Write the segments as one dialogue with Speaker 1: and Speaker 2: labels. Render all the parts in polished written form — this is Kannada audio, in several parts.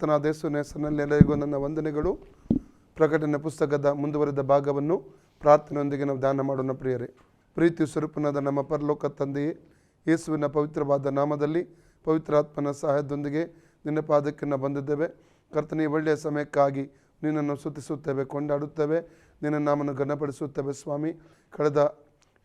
Speaker 1: ಕರ್ತನಾದ ಯೇಸುವಿನ ಹೆಸರಿನಲ್ಲಿ ಎಲ್ಲರಿಗೂ ನನ್ನ ವಂದನೆಗಳು. ಪ್ರಕಟಣೆ ಪುಸ್ತಕದ ಮುಂದುವರೆದ ಭಾಗವನ್ನು ಪ್ರಾರ್ಥನೆಯೊಂದಿಗೆ ನಾವು ಧ್ಯಾನ ಮಾಡೋಣ. ಪ್ರಿಯರೇ, ಪ್ರೀತಿ ಸ್ವರೂಪನಾದ ನಮ್ಮ ಪರಲೋಕ ತಂದೆಯೇ, ಯೇಸುವಿನ ಪವಿತ್ರವಾದ ನಾಮದಲ್ಲಿ ಪವಿತ್ರಾತ್ಮನ ಸಹಾಯದೊಂದಿಗೆ ನಿನ್ನ ಪಾದಕ್ಕೆ ನಾವು ಬಂದಿದ್ದೇವೆ. ಕರ್ತನೇ, ಒಳ್ಳೆಯ ಸಮಯಕ್ಕಾಗಿ ನಿನ್ನನ್ನು ಸ್ತುತಿಸುತ್ತೇವೆ, ಕೊಂಡಾಡುತ್ತೇವೆ, ನಿನ್ನ ನಾಮನ್ನು ಘನಪಡಿಸುತ್ತೇವೆ. ಸ್ವಾಮಿ, ಕಳೆದ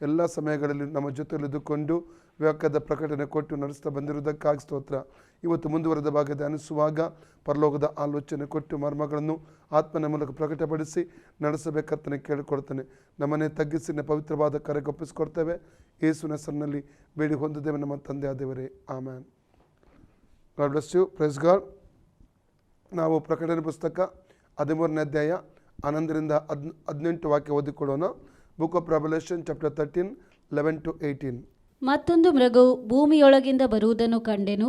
Speaker 1: ಎಲ್ಲ ಸಮಯಗಳಲ್ಲಿ ನಮ್ಮ ಜೊತೆಯಲ್ಲಿದ್ದುಕೊಂಡು ವಾಕ್ಯದ ಪ್ರಕಟಣೆ ಕೊಟ್ಟು ನಡೆಸ್ತಾ ಬಂದಿರುವುದಕ್ಕಾಗಿ ಸ್ತೋತ್ರ. ಇವತ್ತು ಮುಂದುವರೆದ ಭಾಗ ಧ್ಯಾನಿಸುವಾಗ ಪರಲೋಕದ ಆಲೋಚನೆ ಕೊಟ್ಟು ಮರ್ಮಗಳನ್ನು ಆತ್ಮನ ಮೂಲಕ ಪ್ರಕಟಪಡಿಸಿ ನಡೆಸಬೇಕಂತನೇ ಕೇಳಿಕೊಡ್ತೇನೆ. ನಮ್ಮನ್ನೇ ತಗ್ಗಿಸಿ ಪವಿತ್ರವಾದ ಕಾರ್ಯಕ್ಕೆ ಒಪ್ಪಿಸಿಕೊಡ್ತೇವೆ. ಯೇಸುವಿನ ಹೆಸರಿನಲ್ಲಿ ಬೇಡಿ ಹೊಂದಿದ್ದೇವೆ ನಮ್ಮ ತಂದೆ ಆದೇವರೇ, amen. God bless you. Praise God. ನಾವು ಪ್ರಕಟಣೆ ಪುಸ್ತಕ 13ನೇ ಅಧ್ಯಾಯ 11-18 ವಾಕ್ಯ ಓದಿಕೊಳ್ಳೋಣ. Book of Revelation chapter 13, 11-18.
Speaker 2: ಮತ್ತೊಂದು ಮೃಗವು ಭೂಮಿಯೊಳಗಿಂದ ಬರುವುದನ್ನು ಕಂಡೆನು.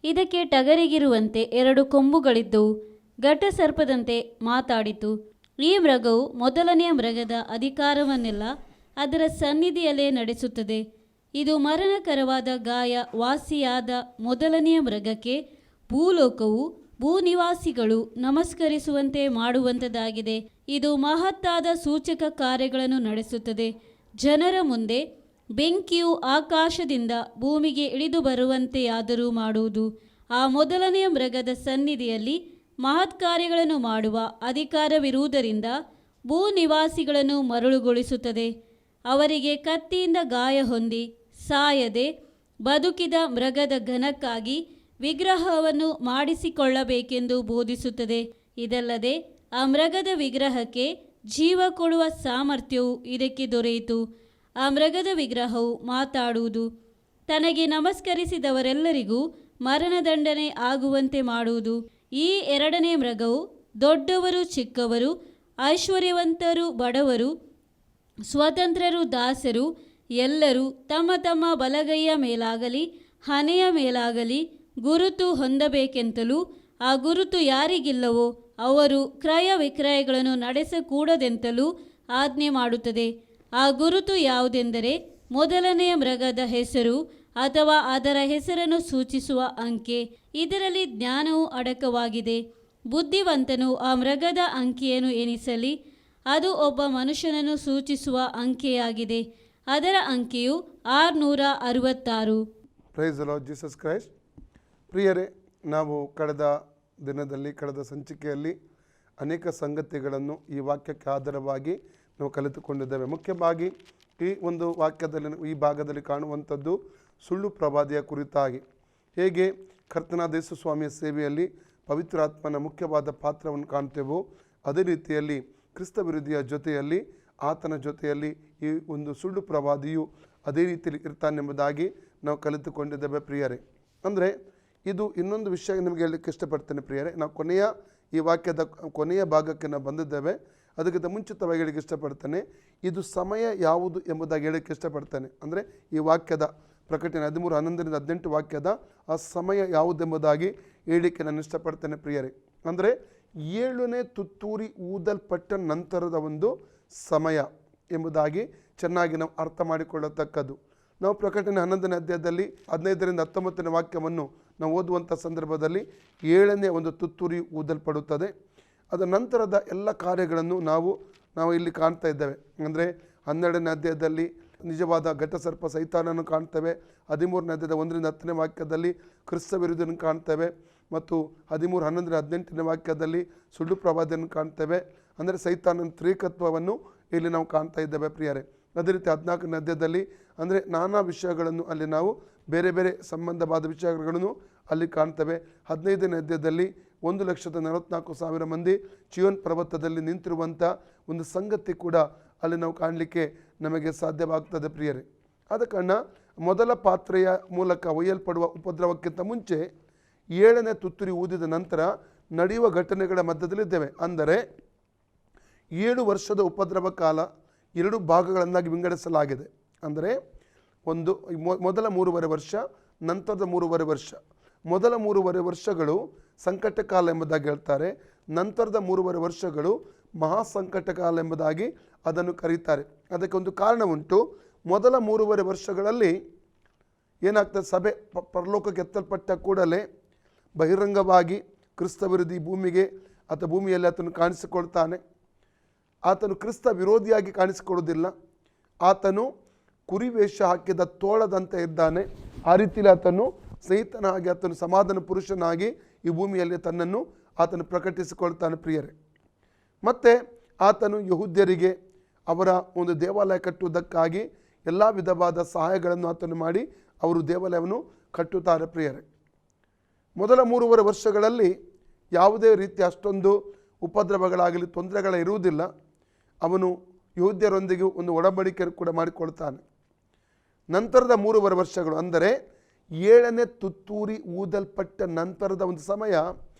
Speaker 2: ಇದಕ್ಕೆ ಟಗರಿಗಿರುವಂತೆ 2 ಕೊಂಬುಗಳಿದ್ದವು, ಘಟಸರ್ಪದಂತೆ ಮಾತಾಡಿತು. ಈ ಮೃಗವು ಮೊದಲನೆಯ ಮೃಗದ ಅಧಿಕಾರವನ್ನೆಲ್ಲ ಅದರ ಸನ್ನಿಧಿಯಲ್ಲೇ ನಡೆಸುತ್ತದೆ. ಇದು ಮರಣಕರವಾದ ಗಾಯ ವಾಸಿಯಾದ ಮೊದಲನೆಯ ಮೃಗಕ್ಕೆ ಭೂಲೋಕವು ಭೂನಿವಾಸಿಗಳು ನಮಸ್ಕರಿಸುವಂತೆ ಮಾಡುವಂಥದ್ದಾಗಿದೆ. ಇದು ಮಹತ್ತಾದ ಸೂಚಕ ಕಾರ್ಯಗಳನ್ನು ನಡೆಸುತ್ತದೆ. ಜನರ ಮುಂದೆ ಬೆಂಕಿಯು ಆಕಾಶದಿಂದ ಭೂಮಿಗೆ ಇಳಿದು ಬರುವಂತೆಯಾದರೂ ಮಾಡುವುದು. ಆ ಮೊದಲನೆಯ ಮೃಗದ ಸನ್ನಿಧಿಯಲ್ಲಿ ಮಹತ್ಕಾರ್ಯಗಳನ್ನು ಮಾಡುವ ಅಧಿಕಾರವಿರುವುದರಿಂದ ಭೂನಿವಾಸಿಗಳನ್ನು ಮರಳುಗೊಳಿಸುತ್ತದೆ. ಅವರಿಗೆ ಕತ್ತಿಯಿಂದ ಗಾಯ ಹೊಂದಿ ಸಾಯದೆ ಬದುಕಿದ ಮೃಗದ ಘನಕ್ಕಾಗಿ ವಿಗ್ರಹವನ್ನು ಮಾಡಿಸಿಕೊಳ್ಳಬೇಕೆಂದು ಬೋಧಿಸುತ್ತದೆ. ಇದಲ್ಲದೆ ಆ ಮೃಗದ ವಿಗ್ರಹಕ್ಕೆ ಜೀವ ಕೊಡುವ ಸಾಮರ್ಥ್ಯವು ಇದಕ್ಕೆ ದೊರೆಯಿತು. ಆ ಮೃಗದ ವಿಗ್ರಹವು ಮಾತಾಡುವುದು, ತನಗೆ ನಮಸ್ಕರಿಸಿದವರೆಲ್ಲರಿಗೂ ಮರಣದಂಡನೆ ಆಗುವಂತೆ ಮಾಡುವುದು. ಈ 2ನೇ ಮೃಗವು ದೊಡ್ಡವರು ಚಿಕ್ಕವರು, ಐಶ್ವರ್ಯವಂತರು ಬಡವರು, ಸ್ವತಂತ್ರರು ದಾಸರು ಎಲ್ಲರೂ ತಮ್ಮ ತಮ್ಮ ಬಲಗೈಯ ಮೇಲಾಗಲಿ ಹಣೆಯ ಮೇಲಾಗಲಿ ಗುರುತು ಹೊಂದಬೇಕೆಂತಲೂ ಆ ಗುರುತು ಯಾರಿಗಿಲ್ಲವೋ ಅವರು ಕ್ರಯ ವಿಕ್ರಯಗಳನ್ನು ನಡೆಸಕೂಡದೆಂತಲೂ ಆಜ್ಞೆ ಮಾಡುತ್ತದೆ. ಆ ಗುರುತು ಯಾವುದೆಂದರೆ ಮೊದಲನೆಯ ಮೃಗದ ಹೆಸರು ಅಥವಾ ಅದರ ಹೆಸರನ್ನು ಸೂಚಿಸುವ ಅಂಕೆ. ಇದರಲ್ಲಿ ಜ್ಞಾನವು ಅಡಕವಾಗಿದೆ. ಬುದ್ಧಿವಂತನು ಆ ಮೃಗದ ಅಂಕೆಯನ್ನು ಎಣಿಸಲಿ. ಅದು ಒಬ್ಬ ಮನುಷ್ಯನನ್ನು ಸೂಚಿಸುವ ಅಂಕೆಯಾಗಿದೆ. ಅದರ ಅಂಕೆಯು 666.
Speaker 1: Price the Lord Jesus Christ. ಪ್ರಿಯರೇ, ನಾವು ಕಳೆದ ದಿನದಲ್ಲಿ ಕಳೆದ ಸಂಚಿಕೆಯಲ್ಲಿ ಅನೇಕ ಸಂಗತಿಗಳನ್ನು ಈ ವಾಕ್ಯಕ್ಕೆ ಆಧಾರವಾಗಿ ನಾವು ಕಲಿತುಕೊಂಡಿದ್ದೇವೆ. ಮುಖ್ಯವಾಗಿ ಈ ಒಂದು ವಾಕ್ಯದಲ್ಲಿ ಈ ಭಾಗದಲ್ಲಿ ಕಾಣುವಂಥದ್ದು ಸುಳ್ಳು ಪ್ರವಾದಿಯ ಕುರಿತಾಗಿ ಹೇಗೆ ಕರ್ತನಾದ ಯೇಸು ಸ್ವಾಮಿಯ ಸೇವೆಯಲ್ಲಿ ಪವಿತ್ರಾತ್ಮನ ಮುಖ್ಯವಾದ ಪಾತ್ರವನ್ನು ಕಾಣ್ತೇವೋ, ಅದೇ ರೀತಿಯಲ್ಲಿ ಕ್ರಿಸ್ತ ವಿರೋಧಿಯ ಜೊತೆಯಲ್ಲಿ ಆತನ ಜೊತೆಯಲ್ಲಿ ಈ ಒಂದು ಸುಳ್ಳು ಪ್ರವಾದಿಯು ಅದೇ ರೀತಿಯಲ್ಲಿ ಇರ್ತಾನೆಂಬುದಾಗಿ ನಾವು ಕಲಿತುಕೊಂಡಿದ್ದೇವೆ. ಪ್ರಿಯರೇ, ಅಂದರೆ ಇದು ಇನ್ನೊಂದು ವಿಷಯ ನಿಮಗೆ ಹೇಳಲಿಕ್ಕೆ ಇಷ್ಟಪಡ್ತೇನೆ. ಪ್ರಿಯರೇ, ನಾವು ಈ ವಾಕ್ಯದ ಕೊನೆಯ ಭಾಗಕ್ಕೆ ನಾವು ಬಂದಿದ್ದೇವೆ. ಅದಕ್ಕಿಂತ ಮುಂಚಿತವಾಗಿ ಹೇಳಲಿಕ್ಕೆ ಇಷ್ಟಪಡ್ತೇನೆ, ಇದು ಸಮಯ ಯಾವುದು ಎಂಬುದಾಗಿ ಹೇಳಲಿಕ್ಕೆ ಇಷ್ಟಪಡ್ತೇನೆ. ಅಂದರೆ ಈ ವಾಕ್ಯದ ಪ್ರಕಟಣೆ 13-11-18 ವಾಕ್ಯದ ಆ ಸಮಯ ಯಾವುದೆಂಬುದಾಗಿ ಹೇಳಲಿಕ್ಕೆ ನಾನು ಇಷ್ಟಪಡ್ತೇನೆ. ಪ್ರಿಯರೇ, ಅಂದರೆ 7ನೇ ತುತ್ತೂರಿ ಊದಲ್ಪಟ್ಟ ನಂತರದ ಒಂದು ಸಮಯ ಎಂಬುದಾಗಿ ಚೆನ್ನಾಗಿ ನಾವು ಅರ್ಥ ಮಾಡಿಕೊಳ್ಳತಕ್ಕದ್ದು. ನಾವು ಪ್ರಕಟಣೆ 11ನೇ ಅಧ್ಯಾಯದಲ್ಲಿ 15-19 ವಾಕ್ಯವನ್ನು ನಾವು ಓದುವಂಥ ಸಂದರ್ಭದಲ್ಲಿ 7ನೇ ಒಂದು ತುತ್ತೂರಿ ಊದಲ್ಪಡುತ್ತದೆ. ಅದರ ನಂತರದ ಎಲ್ಲ ಕಾರ್ಯಗಳನ್ನು ನಾವು ಇಲ್ಲಿ ಕಾಣ್ತಾ ಇದ್ದೇವೆ. ಅಂದರೆ 12ನೇ ಅಧ್ಯಾಯದಲ್ಲಿ ನಿಜವಾದ ಘಟಸರ್ಪ ಸೈತಾನನ್ನು ಕಾಣ್ತೇವೆ. 13ನೇ ಅಧ್ಯಾಯದ 1-10 ವಾಕ್ಯದಲ್ಲಿ ಕ್ರಿಸ್ತ ವಿರೋಧಿಯನ್ನು ಕಾಣ್ತೇವೆ. ಮತ್ತು 13-11-18 ವಾಕ್ಯದಲ್ಲಿ ಸುಳ್ಳು ಪ್ರವಾದಿಯನ್ನು ಕಾಣ್ತೇವೆ. ಅಂದರೆ ಸೈತಾನನ ತ್ರಿಕತ್ವವನ್ನು ಇಲ್ಲಿ ನಾವು ಕಾಣ್ತಾ ಇದ್ದೇವೆ. ಪ್ರಿಯರೇ, ಅದೇ ರೀತಿ 14ನೇ ಅಧ್ಯಾಯದಲ್ಲಿ ಅಂದರೆ ನಾನಾ ವಿಷಯಗಳನ್ನು ಅಲ್ಲಿ ನಾವು ಬೇರೆ ಬೇರೆ ಸಂಬಂಧವಾದ ವಿಷಯಗಳನ್ನು ಅಲ್ಲಿ ಕಾಣ್ತೇವೆ. 15ನೇ ಅಧ್ಯಾಯದಲ್ಲಿ 1,44,000 ಮಂದಿ ಚಿಯೋನ್ ಪರ್ವತದಲ್ಲಿ ನಿಂತಿರುವಂಥ ಒಂದು ಸಂಗತಿ ಕೂಡ ಅಲ್ಲಿ ನಾವು ಕಾಣಲಿಕ್ಕೆ ನಮಗೆ ಸಾಧ್ಯವಾಗ್ತದೆ. ಪ್ರಿಯರೇ, ಆದ ಕಾರಣ ಮೊದಲ ಪಾತ್ರೆಯ ಮೂಲಕ ಒಯ್ಯಲ್ಪಡುವ ಉಪದ್ರವಕ್ಕಿಂತ ಮುಂಚೆ 7ನೇ ತುತ್ತೂರಿ ಊದಿದ ನಂತರ ನಡೆಯುವ ಘಟನೆಗಳ ಮಧ್ಯದಲ್ಲಿದ್ದೇವೆ. ಅಂದರೆ 7 ವರ್ಷದ ಉಪದ್ರವ ಕಾಲ 2 ಭಾಗಗಳನ್ನಾಗಿ ವಿಂಗಡಿಸಲಾಗಿದೆ. ಅಂದರೆ ಮೊದಲ 3.5 ವರ್ಷ, ನಂತರದ 3.5 ವರ್ಷ. ಮೊದಲ 3.5 ವರ್ಷಗಳು ಸಂಕಟ ಕಾಲ ಎಂಬುದಾಗಿ ಹೇಳ್ತಾರೆ. ನಂತರದ 3.5 ವರ್ಷಗಳು ಮಹಾಸಂಕಟ ಕಾಲ ಎಂಬುದಾಗಿ ಅದನ್ನು ಕರೀತಾರೆ. ಅದಕ್ಕೆ ಒಂದು ಕಾರಣ ಉಂಟು. ಮೊದಲ 3.5 ವರ್ಷಗಳಲ್ಲಿ ಏನಾಗ್ತದೆ, ಸಭೆ ಪರಲೋಕಕ್ಕೆ ಎತ್ತಲ್ಪಟ್ಟ ಕೂಡಲೇ ಬಹಿರಂಗವಾಗಿ ಕ್ರಿಸ್ತ ವಿರೋಧಿ ಭೂಮಿಗೆ ಅಥವಾ ಭೂಮಿಯಲ್ಲಿ ಆತನು ಕಾಣಿಸಿಕೊಳ್ತಾನೆ. ಆತನು ಕ್ರಿಸ್ತ ವಿರೋಧಿಯಾಗಿ ಕಾಣಿಸಿಕೊಳ್ಳುವುದಿಲ್ಲ. ಆತನು ಕುರಿವೇಷ ಹಾಕಿದ ತೋಳದಂತೆ ಇದ್ದಾನೆ. ಆ ರೀತಿಯಲ್ಲಿ ಆತನು ಸ್ನೇಹಿತನಾಗಿ, ಆತನು ಸಮಾಧಾನ ಪುರುಷನಾಗಿ ಈ ಭೂಮಿಯಲ್ಲಿ ತನ್ನನ್ನು ಆತನು ಪ್ರಕಟಿಸಿಕೊಳ್ತಾನೆ ಪ್ರಿಯರೇ. ಮತ್ತು ಆತನು ಯಹೂದ್ಯರಿಗೆ ಅವರ ಒಂದು ದೇವಾಲಯ ಕಟ್ಟುವುದಕ್ಕಾಗಿ ಎಲ್ಲ ವಿಧವಾದ ಸಹಾಯಗಳನ್ನು ಆತನು ಮಾಡಿ ಅವರು ದೇವಾಲಯವನ್ನು ಕಟ್ಟುತ್ತಾರೆ ಪ್ರಿಯರೇ. ಮೊದಲ 3.5 ವರ್ಷಗಳಲ್ಲಿ ಯಾವುದೇ ರೀತಿಯ ಅಷ್ಟೊಂದು ಉಪದ್ರವಗಳಾಗಲಿ ತೊಂದರೆಗಳಿರುವುದಿಲ್ಲ. ಅವನು ಯಹೂದ್ಯರೊಂದಿಗೆ ಒಂದು ಒಡಂಬಡಿಕೆ ಕೂಡ ಮಾಡಿಕೊಳ್ತಾನೆ. ನಂತರದ 3.5 ವರ್ಷಗಳು ಅಂದರೆ 7ನೇ ತುತ್ತೂರಿ ಊದಲ್ಪಟ್ಟ ನಂತರದ ಒಂದು ಸಮಯ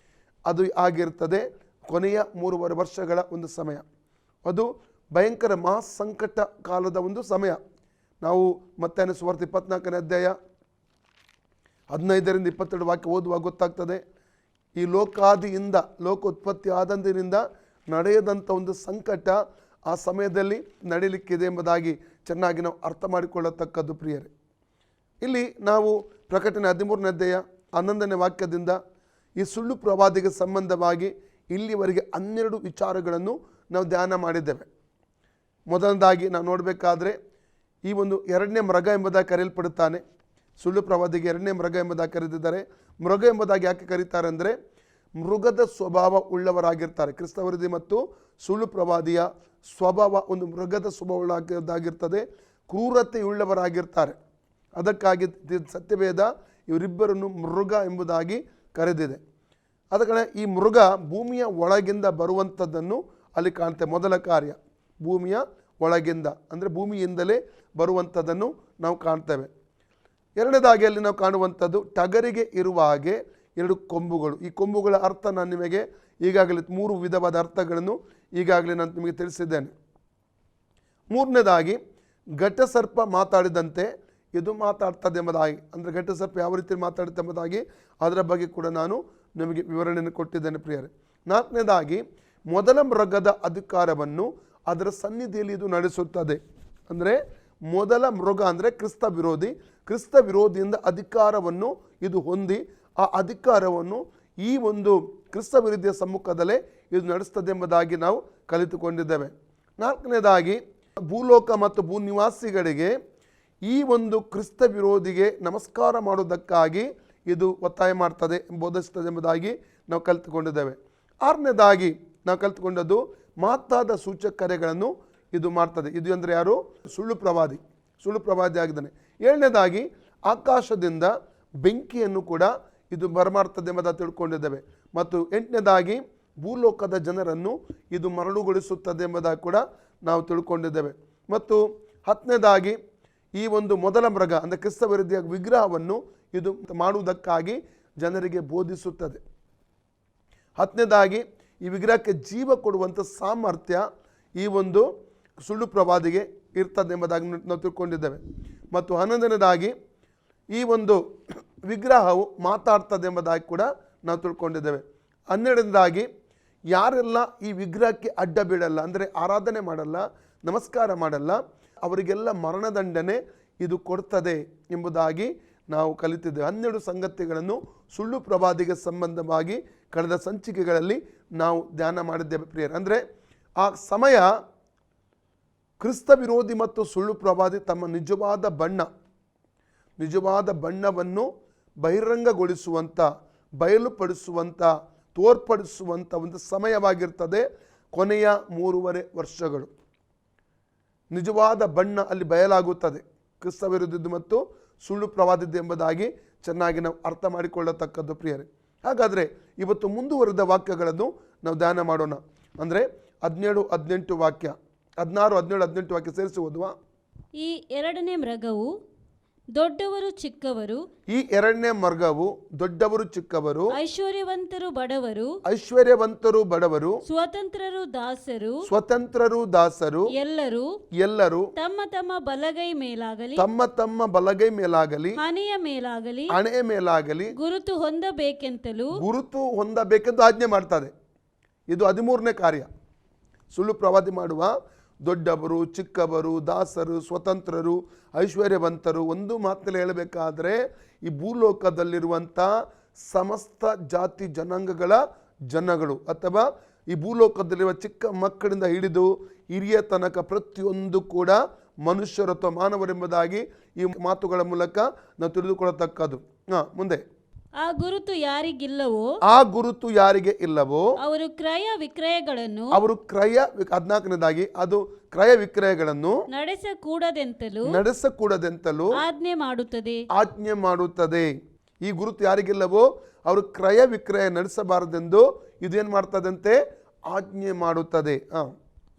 Speaker 1: ಅದು ಆಗಿರ್ತದೆ. ಕೊನೆಯ 3.5 ವರ್ಷಗಳ ಒಂದು ಸಮಯ, ಅದು ಭಯಂಕರ ಮಹಾಸಂಕಟ ಕಾಲದ ಒಂದು ಸಮಯ. ನಾವು ಮತ್ತಾಯನ ಸುವಾರ್ತೆ 24ನೇ ಅಧ್ಯಾಯ 15ರಿಂದ 22 ವಾಕ್ಯ ಓದುವಾಗ ಗೊತ್ತಾಗ್ತದೆ. ಈ ಲೋಕಾದಿಯಿಂದ, ಲೋಕೋತ್ಪತ್ತಿ ಆದಂದಿನಿಂದ ನಡೆಯದಂಥ ಒಂದು ಸಂಕಟ ಆ ಸಮಯದಲ್ಲಿ ನಡೀಲಿಕ್ಕಿದೆ ಎಂಬುದಾಗಿ ಚೆನ್ನಾಗಿ ನಾವು ಅರ್ಥ ಮಾಡಿಕೊಳ್ಳತಕ್ಕದ್ದು ಪ್ರಿಯರೇ. ಇಲ್ಲಿ ನಾವು ಪ್ರಕಟಣೆ 13ನೇ ಅಧ್ಯಾಯ 11ನೇ ವಾಕ್ಯದಿಂದ ಈ ಸುಳ್ಳು ಪ್ರವಾದಿಗೆ ಸಂಬಂಧವಾಗಿ ಇಲ್ಲಿವರೆಗೆ 12 ವಿಚಾರಗಳನ್ನು ನಾವು ಧ್ಯಾನ ಮಾಡಿದ್ದೇವೆ. ಮೊದಲನೇದಾಗಿ ನಾವು ನೋಡಬೇಕಾದ್ರೆ ಈ ಒಂದು 2ನೇ ಮೃಗ ಎಂಬುದಾಗಿ ಕರೆಯಲ್ಪಡುತ್ತಾನೆ. ಸುಳ್ಳು ಪ್ರವಾದಿಗೆ 2ನೇ ಮೃಗ ಎಂಬುದಾಗಿ ಕರೆದಿದ್ದಾರೆ. ಮೃಗ ಎಂಬುದಾಗಿ ಯಾಕೆ ಕರೀತಾರೆ ಅಂದರೆ ಮೃಗದ ಸ್ವಭಾವ ಉಳ್ಳವರಾಗಿರ್ತಾರೆ. ಕ್ರಿಸ್ತ ವಿರೋಧಿ ಮತ್ತು ಸುಳ್ಳು ಪ್ರವಾದಿಯ ಸ್ವಭಾವ ಒಂದು ಮೃಗದ ಸ್ವಭಾವದಾಗಿರ್ತದೆ, ಕ್ರೂರತೆಯುಳ್ಳವರಾಗಿರ್ತಾರೆ. ಅದಕ್ಕಾಗಿ ಸತ್ಯವೇದ ಇವರಿಬ್ಬರನ್ನು ಮೃಗ ಎಂಬುದಾಗಿ ಕರೆದಿದೆ. ಆದ ಕಾರಣ ಈ ಮೃಗ ಭೂಮಿಯ ಒಳಗಿಂದ ಬರುವಂಥದ್ದನ್ನು ಅಲ್ಲಿ ಕಾಣ್ತೇವೆ. ಮೊದಲ ಕಾರ್ಯ ಭೂಮಿಯ ಒಳಗಿಂದ ಅಂದರೆ ಭೂಮಿಯಿಂದಲೇ ಬರುವಂಥದ್ದನ್ನು ನಾವು ಕಾಣ್ತೇವೆ. ಎರಡನೇದಾಗಿ ಅಲ್ಲಿ ನಾವು ಕಾಣುವಂಥದ್ದು ಟಗರಿಗೆ ಇರುವ ಹಾಗೆ 2 ಕೊಂಬುಗಳು. ಈ ಕೊಂಬುಗಳ ಅರ್ಥ ನಾನು ನಿಮಗೆ ಈಗಾಗಲೇ 3 ವಿಧವಾದ ಅರ್ಥಗಳನ್ನು ಈಗಾಗಲೇ ನಾನು ನಿಮಗೆ ತಿಳಿಸಿದ್ದೇನೆ. ಮೂರನೇದಾಗಿ ಘಟಸರ್ಪ ಮಾತಾಡಿದಂತೆ ಇದು ಮಾತಾಡ್ತದೆ ಎಂಬುದಾಗಿ, ಅಂದರೆ ಘಟಸರ್ಪ ಯಾವ ರೀತಿ ಮಾತಾಡುತ್ತೆ ಎಂಬುದಾಗಿ ಅದರ ಬಗ್ಗೆ ಕೂಡ ನಾನು ನಿಮಗೆ ವಿವರಣೆಯನ್ನು ಕೊಟ್ಟಿದ್ದೇನೆ ಪ್ರಿಯರೇ. ನಾಲ್ಕನೇದಾಗಿ ಮೊದಲ ಮೃಗದ ಅಧಿಕಾರವನ್ನು ಅದರ ಸನ್ನಿಧಿಯಲ್ಲಿ ಇದು ನಡೆಸುತ್ತದೆ. ಅಂದರೆ ಮೊದಲ ಮೃಗ ಅಂದರೆ ಕ್ರಿಸ್ತ ವಿರೋಧಿ, ಕ್ರಿಸ್ತ ವಿರೋಧಿಯಿಂದ ಅಧಿಕಾರವನ್ನು ಇದು ಹೊಂದಿ ಆ ಅಧಿಕಾರವನ್ನು ಈ ಒಂದು ಕ್ರಿಸ್ತ ವಿರೋಧಿಯ ಸಮ್ಮುಖದಲ್ಲೇ ಇದು ನಡೆಸ್ತದೆ ಎಂಬುದಾಗಿ ನಾವು ಕಲಿತುಕೊಂಡಿದ್ದೇವೆ. ನಾಲ್ಕನೇದಾಗಿ ಭೂಲೋಕ ಮತ್ತು ಭೂನಿವಾಸಿಗಳಿಗೆ ಈ ಒಂದು ಕ್ರಿಸ್ತ ವಿರೋಧಿಗೆ ನಮಸ್ಕಾರ ಮಾಡುವುದಕ್ಕಾಗಿ ಇದು ಒತ್ತಾಯ ಮಾಡ್ತದೆ, ಬೋಧಿಸ್ತದೆ ಎಂಬುದಾಗಿ ನಾವು ಕಲಿತುಕೊಂಡಿದ್ದೇವೆ. ಆರನೇದಾಗಿ ನಾವು ಕಲಿತುಕೊಂಡದ್ದು ಮಹತ್ತಾದ ಸೂಚಕ ಕಾರ್ಯಗಳನ್ನು ಇದು ಮಾಡ್ತದೆ. ಇದು ಅಂದರೆ ಯಾರು? ಸುಳ್ಳು ಪ್ರವಾದಿ ಆಗಿದ್ದಾನೆ. ಏಳನೇದಾಗಿ ಆಕಾಶದಿಂದ ಬೆಂಕಿಯನ್ನು ಕೂಡ ಇದು ಬರಮಾಡ್ತದೆ ಎಂಬುದಾಗಿ ತಿಳ್ಕೊಂಡಿದ್ದೇವೆ. ಮತ್ತು 8ನೇದಾಗಿ ಭೂಲೋಕದ ಜನರನ್ನು ಇದು ಮರಳುಗೊಳಿಸುತ್ತದೆ ಎಂಬುದಾಗಿ ಕೂಡ ನಾವು ತಿಳ್ಕೊಂಡಿದ್ದೇವೆ. ಮತ್ತು 10ನೇದಾಗಿ ಈ ಒಂದು ಮೊದಲ ಮೃಗ ಅಂದರೆ ಕ್ರಿಸ್ತ ವಿರೋಧಿಯ ವಿಗ್ರಹವನ್ನು ಇದು ಮಾಡುವುದಕ್ಕಾಗಿ ಜನರಿಗೆ ಬೋಧಿಸುತ್ತದೆ. 10ನೇದಾಗಿ ಈ ವಿಗ್ರಹಕ್ಕೆ ಜೀವ ಕೊಡುವಂಥ ಸಾಮರ್ಥ್ಯ ಈ ಒಂದು ಸುಳ್ಳು ಪ್ರವಾದಿಗೆ ಇರ್ತದೆ ಎಂಬುದಾಗಿ ನಾವು ತಿಳ್ಕೊಂಡಿದ್ದೇವೆ. ಮತ್ತು 11ನೇದಾಗಿ ಈ ಒಂದು ವಿಗ್ರಹವು ಮಾತಾಡ್ತದೆ ಎಂಬುದಾಗಿ ಕೂಡ ನಾವು ತಿಳ್ಕೊಂಡಿದ್ದೇವೆ. 12ನೇದಾಗಿ ಯಾರೆಲ್ಲ ಈ ವಿಗ್ರಹಕ್ಕೆ ಅಡ್ಡ ಬೀಳಲ್ಲ, ಅಂದರೆ ಆರಾಧನೆ ಮಾಡಲ್ಲ, ನಮಸ್ಕಾರ ಮಾಡಲ್ಲ, ಅವರಿಗೆಲ್ಲ ಮರಣದಂಡನೆ ಇದು ಕೊಡ್ತದೆ ಎಂಬುದಾಗಿ ನಾವು ಕಲಿತಿದ್ದೇವೆ. 12 ಸಂಗತಿಗಳನ್ನು ಸುಳ್ಳು ಪ್ರವಾದಿಗೆ ಸಂಬಂಧವಾಗಿ ಕಳೆದ ಸಂಚಿಕೆಗಳಲ್ಲಿ ನಾವು ಧ್ಯಾನ ಮಾಡಿದ್ದೇವೆ ಪ್ರಿಯರೇ. ಅಂದರೆ ಆ ಸಮಯ ಕ್ರಿಸ್ತ ವಿರೋಧಿ ಮತ್ತು ಸುಳ್ಳು ಪ್ರವಾದಿ ತಮ್ಮ ನಿಜವಾದ ಬಣ್ಣವನ್ನು ಬಹಿರಂಗಗೊಳಿಸುವಂಥ, ಬಯಲುಪಡಿಸುವಂಥ, ತೋರ್ಪಡಿಸುವಂಥ ಒಂದು ಸಮಯವಾಗಿರ್ತದೆ ಕೊನೆಯ 3.5 ವರ್ಷಗಳು. ನಿಜವಾದ ಬಣ್ಣ ಅಲ್ಲಿ ಬಯಲಾಗುತ್ತದೆ, ಕ್ರಿಸ್ತ ವಿರೋಧಿದ್ದು ಮತ್ತು ಸುಳ್ಳು ಪ್ರವಾದಿದ್ದು ಎಂಬುದಾಗಿ ಚೆನ್ನಾಗಿ ನಾವು ಅರ್ಥ ಮಾಡಿಕೊಳ್ಳತಕ್ಕದ್ದು ಪ್ರಿಯರೇ. ಹಾಗಾದರೆ ಇವತ್ತು ಮುಂದುವರೆದ ವಾಕ್ಯಗಳನ್ನು ನಾವು ಧ್ಯಾನ ಮಾಡೋಣ. ಅಂದರೆ 17, 18 ವಾಕ್ಯ, 16, 17, 18 ವಾಕ್ಯ ಸೇರಿಸಿ ಓದುವ.
Speaker 2: ಈ ಎರಡನೇ ಮೃಗವು ದೊಡ್ಡವರು ಚಿಕ್ಕವರು,
Speaker 1: ಈ ಎರಡನೇ ಮೃಗವು ದೊಡ್ಡವರು ಚಿಕ್ಕವರು,
Speaker 2: ಐಶ್ವರ್ಯವಂತರು
Speaker 1: ಬಡವರು, ಸ್ವತಂತ್ರರು ದಾಸರು ಎಲ್ಲರೂ
Speaker 2: ತಮ್ಮ ತಮ್ಮ ಬಲಗೈ ಮೇಲಾಗಲಿ ಹಣೆಯ ಮೇಲಾಗಲಿ ಗುರುತು ಹೊಂದಬೇಕೆಂದು
Speaker 1: ಆಜ್ಞೆ ಮಾಡ್ತದೆ. ಇದು 13ನೇ ಕಾರ್ಯ. ಸುಳ್ಳು ಪ್ರವಾದಿ ಮಾಡುವ ದೊಡ್ಡವರು, ಚಿಕ್ಕವರು, ದಾಸರು, ಸ್ವತಂತ್ರರು, ಐಶ್ವರ್ಯವಂತರು. ಒಂದು ಮಾತಿನಲ್ಲಿ ಹೇಳಬೇಕಾದ್ರೆ ಈ ಭೂಲೋಕದಲ್ಲಿರುವಂಥ ಸಮಸ್ತ ಜಾತಿ ಜನಾಂಗಗಳ ಜನಗಳು ಅಥವಾ ಈ ಭೂಲೋಕದಲ್ಲಿರುವ ಚಿಕ್ಕ ಮಕ್ಕಳಿಂದ ಹಿಡಿದು ಹಿರಿಯ ತನಕ ಪ್ರತಿಯೊಂದು ಕೂಡ ಮನುಷ್ಯರು ಅಥವಾ ಮಾನವರೆಂಬುದಾಗಿ ಈ ಮಾತುಗಳ ಮೂಲಕ ನಾವು ತಿಳಿದುಕೊಳ್ಳತಕ್ಕದ್ದು. ಮುಂದೆ,
Speaker 2: ಆ ಗುರುತು ಯಾರಿಗಿಲ್ಲವೋ
Speaker 1: ಆ ಗುರುತು ಯಾರಿಗೆ ಇಲ್ಲವೋ
Speaker 2: ಅವರು ಕ್ರಯ ವಿಕ್ರಯಗಳನ್ನು
Speaker 1: 14ನೇದಾಗಿ ಅದು ಕ್ರಯ ವಿಕ್ರಯಗಳನ್ನು ನಡೆಸಕೂಡದೆಂತಲೂ ಆಜ್ಞೆ ಮಾಡುತ್ತದೆ. ಈ ಗುರುತು ಯಾರಿಗಿಲ್ಲವೋ ಅವರು ಕ್ರಯ ವಿಕ್ರಯ ನಡೆಸಬಾರದೆಂದು ಇದೇನ್ ಮಾಡ್ತದಂತೆ? ಆಜ್ಞೆ ಮಾಡುತ್ತದೆ.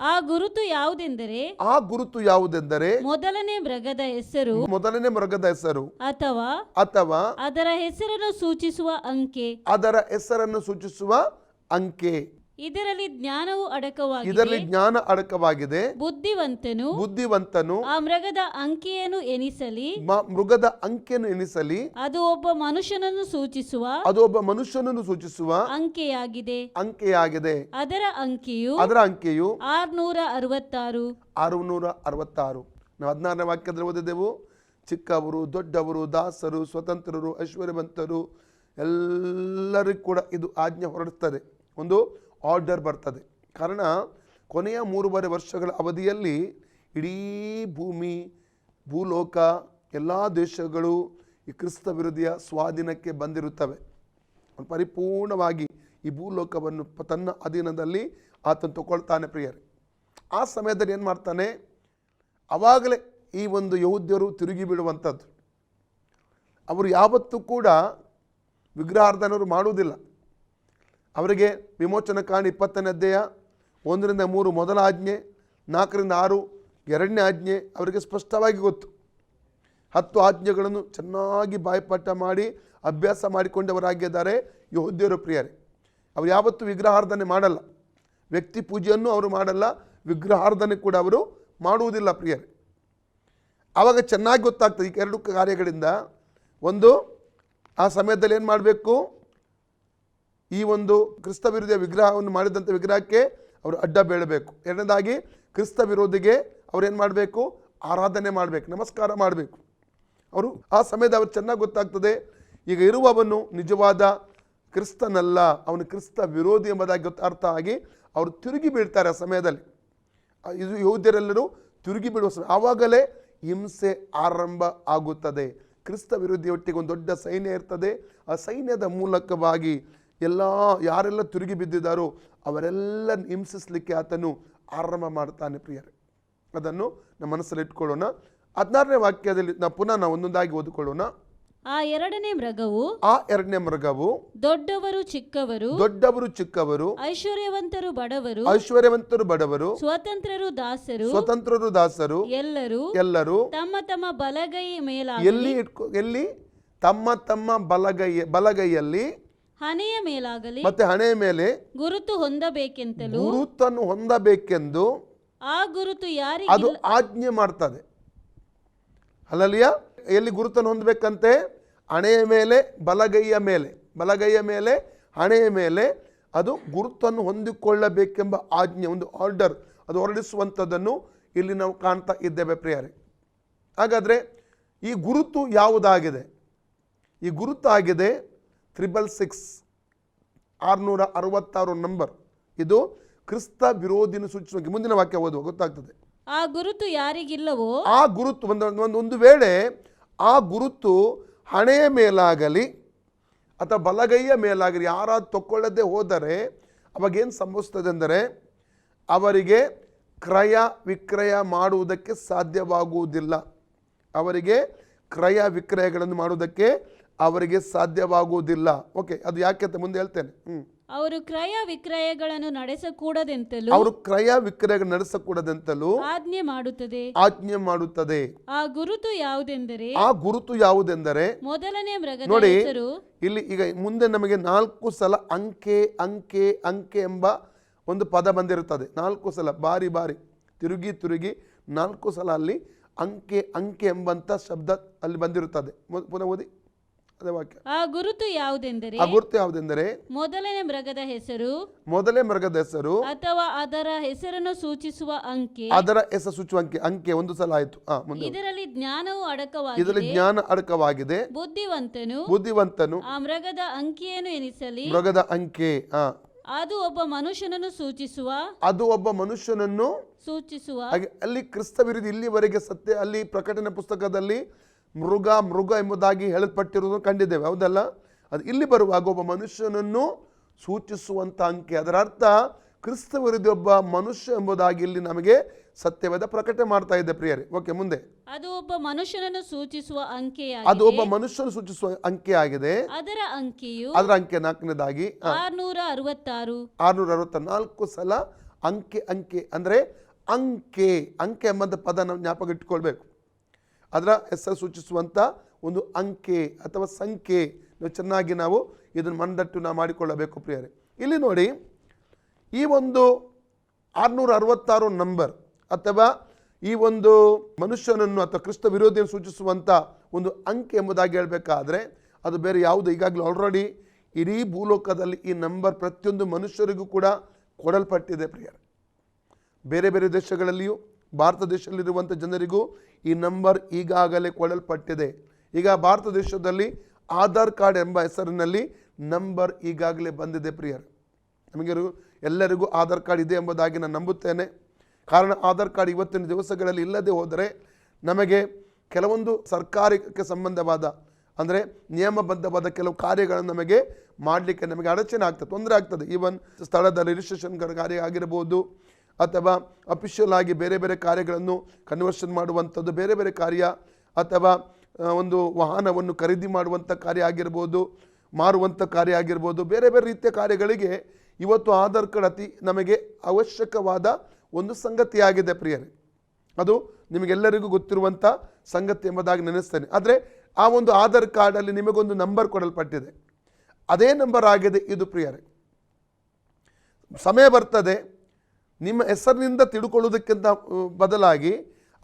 Speaker 2: ಆ ಗುರುತು ಯಾವುದೆಂದರೆ
Speaker 1: ಮೊದಲನೇ ಮೃಗದ ಹೆಸರು ಅಥವಾ
Speaker 2: ಅದರ ಹೆಸರನ್ನು ಸೂಚಿಸುವ ಅಂಕೆ. ಇದರಲ್ಲಿ ಜ್ಞಾನ
Speaker 1: ಅಡಕವಾಗಿದೆ. ಬುದ್ಧಿವಂತನು
Speaker 2: ಆ ಮೃಗದ ಅಂಕೆಯನ್ನು ಎಣಿಸಲಿ. ಅದು ಒಬ್ಬ ಮನುಷ್ಯನನ್ನು ಸೂಚಿಸುವ
Speaker 1: ಅಂಕೆಯಾಗಿದೆ.
Speaker 2: ಅದರ ಅಂಕೆಯು 666.
Speaker 1: ನಾವು 16ನೇ ವಾಕ್ಯದಲ್ಲಿ ಓದಿದೆವು. ಚಿಕ್ಕವರು, ದೊಡ್ಡವರು, ದಾಸರು, ಸ್ವತಂತ್ರರು, ಐಶ್ವರ್ಯವಂತರು ಎಲ್ಲರಿಗೂ ಕೂಡ ಇದು ಆಜ್ಞೆ ಹೊರಡುತ್ತದೆ. ಒಂದು ಆರ್ಡರ್ ಬರ್ತದೆ. ಕಾರಣ ಕೊನೆಯ 3.5 ವರ್ಷಗಳ ಅವಧಿಯಲ್ಲಿ ಇಡೀ ಭೂಲೋಕ ಎಲ್ಲ ದೇಶಗಳು ಈ ಕ್ರಿಸ್ತ ವಿರೋಧಿಯ ಸ್ವಾಧೀನಕ್ಕೆ ಬಂದಿರುತ್ತವೆ. ಪರಿಪೂರ್ಣವಾಗಿ ಈ ಭೂಲೋಕವನ್ನು ತನ್ನ ಅಧೀನದಲ್ಲಿ ಆತನು ತಗೊಳ್ತಾನೆ ಪ್ರಿಯರೇ. ಆ ಸಮಯದಲ್ಲಿ ಏನು ಮಾಡ್ತಾನೆ? ಆವಾಗಲೇ ಈ ಒಂದು ಯಹೂದ್ಯರು ತಿರುಗಿ ಬಿಡುವಂಥದ್ದು. ಅವರು ಯಾವತ್ತೂ ಕೂಡ ವಿಗ್ರಹಾರಾಧನೆಯವರು ಮಾಡುವುದಿಲ್ಲ. ಅವರಿಗೆ ವಿಮೋಚನ ಕಾಂಡ 20ನೇ ಅಧ್ಯಾಯ 1-3 ಮೊದಲ ಆಜ್ಞೆ, 4-6 2ನೇ ಆಜ್ಞೆ ಅವರಿಗೆ ಸ್ಪಷ್ಟವಾಗಿ ಗೊತ್ತು. 10 ಆಜ್ಞೆಗಳನ್ನು ಚೆನ್ನಾಗಿ ಬಾಯ್ಪಾಠ ಮಾಡಿ ಅಭ್ಯಾಸ ಮಾಡಿಕೊಂಡವರಾಗಿದ್ದಾರೆ ಯಹೂದ್ಯರು ಪ್ರಿಯರೇ. ಅವರು ಯಾವತ್ತೂ ವಿಗ್ರಹಾರಾಧನೆ ಮಾಡಲ್ಲ, ವ್ಯಕ್ತಿ ಪೂಜೆಯನ್ನು ಅವರು ಮಾಡಲ್ಲ, ವಿಗ್ರಹಾರಾಧನೆ ಕೂಡ ಅವರು ಮಾಡುವುದಿಲ್ಲ ಪ್ರಿಯರೇ. ಆವಾಗ ಚೆನ್ನಾಗಿ ಗೊತ್ತಾಗ್ತದೆ ಈ 2 ಕಾರ್ಯಗಳಿಂದ. ಒಂದು, ಆ ಸಮಯದಲ್ಲಿ ಏನು ಮಾಡಬೇಕು? ಈ ಒಂದು ಕ್ರಿಸ್ತ ವಿರೋಧಿಯ ವಿಗ್ರಹವನ್ನು ಮಾಡಿದಂಥ ವಿಗ್ರಹಕ್ಕೆ ಅವರು ಅಡ್ಡ ಬೀಳಬೇಕು. ಎರಡನೇದಾಗಿ ಕ್ರಿಸ್ತ ವಿರೋಧಿಗೆ ಅವ್ರೇನು ಮಾಡಬೇಕು? ಆರಾಧನೆ ಮಾಡಬೇಕು, ನಮಸ್ಕಾರ ಮಾಡಬೇಕು. ಅವರು ಆ ಸಮಯದ ಅವ್ರು ಚೆನ್ನಾಗಿ ಗೊತ್ತಾಗ್ತದೆ ಈಗ ಇರುವವನು ನಿಜವಾದ ಕ್ರಿಸ್ತನಲ್ಲ, ಅವನು ಕ್ರಿಸ್ತ ವಿರೋಧಿ ಎಂಬುದಾಗಿ ಅರ್ಥ ಆಗಿ ಅವರು ತಿರುಗಿ ಬೀಳ್ತಾರೆ. ಆ ಸಮಯದಲ್ಲಿ ಇದು ಯಹೂದ್ಯರೆಲ್ಲರೂ ತಿರುಗಿ ಬೀಳುವ ಸಮಯ. ಆವಾಗಲೇ ಹಿಂಸೆ ಆರಂಭ ಆಗುತ್ತದೆ. ಕ್ರಿಸ್ತ ವಿರೋಧಿಯೊಟ್ಟಿಗೆ ಒಂದು ದೊಡ್ಡ ಸೈನ್ಯ ಇರ್ತದೆ. ಆ ಸೈನ್ಯದ ಮೂಲಕವಾಗಿ ಯಾರೆಲ್ಲ ತಿರುಗಿ ಬಿದ್ದಿದ್ದಾರೋ ಅವರೆಲ್ಲ ಹಿಂಸಿಸಲಿಕ್ಕೆ ಆತನು ಆರಂಭ ಮಾಡ್ತಾನೆ ಪ್ರಿಯರೇ. ಅದನ್ನು ನಮ್ಮ ಮನಸ್ಸಲ್ಲಿ ಇಟ್ಕೊಳ್ಳೋಣ. 16ನೇ ವಾಕ್ಯದಲ್ಲಿ ನಾವು ಒಂದೊಂದಾಗಿ ಓದಿಕೊಳ್ಳೋಣ.
Speaker 2: ಆ ಎರಡನೇ ಮೃಗವು ದೊಡ್ಡವರು ಚಿಕ್ಕವರು, ಐಶ್ವರ್ಯವಂತರು ಬಡವರು, ಸ್ವತಂತ್ರರು ದಾಸರು ಎಲ್ಲರೂ ತಮ್ಮ ತಮ್ಮ
Speaker 1: ಬಲಗೈಯಲ್ಲಿ
Speaker 2: ಹಣೆಯ ಮೇಲಾಗಲಿ
Speaker 1: ಮತ್ತೆ ಹಣೆಯ ಮೇಲೆ
Speaker 2: ಗುರುತನ್ನು
Speaker 1: ಹೊಂದಬೇಕೆಂದು
Speaker 2: ಆ ಗುರುತು
Speaker 1: ಅದು ಆಜ್ಞೆ ಮಾಡ್ತದೆ. ಹಲ್ಲೆಲೂಯಾ. ಎಲ್ಲಿ ಗುರುತನ್ನು ಹೊಂದಬೇಕಂತೆ? ಹಣೆಯ ಮೇಲೆ, ಬಲಗೈಯ ಮೇಲೆ ಹಣೆಯ ಮೇಲೆ ಅದು ಗುರುತನ್ನು ಹೊಂದಿಕೊಳ್ಳಬೇಕೆಂಬ ಆಜ್ಞೆ, ಒಂದು ಆರ್ಡರ್, ಅದು ಹೊರಡಿಸುವಂಥದ್ದನ್ನು ಇಲ್ಲಿ ನಾವು ಕಾಣ್ತಾ ಇದ್ದೇವೆ ಪ್ರಿಯರೇ. ಹಾಗಾದರೆ ಈ ಗುರುತು ಯಾವುದಾಗಿದೆ? ಈ ಗುರುತಾಗಿದೆ 666 ನಂಬರ್. ಇದು ಕ್ರಿಸ್ತ ವಿರೋಧಿನ ಸೂಚಿಸುವ. ಮುಂದಿನ ವಾಕ್ಯ ಓದುವ ಗೊತ್ತಾಗ್ತದೆ.
Speaker 2: ಆ ಗುರುತು ಯಾರಿಗಿಲ್ಲವೋ
Speaker 1: ಆ ಗುರುತು ಒಂದು ವೇಳೆ ಆ ಗುರುತು ಹಣೆಯ ಮೇಲಾಗಲಿ ಅಥವಾ ಬಲಗೈಯ ಮೇಲಾಗಲಿ ಯಾರಾದ್ರು ತಗೊಳ್ಳದೆ ಹೋದರೆ ಅವಾಗೇನು ಸಂಭವಿಸ್ತದೆ ಅಂದರೆ ಅವರಿಗೆ ಕ್ರಯ ವಿಕ್ರಯ ಮಾಡುವುದಕ್ಕೆ ಸಾಧ್ಯವಾಗುವುದಿಲ್ಲ. ಅವರಿಗೆ ಕ್ರಯ ವಿಕ್ರಯಗಳನ್ನು ಮಾಡುವುದಕ್ಕೆ ಅವರಿಗೆ ಸಾಧ್ಯವಾಗುವುದಿಲ್ಲ. ಓಕೆ, ಅದು ಯಾಕೆ ಅಂತ ಮುಂದೆ ಹೇಳ್ತೇನೆ.
Speaker 2: ಅವರು ಕ್ರಯ ವಿಕ್ರಯಗಳನ್ನು
Speaker 1: ನಡೆಸಕೂಡದೆಂತಲೂ
Speaker 2: ಆಜ್ಞೆ ಮಾಡುತ್ತದೆ. ಆ ಗುರುತು ಯಾವುದೆಂದರೆ
Speaker 1: ಮೊದಲನೇ ಮೃಗದ ನೋಡಿ ಹೆಸರು. ಇಲ್ಲಿ ಈಗ ಮುಂದೆ ನಮಗೆ 4 ಸಲ ಅಂಕೆ ಅಂಕೆ ಅಂಕೆ ಎಂಬ ಒಂದು ಪದ ಬಂದಿರುತ್ತದೆ. 4 ಸಲ ಬಾರಿ ತಿರುಗಿ 4 ಸಲ ಅಲ್ಲಿ ಅಂಕೆ ಅಂಕೆ ಎಂಬಂತ ಶಬ್ದ ಅಲ್ಲಿ ಬಂದಿರುತ್ತದೆ. ಪುನಃ ಓದಿ ಅದೇ ವಾಕ್ಯ.
Speaker 2: ಆ ಗುರುತು
Speaker 1: ಯಾವುದೆಂದರೆ
Speaker 2: ಮೊದಲನೇ ಮೃಗದ ಹೆಸರು ಅಥವಾ ಅದರ ಹೆಸರನ್ನು ಸೂಚಿಸುವ ಅಂಕೆ.
Speaker 1: ಅಂಕೆ ಒಂದು ಸಲ ಆಯ್ತು.
Speaker 2: ಇದರಲ್ಲಿ ಜ್ಞಾನ
Speaker 1: ಅಡಕವಾಗಿದೆ.
Speaker 2: ಬುದ್ಧಿವಂತನು
Speaker 1: ಆ
Speaker 2: ಮೃಗದ ಅಂಕೆಯನ್ನು ಎಣಿಸಲಿ.
Speaker 1: ಮೃಗದ ಅಂಕೆ
Speaker 2: ಅದು ಒಬ್ಬ ಮನುಷ್ಯನನ್ನು
Speaker 1: ಅದು ಒಬ್ಬ ಮನುಷ್ಯನನ್ನು
Speaker 2: ಸೂಚಿಸುವ
Speaker 1: ಹಾಗೆ ಅಲ್ಲಿ ಕ್ರಿಸ್ತ ವಿರೋಧಿ ಇಲ್ಲಿವರೆಗೆ ಸತ್ಯ ಅಲ್ಲಿ ಪ್ರಕಟಣೆ ಪುಸ್ತಕದಲ್ಲಿ ಮೃಗ ಎಂಬುದಾಗಿ ಹೇಳಲ್ಪಟ್ಟಿರುವುದನ್ನು ಕಂಡಿದ್ದೇವೆ, ಹೌದಲ್ಲ? ಅದು ಇಲ್ಲಿ ಬರುವಾಗ ಒಬ್ಬ ಮನುಷ್ಯನನ್ನು ಸೂಚಿಸುವಂಥ ಅಂಕೆ. ಅದರ ಅರ್ಥ ಕ್ರಿಸ್ತ ವಿರೋಧಿ ಒಬ್ಬ ಮನುಷ್ಯ ಎಂಬುದಾಗಿ ಇಲ್ಲಿ ನಮಗೆ ಸತ್ಯವೇದ ಪ್ರಕಟಣೆ ಮಾಡ್ತಾ ಇದೆ ಪ್ರಿಯರೇ. ಓಕೆ, ಮುಂದೆ.
Speaker 2: ಅದು ಒಬ್ಬ ಮನುಷ್ಯನನ್ನು ಸೂಚಿಸುವ
Speaker 1: ಅದು ಒಬ್ಬ ಮನುಷ್ಯನು ಸೂಚಿಸುವ ಅಂಕೆ ಆಗಿದೆ.
Speaker 2: ಅದರ ಅಂಕೆಯು
Speaker 1: ಅದರ ಅಂಕೆ 4ನೇದಾಗಿ 664 ಸಲ ಅಂಕೆ ಅಂದ್ರೆ ಅಂಕೆ ಎಂಬಂತ ಪದ ನಾವು ಜ್ಞಾಪಕ ಇಟ್ಕೊಳ್ಬೇಕು. ಅದರ ಹೆಸರು ಸೂಚಿಸುವಂತ ಒಂದು ಅಂಕೆ ಅಥವಾ ಸಂಖ್ಯೆ ಚೆನ್ನಾಗಿ ನಾವು ಇದನ್ನು ಮನದಟ್ಟು ನಾವು ಮಾಡಿಕೊಳ್ಳಬೇಕು ಪ್ರಿಯರೇ. ಇಲ್ಲಿ ನೋಡಿ, ಈ ಒಂದು 666 ನಂಬರ್ ಅಥವಾ ಈ ಒಂದು ಮನುಷ್ಯನನ್ನು ಅಥವಾ ಕ್ರಿಸ್ತ ವಿರೋಧಿಯನ್ನು ಸೂಚಿಸುವಂಥ ಒಂದು ಅಂಕೆ ಎಂಬುದಾಗಿ ಹೇಳಬೇಕಾದ್ರೆ ಅದು ಬೇರೆ ಯಾವುದು. ಈಗಾಗಲೇ ಆಲ್ರೆಡಿ ಇಡೀ ಭೂಲೋಕದಲ್ಲಿ ಈ ನಂಬರ್ ಪ್ರತಿಯೊಂದು ಮನುಷ್ಯರಿಗೂ ಕೂಡ ಕೊಡಲ್ಪಟ್ಟಿದೆ ಪ್ರಿಯರೇ. ಬೇರೆ ಬೇರೆ ದೇಶಗಳಲ್ಲಿಯೂ ಭಾರತ ದೇಶದಲ್ಲಿರುವಂಥ ಜನರಿಗೂ ಈ ನಂಬರ್ ಈಗಾಗಲೇ ಕೊಡಲ್ಪಟ್ಟಿದೆ. ಈಗ ಭಾರತ ದೇಶದಲ್ಲಿ ಆಧಾರ್ ಕಾರ್ಡ್ ಎಂಬ ಹೆಸರಿನಲ್ಲಿ ನಂಬರ್ ಈಗಾಗಲೇ ಬಂದಿದೆ ಪ್ರಿಯರೇ. ನಮಗೆ ಎಲ್ಲರಿಗೂ ಆಧಾರ್ ಕಾರ್ಡ್ ಇದೆ ಎಂಬುದಾಗಿ ನಾನು ನಂಬುತ್ತೇನೆ. ಕಾರಣ ಆಧಾರ್ ಕಾರ್ಡ್ ಇವತ್ತಿನ ದಿವಸಗಳಲ್ಲಿ ಇಲ್ಲದೆ ಹೋದರೆ ನಮಗೆ ಕೆಲವೊಂದು ಸರ್ಕಾರಕ್ಕೆ ಸಂಬಂಧವಾದ ಅಂದರೆ ನಿಯಮಬದ್ಧವಾದ ಕೆಲವು ಕಾರ್ಯಗಳನ್ನು ನಮಗೆ ಮಾಡಲಿಕ್ಕೆ ನಮಗೆ ಅಡಚಣೆ ಆಗ್ತದೆ, ತೊಂದರೆ ಆಗ್ತದೆ. ಈವನ್ ಸ್ಥಳದ ರಿಜಿಸ್ಟ್ರೇಷನ್ ಕಾರ್ಯ ಆಗಿರ್ಬೋದು ಅಥವಾ ಅಫಿಷಿಯಲ್ ಆಗಿ ಬೇರೆ ಬೇರೆ ಕಾರ್ಯಗಳನ್ನು ಕನ್ವರ್ಷನ್ ಮಾಡುವಂಥದ್ದು, ಬೇರೆ ಬೇರೆ ಕಾರ್ಯ ಅಥವಾ ಒಂದು ವಾಹನವನ್ನು ಖರೀದಿ ಮಾಡುವಂಥ ಕಾರ್ಯ ಆಗಿರ್ಬೋದು, ಮಾರುವಂಥ ಕಾರ್ಯ ಆಗಿರ್ಬೋದು, ಬೇರೆ ಬೇರೆ ರೀತಿಯ ಕಾರ್ಯಗಳಿಗೆ ಇವತ್ತು ಆಧಾರ್ ಕಾರ್ಡ್ ಅತಿ ನಮಗೆ ಅವಶ್ಯಕವಾದ ಒಂದು ಸಂಗತಿಯಾಗಿದೆ ಪ್ರಿಯರೇ. ಅದು ನಿಮಗೆಲ್ಲರಿಗೂ ಗೊತ್ತಿರುವಂಥ ಸಂಗತಿ ಎಂಬುದಾಗಿ ನೆನೆಸ್ತೇನೆ. ಆದರೆ ಆ ಒಂದು ಆಧಾರ್ ಕಾರ್ಡಲ್ಲಿ ನಿಮಗೊಂದು ನಂಬರ್ ಕೊಡಲ್ಪಟ್ಟಿದೆ, ಅದೇ ನಂಬರ್ ಆಗಿದೆ ಇದು ಪ್ರಿಯರೇ. ಸಮಯ ಬರ್ತದೆ, ನಿಮ್ಮ ಹೆಸರಿನಿಂದ ತಿಳ್ಕೊಳ್ಳೋದಕ್ಕಿಂತ ಬದಲಾಗಿ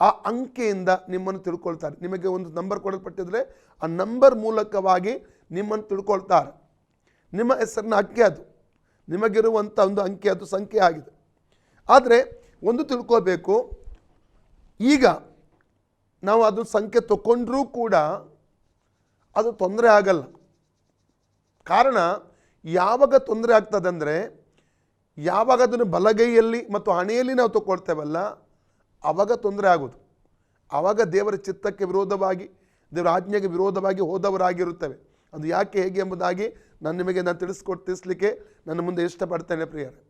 Speaker 1: ಆ ಅಂಕೆಯಿಂದ ನಿಮ್ಮನ್ನು ತಿಳ್ಕೊಳ್ತಾರೆ. ನಿಮಗೆ ಒಂದು ನಂಬರ್ ಕೊಡಲ್ಪಟ್ಟಿದ್ರೆ ಆ ನಂಬರ್ ಮೂಲಕವಾಗಿ ನಿಮ್ಮನ್ನು ತಿಳ್ಕೊಳ್ತಾರೆ. ನಿಮ್ಮ ಹೆಸರಿನ ಅಂಕೆ ಅದು, ನಿಮಗಿರುವಂಥ ಒಂದು ಅಂಕೆ ಅದು ಸಂಖ್ಯೆ ಆಗಿದೆ. ಆದರೆ ಒಂದು ತಿಳ್ಕೋಬೇಕು, ಈಗ ನಾವು ಅದು ಸಂಖ್ಯೆ ತಗೊಂಡ್ರೂ ಕೂಡ ಅದು ತೊಂದರೆ ಆಗಲ್ಲ. ಕಾರಣ ಯಾವಾಗ ತೊಂದರೆ ಆಗ್ತದೆ ಅಂದರೆ, ಯಾವಾಗ ಅದನ್ನು ಬಲಗೈಯಲ್ಲಿ ಮತ್ತು ಹಣೆಯಲ್ಲಿ ನಾವು ತಗೊಳ್ತೇವಲ್ಲ ಆವಾಗ ತೊಂದರೆ ಆಗೋದು. ಆವಾಗ ದೇವರ ಚಿತ್ತಕ್ಕೆ ವಿರೋಧವಾಗಿ, ದೇವರ ಆಜ್ಞೆಗೆ ವಿರೋಧವಾಗಿ ಹೋದವರಾಗಿರುತ್ತೇವೆ. ಅದು ಯಾಕೆ ಹೇಗೆ ಎಂಬುದಾಗಿ ನಾನು ತಿಳಿಸ್ಲಿಕ್ಕೆ ನನ್ನ ಮುಂದೆ ಇಷ್ಟಪಡ್ತೇನೆ ಪ್ರಿಯರೇ.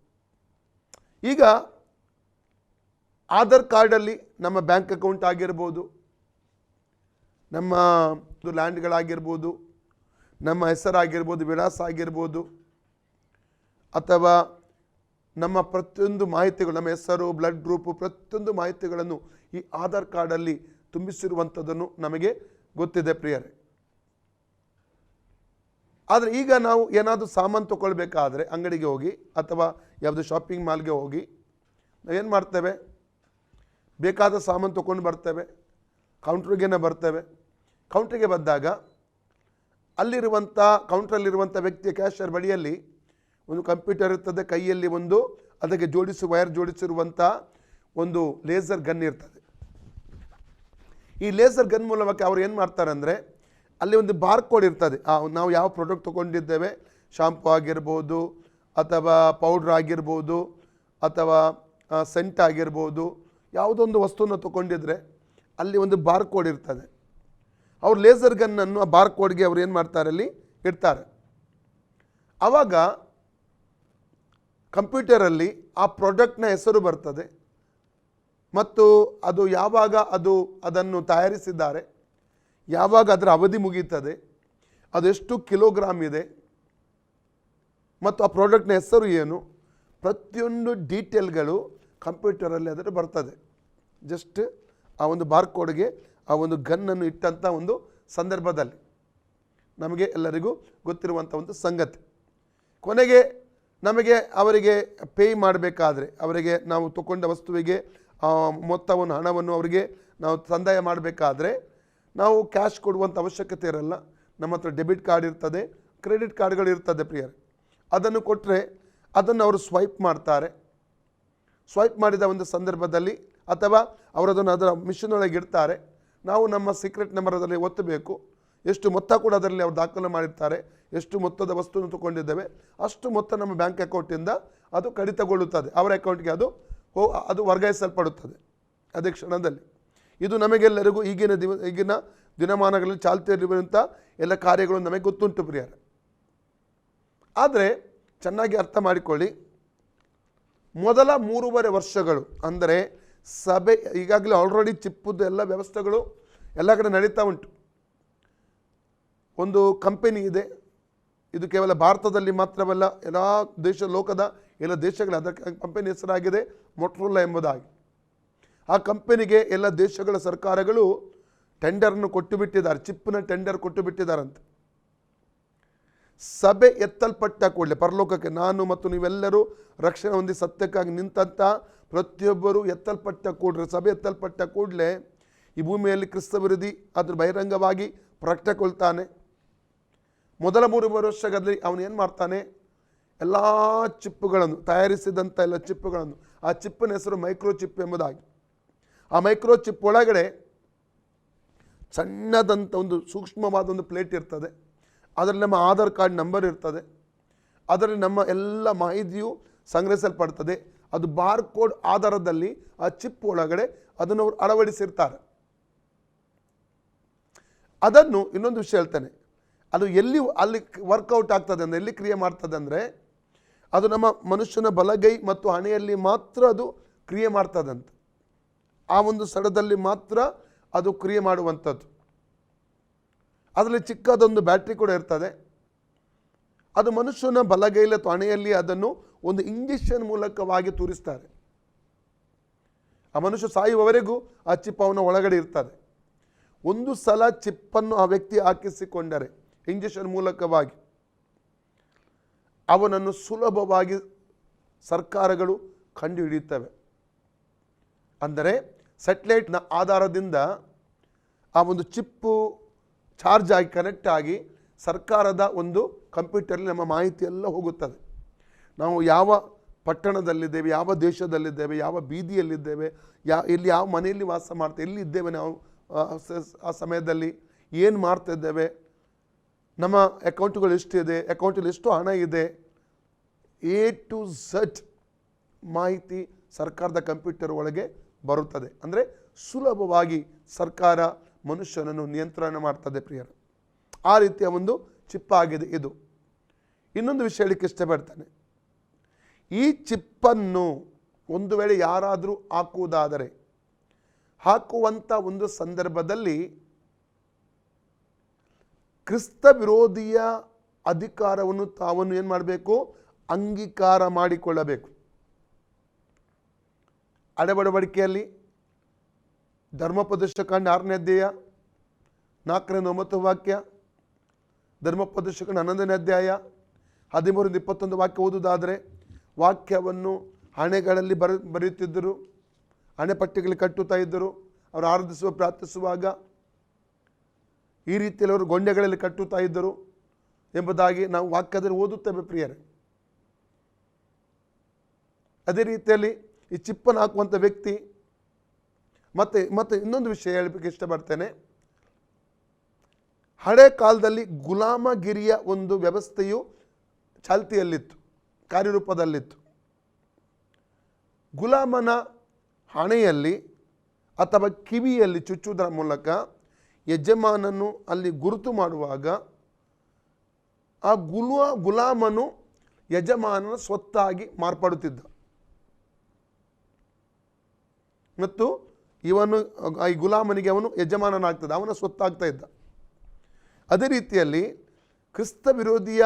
Speaker 1: ಈಗ ಆಧಾರ್ ಕಾರ್ಡಲ್ಲಿ ನಮ್ಮ ಬ್ಯಾಂಕ್ ಅಕೌಂಟ್ ಆಗಿರ್ಬೋದು, ನಮ್ಮ ಲ್ಯಾಂಡ್ಗಳಾಗಿರ್ಬೋದು, ನಮ್ಮ ಹೆಸರಾಗಿರ್ಬೋದು, ವಿಳಾಸ ಆಗಿರ್ಬೋದು, ಅಥವಾ ನಮ್ಮ ಪ್ರತಿಯೊಂದು ಮಾಹಿತಿಗಳು, ನಮ್ಮ ಹೆಸರು, ಬ್ಲಡ್ ಗ್ರೂಪು, ಪ್ರತಿಯೊಂದು ಮಾಹಿತಿಗಳನ್ನು ಈ ಆಧಾರ್ ಕಾರ್ಡಲ್ಲಿ ತುಂಬಿಸಿರುವಂಥದ್ದನ್ನು ನಮಗೆ ಗೊತ್ತಿದೆ ಪ್ರಿಯರೇ. ಆದರೆ ಈಗ ನಾವು ಏನಾದರೂ ಸಾಮಾನು ತೊಗೊಳ್ಬೇಕಾದ್ರೆ ಅಂಗಡಿಗೆ ಹೋಗಿ ಅಥವಾ ಯಾವುದೋ ಶಾಪಿಂಗ್ ಮಾಲ್ಗೆ ಹೋಗಿ ನಾವೇನು ಮಾಡ್ತೇವೆ, ಬೇಕಾದ ಸಾಮಾನು ತೊಗೊಂಡು ಬರ್ತೇವೆ, ಕೌಂಟ್ರಿಗೇನೆ ಬರ್ತೇವೆ. ಕೌಂಟ್ರಿಗೆ ಬಂದಾಗ ಅಲ್ಲಿರುವಂಥ ಕೌಂಟ್ರಲ್ಲಿರುವಂಥ ವ್ಯಕ್ತಿಯ ಕ್ಯಾಶಿಯರ್ ಬಳಿಯಲ್ಲಿ ಒಂದು ಕಂಪ್ಯೂಟರ್ ಇರ್ತದೆ, ಕೈಯಲ್ಲಿ ಒಂದು ಅದಕ್ಕೆ ವೈರ್ ಜೋಡಿಸಿರುವಂಥ ಒಂದು ಲೇಸರ್ ಗನ್ ಇರ್ತದೆ. ಈ ಲೇಸರ್ ಗನ್ ಮೂಲಕ ಅವ್ರು ಏನು ಮಾಡ್ತಾರೆ ಅಂದರೆ, ಅಲ್ಲಿ ಒಂದು ಬಾರ್ ಕೋಡ್ ಇರ್ತದೆ. ನಾವು ಯಾವ ಪ್ರಾಡಕ್ಟ್ ತೊಗೊಂಡಿದ್ದೇವೆ, ಶಾಂಪು ಆಗಿರ್ಬೋದು ಅಥವಾ ಪೌಡ್ರ್ ಆಗಿರ್ಬೋದು ಅಥವಾ ಸೆಂಟ್ ಆಗಿರ್ಬೋದು, ಯಾವುದೊಂದು ವಸ್ತುವನ್ನು ತೊಗೊಂಡಿದ್ರೆ ಅಲ್ಲಿ ಒಂದು ಬಾರ್ ಕೋಡ್ ಇರ್ತದೆ. ಅವ್ರು ಲೇಸರ್ ಗನ್ನನ್ನು ಆ ಬಾರ್ ಕೋಡ್ಗೆ ಅವ್ರು ಏನು ಮಾಡ್ತಾರೆ, ಅಲ್ಲಿ ಇಡ್ತಾರೆ. ಆವಾಗ ಕಂಪ್ಯೂಟರಲ್ಲಿ ಆ ಪ್ರಾಡಕ್ಟ್ನ ಹೆಸರು ಬರ್ತದೆ ಮತ್ತು ಅದು ಯಾವಾಗ ಅದನ್ನು ತಯಾರಿಸಿದ್ದಾರೆ, ಯಾವಾಗ ಅದರ ಅವಧಿ ಮುಗೀತದೆ, ಅದೆಷ್ಟು ಕಿಲೋಗ್ರಾಮ್ ಇದೆ ಮತ್ತು ಆ ಪ್ರಾಡಕ್ಟ್ನ ಹೆಸರು ಏನು, ಪ್ರತಿಯೊಂದು ಡೀಟೇಲ್ಗಳು ಕಂಪ್ಯೂಟರಲ್ಲಿ ಅದರ ಬರ್ತದೆ. ಜಸ್ಟ್ ಆ ಒಂದು ಬಾರ್ ಕೋಡ್ಗೆ ಆ ಒಂದು ಗನ್ನನ್ನು ಇಟ್ಟಂಥ ಒಂದು ಸಂದರ್ಭದಲ್ಲಿ ನಮಗೆ ಎಲ್ಲರಿಗೂ ಗೊತ್ತಿರುವಂಥ ಒಂದು ಸಂಗತಿ. ಕೊನೆಗೆ ನಮಗೆ ಅವರಿಗೆ ಪೇ ಮಾಡಬೇಕಾದ್ರೆ, ಅವರಿಗೆ ನಾವು ತಗೊಂಡ ವಸ್ತುವಿಗೆ ಮೊತ್ತವನ್ನು, ಹಣವನ್ನು ಅವರಿಗೆ ನಾವು ಸಂದಾಯ ಮಾಡಬೇಕಾದ್ರೆ ನಾವು ಕ್ಯಾಶ್ ಕೊಡುವಂಥ ಅವಶ್ಯಕತೆ ಇರಲ್ಲ. ನಮ್ಮ ಹತ್ರ ಡೆಬಿಟ್ ಕಾರ್ಡ್ ಇರ್ತದೆ, ಕ್ರೆಡಿಟ್ ಕಾರ್ಡ್ಗಳು ಇರ್ತದೆ ಪ್ರಿಯರೇ. ಅದನ್ನು ಕೊಟ್ಟರೆ ಅದನ್ನು ಅವರು ಸ್ವೈಪ್ ಮಾಡ್ತಾರೆ. ಸ್ವೈಪ್ ಮಾಡಿದ ಒಂದು ಸಂದರ್ಭದಲ್ಲಿ ಅಥವಾ ಅವರದನ್ನು ಅದರ ಮಿಷನ್ ಒಳಗೆ ಇಡ್ತಾರೆ. ನಾವು ನಮ್ಮ ಸೀಕ್ರೆಟ್ ನಂಬರ್ ಅದರಲ್ಲಿ ಒತ್ತಬೇಕು. ಎಷ್ಟು ಮೊತ್ತ ಕೂಡ ಅದರಲ್ಲಿ ಅವರು ದಾಖಲೆ ಮಾಡಿರ್ತಾರೆ. ಎಷ್ಟು ಮೊತ್ತದ ವಸ್ತುವನ್ನು ತಗೊಂಡಿದ್ದೇವೆ ಅಷ್ಟು ಮೊತ್ತ ನಮ್ಮ ಬ್ಯಾಂಕ್ ಅಕೌಂಟಿಂದ ಅದು ಕಡಿತಗೊಳ್ಳುತ್ತದೆ, ಅವರ ಅಕೌಂಟ್ಗೆ ಅದು ವರ್ಗಾಯಿಸಲ್ಪಡುತ್ತದೆ ಅದೇ ಕ್ಷಣದಲ್ಲಿ. ಇದು ನಮಗೆಲ್ಲರಿಗೂ ಈಗಿನ ದಿನಮಾನಗಳಲ್ಲಿ ಚಾಲ್ತಿಯಲ್ಲಿರುವಂಥ ಎಲ್ಲ ಕಾರ್ಯಗಳು ನಮಗೆ ಗೊತ್ತುಂಟು ಪ್ರಿಯರೇ. ಆದರೆ ಚೆನ್ನಾಗಿ ಅರ್ಥ ಮಾಡಿಕೊಳ್ಳಿ, ಮೊದಲ 3.5 ವರ್ಷಗಳು ಅಂದರೆ ಸಭೆ ಈಗಾಗಲೇ ಆಲ್ರೆಡಿ ಚಿಪ್ಪುದು ಎಲ್ಲ ವ್ಯವಸ್ಥೆಗಳು ಎಲ್ಲ ಕಡೆ ನಡೀತಾ ಉಂಟು. ಒಂದು ಕಂಪನಿ ಇದೆ, ಇದು ಕೇವಲ ಭಾರತದಲ್ಲಿ ಮಾತ್ರವಲ್ಲ, ಎಲ್ಲ ಲೋಕದ ಎಲ್ಲ ದೇಶಗಳ ಅದರ ಕಂಪನಿ ಹೆಸರಾಗಿದೆ ಮೊಟ್ರೋಲಾ ಎಂಬುದಾಗಿ. ಆ ಕಂಪನಿಗೆ ಎಲ್ಲ ದೇಶಗಳ ಸರ್ಕಾರಗಳು ಟೆಂಡರನ್ನು ಕೊಟ್ಟು ಬಿಟ್ಟಿದ್ದಾರೆ, ಚಿಪ್ಪಿನ ಟೆಂಡರ್ ಕೊಟ್ಟು ಬಿಟ್ಟಿದ್ದಾರಂತೆ. ಸಭೆ ಎತ್ತಲ್ಪಟ್ಟ ಕೂಡಲೇ ಪರಲೋಕಕ್ಕೆ ನಾನು ಮತ್ತು ನೀವೆಲ್ಲರೂ ರಕ್ಷಣೆ ಹೊಂದಿ ಸತ್ಯಕ್ಕಾಗಿ ನಿಂತಂಥ ಪ್ರತಿಯೊಬ್ಬರು ಸಭೆ ಎತ್ತಲ್ಪಟ್ಟ ಕೂಡಲೇ ಈ ಭೂಮಿಯಲ್ಲಿ ಕ್ರಿಸ್ತ ವಿರೋಧಿ ಅದ್ರ ಬಹಿರಂಗವಾಗಿ ಪ್ರಕಟಗೊಳ್ತಾನೆ. ಮೊದಲ 3 ವರ್ಷಗಳಲ್ಲಿ ಅವನು ಏನು ಮಾಡ್ತಾನೆ, ಎಲ್ಲ ಚಿಪ್ಪುಗಳನ್ನು ತಯಾರಿಸಿದಂಥ ಎಲ್ಲ ಚಿಪ್ಪುಗಳನ್ನು, ಆ ಚಿಪ್ಪಿನ ಹೆಸರು ಮೈಕ್ರೋ ಚಿಪ್ ಎಂಬುದಾಗಿ. ಆ ಮೈಕ್ರೋ ಚಿಪ್ ಒಳಗಡೆ ಸಣ್ಣದಂಥ ಒಂದು ಸೂಕ್ಷ್ಮವಾದ ಒಂದು ಪ್ಲೇಟ್ ಇರ್ತದೆ, ಅದರಲ್ಲಿ ನಮ್ಮ ಆಧಾರ್ ಕಾರ್ಡ್ ನಂಬರ್ ಇರ್ತದೆ, ಅದರಲ್ಲಿ ನಮ್ಮ ಎಲ್ಲ ಮಾಹಿತಿಯು ಸಂಗ್ರಹಿಸಲ್ಪಡ್ತದೆ. ಅದು ಬಾರ್ ಕೋಡ್ ಆಧಾರದಲ್ಲಿ ಆ ಚಿಪ್ ಒಳಗಡೆ ಅದನ್ನು ಅವರು ಅಳವಡಿಸಿರ್ತಾರೆ. ಅದನ್ನು ಇನ್ನೊಂದು ವಿಷಯ ಹೇಳ್ತಾನೆ, ಅದು ಅಲ್ಲಿ ವರ್ಕೌಟ್ ಆಗ್ತದೆ ಅಂದರೆ ಎಲ್ಲಿ ಕ್ರಿಯೆ ಮಾಡ್ತದೆ ಅಂದರೆ ಅದು ನಮ್ಮ ಮನುಷ್ಯನ ಬಲಗೈ ಮತ್ತು ಹಣೆಯಲ್ಲಿ ಮಾತ್ರ ಅದು ಕ್ರಿಯೆ ಮಾಡ್ತದಂತೆ. ಆ ಒಂದು ಸ್ಥಳದಲ್ಲಿ ಮಾತ್ರ ಅದು ಕ್ರಿಯೆ ಮಾಡುವಂಥದ್ದು. ಅದರಲ್ಲಿ ಚಿಕ್ಕದೊಂದು ಬ್ಯಾಟ್ರಿ ಕೂಡ ಇರ್ತದೆ. ಅದು ಮನುಷ್ಯನ ಬಲಗೈಲಿ ಅಥವಾ ಹಣೆಯಲ್ಲಿ ಅದನ್ನು ಒಂದು ಇಂಜೆಕ್ಷನ್ ಮೂಲಕವಾಗಿ ತೂರಿಸ್ತಾರೆ. ಆ ಮನುಷ್ಯ ಸಾಯುವವರೆಗೂ ಆ ಚಿಪ್ ಅವನ ಒಳಗಡೆ ಇರ್ತದೆ. ಒಂದು ಸಲ ಚಿಪ್ಪನ್ನು ಆ ವ್ಯಕ್ತಿ ಹಾಕಿಸಿಕೊಂಡರೆ ಇಂಜೆಕ್ಷನ್ ಮೂಲಕವಾಗಿ ಅವನನ್ನು ಸುಲಭವಾಗಿ ಸರ್ಕಾರಗಳು ಕಂಡುಹಿಡಿಯುತ್ತವೆ. ಅಂದರೆ ಸ್ಯಾಟಲೈಟ್ನ ಆಧಾರದಿಂದ ಆ ಒಂದು ಚಿಪ್ಪು ಚಾರ್ಜ್ ಆಗಿ ಕನೆಕ್ಟ್ ಆಗಿ ಸರ್ಕಾರದ ಒಂದು ಕಂಪ್ಯೂಟರ್ಲಿ ನಮ್ಮ ಮಾಹಿತಿ ಎಲ್ಲ ಹೋಗುತ್ತದೆ. ನಾವು ಯಾವ ಪಟ್ಟಣದಲ್ಲಿದ್ದೇವೆ, ಯಾವ ದೇಶದಲ್ಲಿದ್ದೇವೆ, ಯಾವ ಬೀದಿಯಲ್ಲಿದ್ದೇವೆ, ಇಲ್ಲಿ ಯಾವ ಮನೆಯಲ್ಲಿ ವಾಸ ಮಾಡ್ತೇವೆ, ಎಲ್ಲಿದ್ದೇವೆ ನಾವು ಆ ಸಮಯದಲ್ಲಿ ಏನು ಮಾಡ್ತಾಯಿದ್ದೇವೆ, ನಮ್ಮ ಅಕೌಂಟ್ಗಳು ಎಷ್ಟಿದೆ, ಅಕೌಂಟಲ್ಲಿ ಎಷ್ಟು ಹಣ ಇದೆ, A to Z ಮಾಹಿತಿ ಸರ್ಕಾರದ ಕಂಪ್ಯೂಟರ್ ಒಳಗೆ ಬರುತ್ತದೆ. ಅಂದರೆ ಸುಲಭವಾಗಿ ಸರ್ಕಾರ ಮನುಷ್ಯನನ್ನು ನಿಯಂತ್ರಣ ಮಾಡ್ತದೆ ಪ್ರಿಯರು. ಆ ರೀತಿಯ ಒಂದು ಚಿಪ್ ಆಗಿದೆ ಇದು. ಇನ್ನೊಂದು ವಿಷಯ ಹೇಳಿಕ್ಕೆ ಇಷ್ಟಪಡ್ತಾನೆ, ಈ ಚಿಪ್ಪನ್ನು ಒಂದು ವೇಳೆ ಯಾರಾದರೂ ಹಾಕುವುದಾದರೆ ಹಾಕುವಂಥ ಒಂದು ಸಂದರ್ಭದಲ್ಲಿ ಕ್ರಿಸ್ತ ವಿರೋಧಿಯ ಅಧಿಕಾರವನ್ನು ತಾವನ್ನು ಏನು ಮಾಡಬೇಕು, ಅಂಗೀಕಾರ ಮಾಡಿಕೊಳ್ಳಬೇಕು. ಒಡಂಬಡಿಕೆಯಲ್ಲಿ ಧರ್ಮೋಪದೇಶಕಾಂಡ 6ನೇ ಅಧ್ಯಾಯ 4-9 ವಾಕ್ಯ, ಧರ್ಮೋಪದೇಶಕಾಂಡ 11ನೇ ಅಧ್ಯಾಯ 13-21 ವಾಕ್ಯ ಓದುವುದಾದರೆ ವಾಕ್ಯವನ್ನು ಹಣೆಗಳಲ್ಲಿ ಬರೆಯುತ್ತಿದ್ದರು, ಹಣೆಪಟ್ಟಿಗಳಿಗೆ ಕಟ್ಟುತ್ತಾ ಇದ್ದರು. ಅವರು ಆರಾಧಿಸುವ ಪ್ರಾರ್ಥಿಸುವಾಗ ಈ ರೀತಿಯಲ್ಲಿ ಅವರು ಗೊಂಡೆಗಳಲ್ಲಿ ಕಟ್ಟುತ್ತಾ ಇದ್ದರು ಎಂಬುದಾಗಿ ನಾವು ವಾಕ್ಯದಲ್ಲಿ ಓದುತ್ತೇವೆ ಪ್ರಿಯರೇ. ಅದೇ ರೀತಿಯಲ್ಲಿ ಈ ಚಿಪ್ಪನ್ನು ಹಾಕುವಂಥ ವ್ಯಕ್ತಿ ಮತ್ತೆ ಇನ್ನೊಂದು ವಿಷಯ ಹೇಳಲಿಕ್ಕೆ ಇಷ್ಟಪಡ್ತೇನೆ. ಹಳೆ ಕಾಲದಲ್ಲಿ ಗುಲಾಮಗಿರಿಯ ಒಂದು ವ್ಯವಸ್ಥೆಯು ಚಾಲ್ತಿಯಲ್ಲಿತ್ತು, ಕಾರ್ಯರೂಪದಲ್ಲಿತ್ತು. ಗುಲಾಮನ ಹಣೆಯಲ್ಲಿ ಅಥವಾ ಕಿವಿಯಲ್ಲಿ ಚುಚ್ಚುವುದರ ಮೂಲಕ ಯಜಮಾನನು ಅಲ್ಲಿ ಗುರುತು ಮಾಡುವಾಗ ಆ ಗುಲಾಮನು ಯಜಮಾನನ ಸ್ವತ್ತಾಗಿ ಮಾರ್ಪಡುತ್ತಿದ್ದ ಮತ್ತು ಈ ಗುಲಾಮನಿಗೆ ಅವನು ಯಜಮಾನನಾಗ್ತದೆ, ಅವನ ಸ್ವತ್ತಾಗ್ತಾ ಇದ್ದ. ಅದೇ ರೀತಿಯಲ್ಲಿ ಕ್ರಿಸ್ತ ವಿರೋಧಿಯ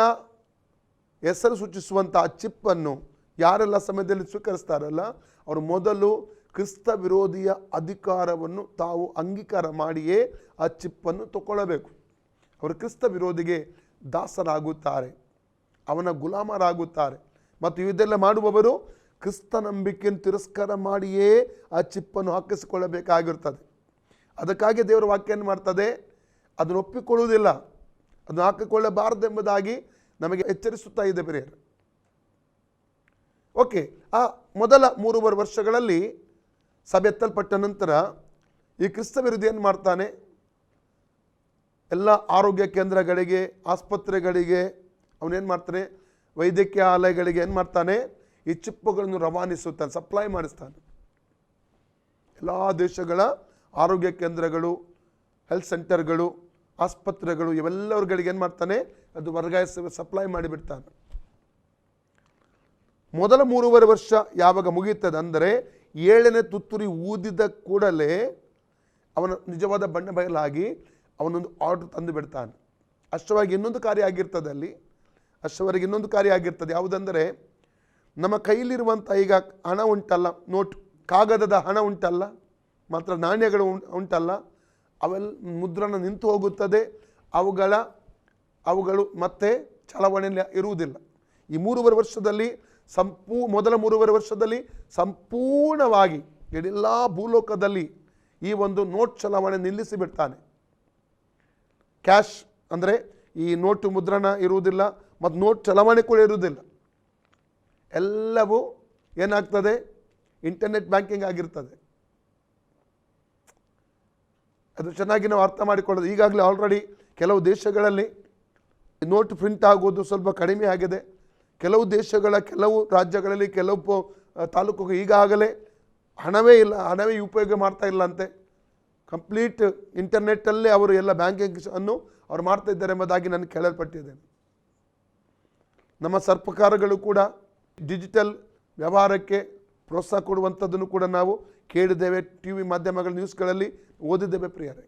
Speaker 1: ಹೆಸರು ಸೂಚಿಸುವಂಥ ಆ ಚಿಪ್ಪನ್ನು ಯಾರೆಲ್ಲ ಸಮಯದಲ್ಲಿ ಸ್ವೀಕರಿಸ್ತಾರಲ್ಲ ಅವರು ಮೊದಲು ಕ್ರಿಸ್ತ ವಿರೋಧಿಯ ಅಧಿಕಾರವನ್ನು ತಾವು ಅಂಗೀಕಾರ ಮಾಡಿಯೇ ಆ ಚಿಪ್ಪನ್ನು ತಗೊಳ್ಳಬೇಕು. ಅವರು ಕ್ರಿಸ್ತ ವಿರೋಧಿಗೆ ದಾಸರಾಗುತ್ತಾರೆ, ಅವನ ಗುಲಾಮರಾಗುತ್ತಾರೆ. ಮತ್ತು ಇದೆಲ್ಲ ಮಾಡುವವರು ಕ್ರಿಸ್ತ ನಂಬಿಕೆಯನ್ನು ತಿರಸ್ಕಾರ ಮಾಡಿಯೇ ಆ ಚಿಪ್ಪನ್ನು ಹಾಕಿಸಿಕೊಳ್ಳಬೇಕಾಗಿರ್ತದೆ. ಅದಕ್ಕಾಗಿ ದೇವರ ವಾಕ್ಯ ಏನು ಮಾಡ್ತದೆ, ಅದನ್ನು ಒಪ್ಪಿಕೊಳ್ಳುವುದಿಲ್ಲ, ಅದನ್ನು ಹಾಕಿಕೊಳ್ಳಬಾರದೆಂಬುದಾಗಿ ನಮಗೆ ಎಚ್ಚರಿಸುತ್ತಾ ಇದೆ ಪ್ರಿಯರು. ಓಕೆ, ಆ ಮೊದಲ 3.5 ವರ್ಷಗಳಲ್ಲಿ ಸಭೆ ಎತ್ತಲ್ಪಟ್ಟ ನಂತರ ಈ ಕ್ರಿಸ್ತ ವಿರೋಧಿ ಏನು ಮಾಡ್ತಾನೆ, ಎಲ್ಲ ಆರೋಗ್ಯ ಕೇಂದ್ರಗಳಿಗೆ, ಆಸ್ಪತ್ರೆಗಳಿಗೆ ಅವನೇನು ಮಾಡ್ತಾನೆ, ವೈದ್ಯಕೀಯ ಆಲಯಗಳಿಗೆ ಏನು ಮಾಡ್ತಾನೆ, ಈ ಚಿಪ್ಪುಗಳನ್ನು ರವಾನಿಸುತ್ತಾನೆ, ಸಪ್ಲೈ ಮಾಡಿಸ್ತಾನೆ. ಎಲ್ಲ ದೇಶಗಳ ಆರೋಗ್ಯ ಕೇಂದ್ರಗಳು, ಹೆಲ್ತ್ ಸೆಂಟರ್ಗಳು, ಆಸ್ಪತ್ರೆಗಳು ಇವೆಲ್ಲವರುಗಳಿಗೆ ಏನು ಮಾಡ್ತಾನೆ, ಅದು ವರ್ಗಾಯಿಸಿ ಸಪ್ಲೈ ಮಾಡಿಬಿಡ್ತಾನೆ. ಮೊದಲ 3.5 ವರ್ಷ ಯಾವಾಗ ಮುಗಿಯುತ್ತದೆ ಅಂದರೆ 7ನೇ ತುತ್ತೂರಿ ಊದಿದ ಕೂಡಲೇ ಅವನ ನಿಜವಾದ ಬಣ್ಣ ಬಯಲಾಗಿ ಅವನೊಂದು ಆರ್ಡರ್ ತಂದು ಬಿಡ್ತಾನೆ. ಅಷ್ಟವಾಗಿ ಇನ್ನೊಂದು ಕಾರ್ಯ ಆಗಿರ್ತದೆ ಅಲ್ಲಿ, ಅಷ್ಟವರೆಗೆ ಇನ್ನೊಂದು ಕಾರ್ಯ ಆಗಿರ್ತದೆ. ಯಾವುದಂದರೆ, ನಮ್ಮ ಕೈಲಿರುವಂಥ ಈಗ ಹಣ ಉಂಟಲ್ಲ, ನೋಟ್ ಕಾಗದದ ಹಣ ಉಂಟಲ್ಲ, ಮಾತ್ರ ನಾಣ್ಯಗಳು ಉಂಟಲ್ಲ, ಅವೆಲ್ಲ ಮುದ್ರಣ ನಿಂತು ಹೋಗುತ್ತದೆ. ಅವುಗಳು ಮತ್ತೆ ಚಲಾವಣೆಯಲ್ಲಿ ಇರುವುದಿಲ್ಲ. ಈ 3.5 ವರ್ಷದಲ್ಲಿ ಮೊದಲ 3.5 ವರ್ಷದಲ್ಲಿ ಸಂಪೂರ್ಣವಾಗಿ ಎಲ್ಲ ಭೂಲೋಕದಲ್ಲಿ ಈ ಒಂದು ನೋಟ್ ಚಲಾವಣೆ ನಿಲ್ಲಿಸಿ ಬಿಡ್ತಾನೆ. ಕ್ಯಾಶ್ ಅಂದರೆ ಈ ನೋಟು ಮುದ್ರಣ ಇರುವುದಿಲ್ಲ ಮತ್ತು ನೋಟ್ ಚಲಾವಣೆ ಕೂಡ ಇರುವುದಿಲ್ಲ. ಎಲ್ಲವೂ ಏನಾಗ್ತದೆ, ಇಂಟರ್ನೆಟ್ ಬ್ಯಾಂಕಿಂಗ್ ಆಗಿರ್ತದೆ. ಅದು ಚೆನ್ನಾಗಿ ನಾವು ಅರ್ಥ ಮಾಡಿಕೊಳ್ಳೋದು. ಈಗಾಗಲೇ ಆಲ್ರೆಡಿ ಕೆಲವು ದೇಶಗಳಲ್ಲಿ ನೋಟ್ ಪ್ರಿಂಟ್ ಆಗೋದು ಸ್ವಲ್ಪ ಕಡಿಮೆ ಆಗಿದೆ. ಕೆಲವು ದೇಶಗಳ ಕೆಲವು ರಾಜ್ಯಗಳಲ್ಲಿ ಕೆಲವು ತಾಲೂಕುಗಳು ಈಗಾಗಲೇ ಹಣವೇ ಉಪಯೋಗ ಮಾಡ್ತಾ ಇಲ್ಲ ಅಂತೆ. ಕಂಪ್ಲೀಟ್ ಇಂಟರ್ನೆಟ್ಟಲ್ಲೇ ಅವರು ಎಲ್ಲ ಬ್ಯಾಂಕಿಂಗ್ ಅನ್ನು ಅವ್ರು ಮಾಡ್ತಾ ಇದ್ದಾರೆ ಎಂಬುದಾಗಿ ನಾನು ಕೇಳಲ್ಪಟ್ಟಿದ್ದೇನೆ. ನಮ್ಮ ಸರ್ಕಾರಗಳು ಕೂಡ ಡಿಜಿಟಲ್ ವ್ಯವಹಾರಕ್ಕೆ ಪ್ರೋತ್ಸಾಹ ಕೊಡುವಂಥದ್ದನ್ನು ಕೂಡ ನಾವು ಕೇಳಿದ್ದೇವೆ, TV ಮಾಧ್ಯಮಗಳ ನ್ಯೂಸ್ಗಳಲ್ಲಿ ಓದಿದ್ದೇವೆ ಪ್ರಿಯರೇ.